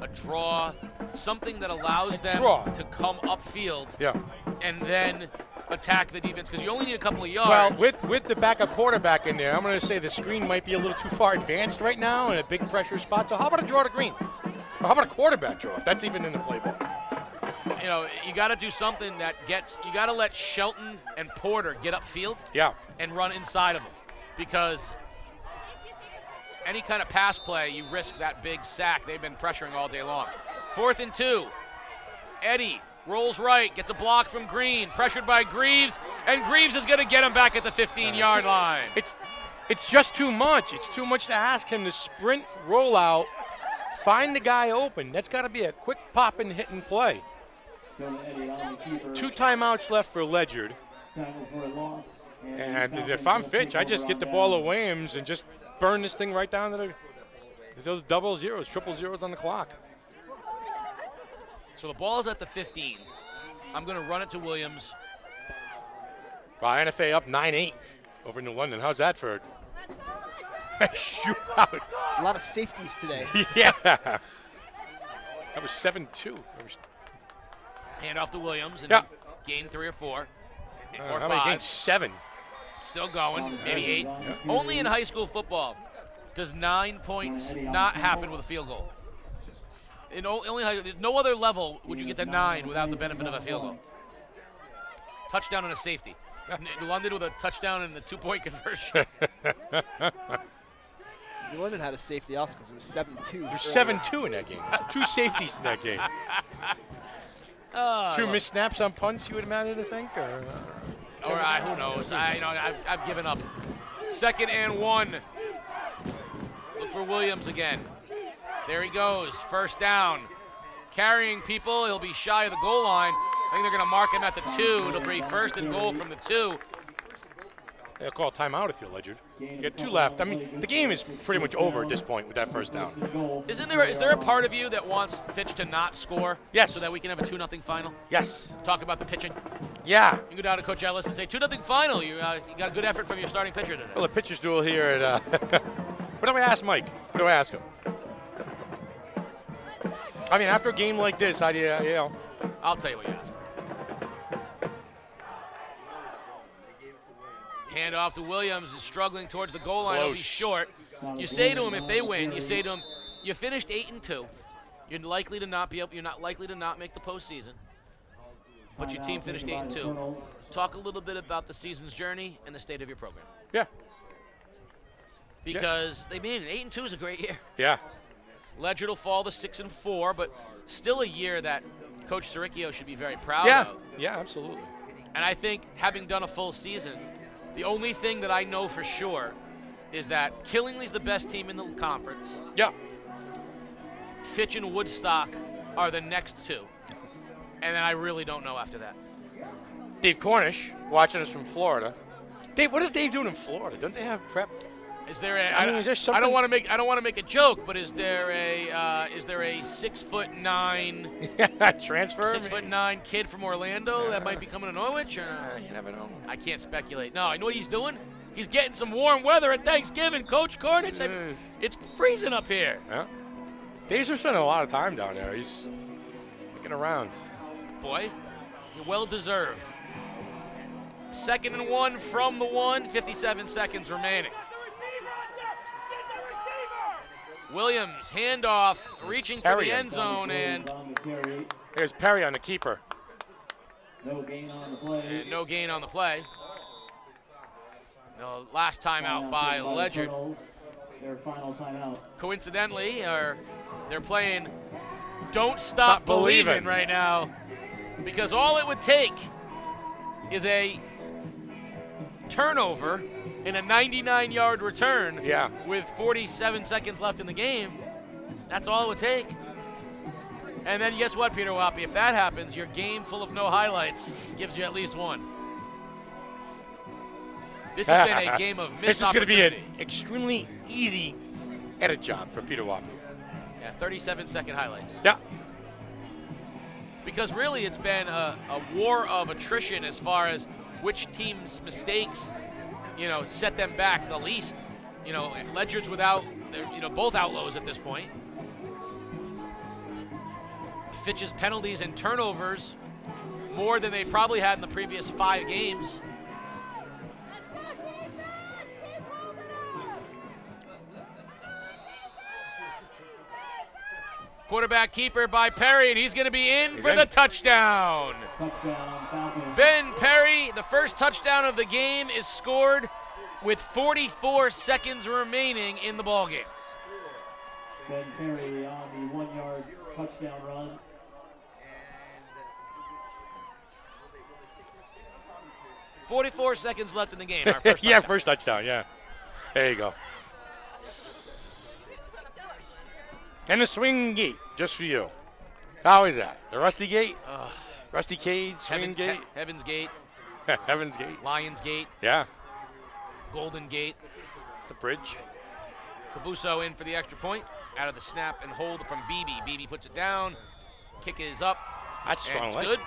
a draw, something that allows them to come upfield. Yeah. And then attack the defense because you only need a couple of yards. Well, with the backup quarterback in there, I'm going to say the screen might be a little too far advanced right now in a big pressure spot. So how about a draw to green? Or how about a quarterback draw if that's even in the playbook? You know, you got to do something that you got to let Shelton and Porter get upfield and run inside of them because any kind of pass play, you risk that big sack. They've been pressuring all day long. 4th and 2. Eddie rolls right, gets a block from Green, pressured by Greaves, and Greaves is going to get him back at the 15-yard line. It's just too much. It's too much to ask him to sprint, roll out, find the guy open. That's got to be a quick pop and hit and play. 2 timeouts left for Ledyard. And if I'm Fitch, I just get the ball to Williams and just burn this thing right down to those double zeros, triple zeros on the clock. So the ball is at the 15. I'm going to run it to Williams. Well, NFA up 9-8 over New London. How's that for a shootout? A lot of safeties today. Yeah. That was 7-2. Hand off to Williams and gain 3 or 4 or 5. Gain 7. Still going, maybe 8. Only in high school football does 9 points not happen with a field goal. In no other level would you get to 9 without the benefit of a field goal. Touchdown and a safety. London with a touchdown and the 2-point conversion. New London had a safety also because it was 7-2. There's 7-2 in that game. 2 safeties in that game. 2 missed snaps on punts, you would imagine to think? Or who knows? I've given up. 2nd and 1. Look for Williams again. There he goes, 1st down. Carrying people, he'll be shy of the goal line. I think they're going to mark him at the 2. It'll be 1st and goal from the 2. They'll call timeout if you're Ledyard. You got 2 left. I mean, the game is pretty much over at this point with that 1st down. Is there a part of you that wants Fitch to not score? Yes. So that we can have a 2-0 final? Yes. Talk about the pitching? Yeah. You go down to Coach Ellis and say, 2-0 final. You got a good effort from your starting pitcher today. Well, the pitcher's duel here at what do I ask Mike? What do I ask him? I mean, after a game like this, how do you know? I'll tell you what you ask. Hand off to Williams, is struggling towards the goal line. He'll be short. You say to him, if they win, you say to him, you finished 8-2. You're not likely to not make the postseason. But your team finished 8-2. Talk a little bit about the season's journey and the state of your program. Yeah. Because they made it. 8-2 is a great year. Yeah. Ledyard will fall to 6-4, but still a year that Coach Siricchio should be very proud of. Yeah, absolutely. And I think having done a full season, the only thing that I know for sure is that Killingly's the best team in the conference. Yeah. Fitch and Woodstock are the next 2. And then I really don't know after that. Dave Cornish, watching us from Florida. Dave, what is Dave doing in Florida? Don't they have prep? Is there a? Is there something? I don't want to make a joke, but is there a 6'9" transfer? 6'9" kid from Orlando that might be coming to Norwich? Or you never know. I can't speculate. No, I know what he's doing. He's getting some warm weather at Thanksgiving, Coach Cornish. It's freezing up here. Yeah. Dave's been spending a lot of time down there. He's making around. Boy, you're well deserved. 2nd and 1 from the 1. 57 seconds remaining. Williams, handoff, reaching for the end zone, and there's Perry on the keeper. No gain on the play. And no gain on the play. The last timeout by Ledyard. Their final timeout. Coincidentally, they're playing Don't Stop Believing right now, because all it would take is a turnover in a 99-yard return with 47 seconds left in the game. That's all it would take. And then guess what, Peter Wappy? If that happens, your game full of no highlights gives you at least 1. This has been a game of missed opportunity. This is going to be an extremely easy edit job for Peter Wappy. Yeah, 37-second highlights. Yeah. Because really it's been a war of attrition as far as which team's mistakes set them back the least. Ledyard's without, both outlaws at this point. Fitch's penalties and turnovers more than they probably had in the previous 5 games. Quarterback keeper by Perry, and he's going to be in for the touchdown. Ben Perry, the first touchdown of the game, is scored with 44 seconds remaining in the ballgame. Ben Perry on the 1-yard touchdown run. .44 seconds left in the game. Our first yeah, touchdown. first touchdown, yeah. There you go. And the swing gate, just for you. How is that? The rusty gate? Rusty cage, swing gate? Heaven's Gate. Heaven's Gate. Lions Gate. Yeah. Golden Gate. The bridge. Cabuso in for the extra point. Out of the snap and hold from Beebe. Beebe puts it down. Kick is up. That's strong. It's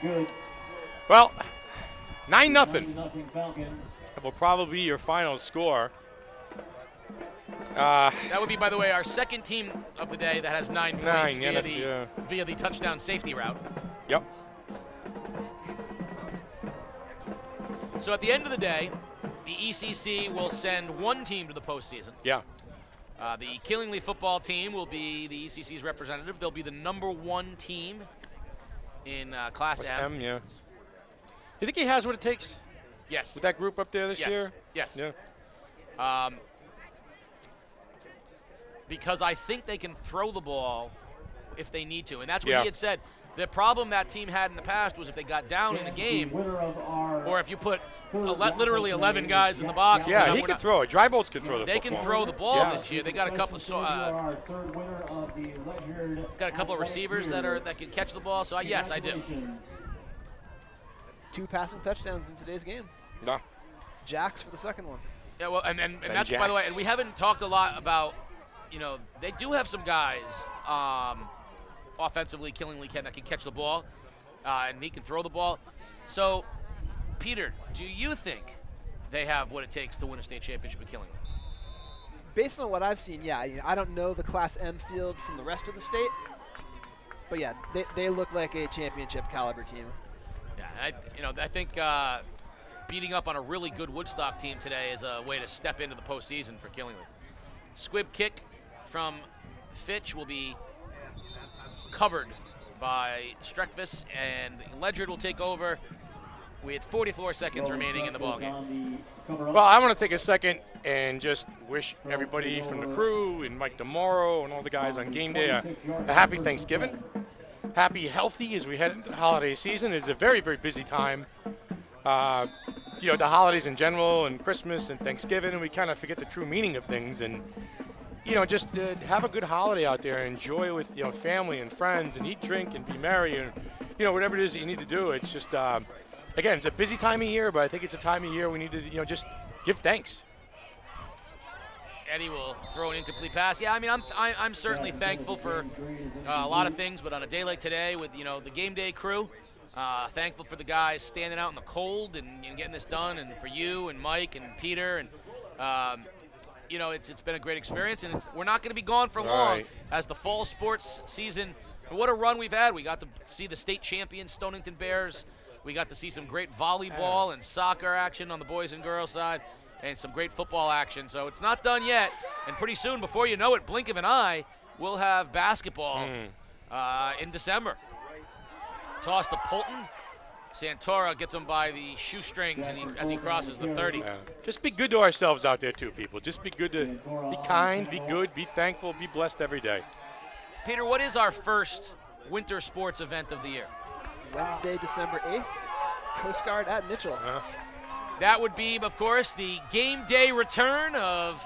good. Well, 9-0. 9-0 Falcons. That will probably be your final score. That would be, by the way, our second team of the day that has 9 points via the touchdown safety route. Yep. So at the end of the day, the ECC will send one team to the postseason. Yeah. The Killingly football team will be the ECC's representative. They'll be the #1 team in Class M. Yeah. You think he has what it takes? Yes. With that group up there this year? Yes. Yeah. Because I think they can throw the ball if they need to. And that's what he had said. The problem that team had in the past was if they got down in a game, or if you put literally 11 guys in the box. Yeah, he can throw it. Dry bolts can throw the They football. can throw the ball this year. They got a couple of receivers that can catch the ball. So yes, I do. 2 passing touchdowns in today's game. No. Jacks for the second one. Yeah, well, and that's, by the way, and we haven't talked a lot about, they do have some guys offensively, Killingly that can catch the ball, and he can throw the ball. So, Peter, do you think they have what it takes to win a state championship at Killingly? Based on what I've seen, yeah. I don't know the Class M field from the rest of the state, but yeah, they look like a championship caliber team. Yeah, I think beating up on a really good Woodstock team today is a way to step into the postseason for Killingly. Squib kick from Fitch will be covered by Streckvis, and Ledyard will take over with 44 seconds remaining in the ballgame. Well, I want to take a second and just wish everybody from the crew and Mike DeMauro and all the guys on game day a happy Thanksgiving. Happy, healthy as we head into the holiday season. It's a very, very busy time. The holidays in general and Christmas and Thanksgiving, and we kind of forget the true meaning of things. And, just have a good holiday out there. Enjoy with, family and friends and eat, drink, and be merry and, whatever it is that you need to do. It's just, again, it's a busy time of year, but I think it's a time of year we need to, just give thanks. Eddie will throw an incomplete pass. Yeah, I mean, I'm certainly thankful for a lot of things, but on a day like today with, the game day crew, thankful for the guys standing out in the cold and getting this done, and for you and Mike and Peter, and it's been a great experience, and we're not going to be gone for long as the fall sports season. What a run we've had! We got to see the state champions Stonington Bears. We got to see some great volleyball and soccer action on the boys and girls side, and some great football action. So it's not done yet, and pretty soon, before you know it, blink of an eye, we'll have basketball in December. Toss to Poulton. Santora gets him by the shoestrings as he crosses the 30. Just be good to ourselves out there too, people. Just be good to be kind, be good, be thankful, be blessed every day. Peter, what is our first winter sports event of the year? Wednesday, December 8th, Coast Guard at Mitchell. That would be, of course, the game day return of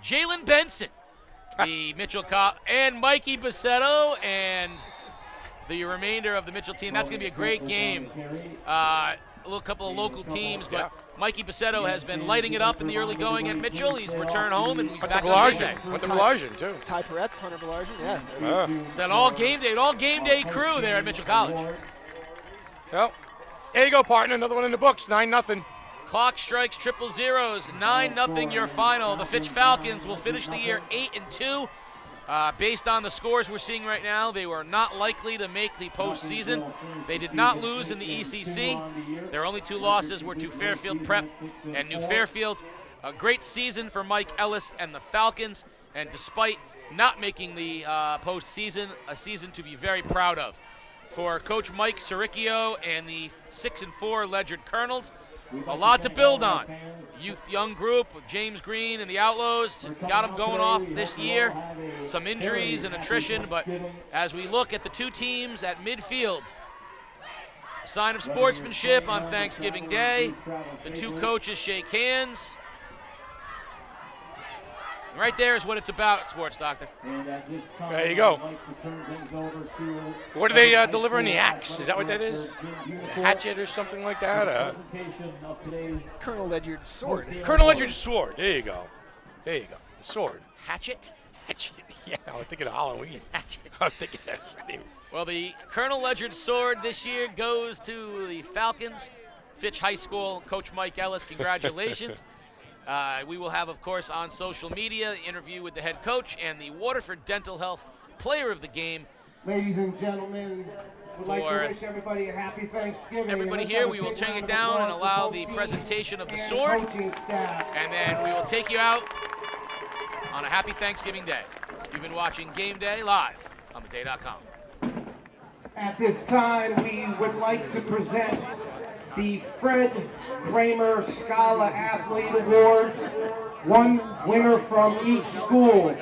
Jalen Benson, the Mitchell and Mikey Bassetto, and the remainder of the Mitchell team. That's going to be a great game. A little couple of local teams, but Mikey Bassetto has been lighting it up in the early going at Mitchell. He's returned home, and he's back on game day. Went to Belargent, too. Ty Peretz, Hunter Belargent, yeah. It's an all game day crew there at Mitchell College. Well, there you go, partner. Another one in the books, 9-0. Clock strikes triple zeros, 9-0 your final. The Fitch Falcons will finish the year 8-2. Based on the scores we're seeing right now, they were not likely to make the postseason. They did not lose in the ECC. Their only 2 losses were to Fairfield Prep and New Fairfield. A great season for Mike Ellis and the Falcons, and despite not making the postseason, a season to be very proud of. For Coach Mike Siricchio and the 6-4 Ledyard Colonels, a lot to build on. Young group with James Green and the Outlaws got them going off this year. Some injuries and attrition, but as we look at the 2 teams at midfield, a sign of sportsmanship on Thanksgiving Day. The 2 coaches shake hands. Right there is what it's about, Sports Doctor. There you go. What do they deliver in the axe? Is that what that is? A hatchet or something like that? Colonel Ledyard's sword. Colonel Ledyard's sword. There you go. There you go. The sword. Hatchet? Hatchet. Yeah, I'm thinking of Halloween. Hatchet. I'm thinking of that. Well, the Colonel Ledyard sword this year goes to the Falcons. Fitch High School, Coach Mike Ellis, congratulations. We will have, of course, on social media, the interview with the head coach and the Waterford Dental Health Player of the Game. Ladies and gentlemen, we'd like to wish everybody a happy Thanksgiving. Everybody here, we will turn it down and allow the presentation of the sword, and then we will take you out on a happy Thanksgiving Day. You've been watching Game Day live on theday.com. At this time, we would like to present the Fred Kramer Scala Athlete Awards, 1 winner from each school.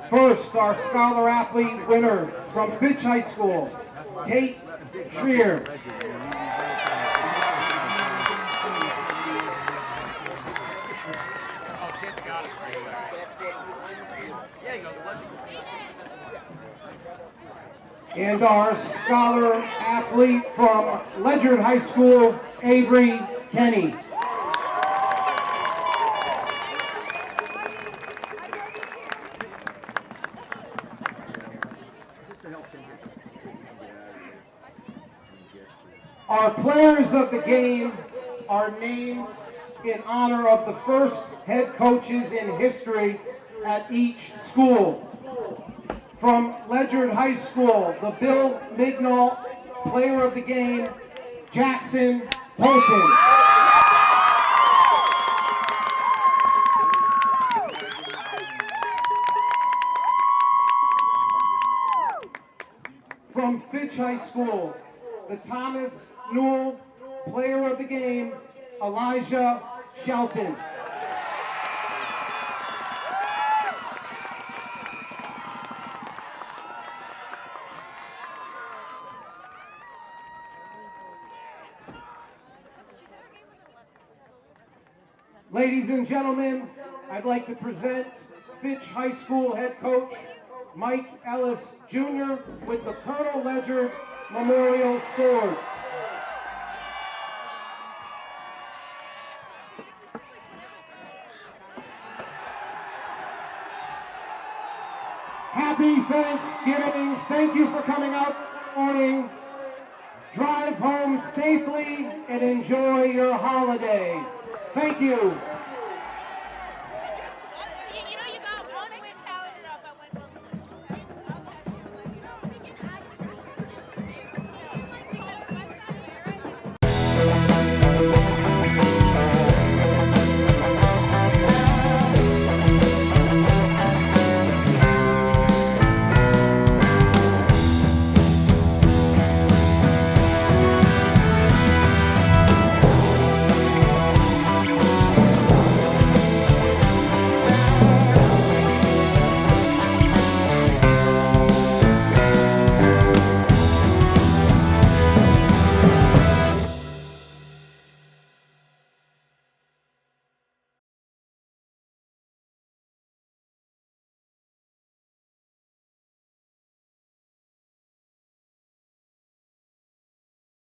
First, our Scholar Athlete winner from Fitch High School, Tate Schreer. And our Scholar Athlete from Ledyard High School, Avery Kenny. Our players of the game are named in honor of the first head coaches in history at each school. From Ledyard High School, the Bill Mignall Player of the Game, Jackson Poulton. From Fitch High School, the Thomas Newell Player of the Game, Elijah Shelton. Ladies and gentlemen, I'd like to present Fitch High School head coach Mike Ellis Jr. with the Colonel Ledyard Memorial Sword. Happy Thanksgiving. Thank you for coming out this morning. Drive home safely and enjoy your holiday. Thank you.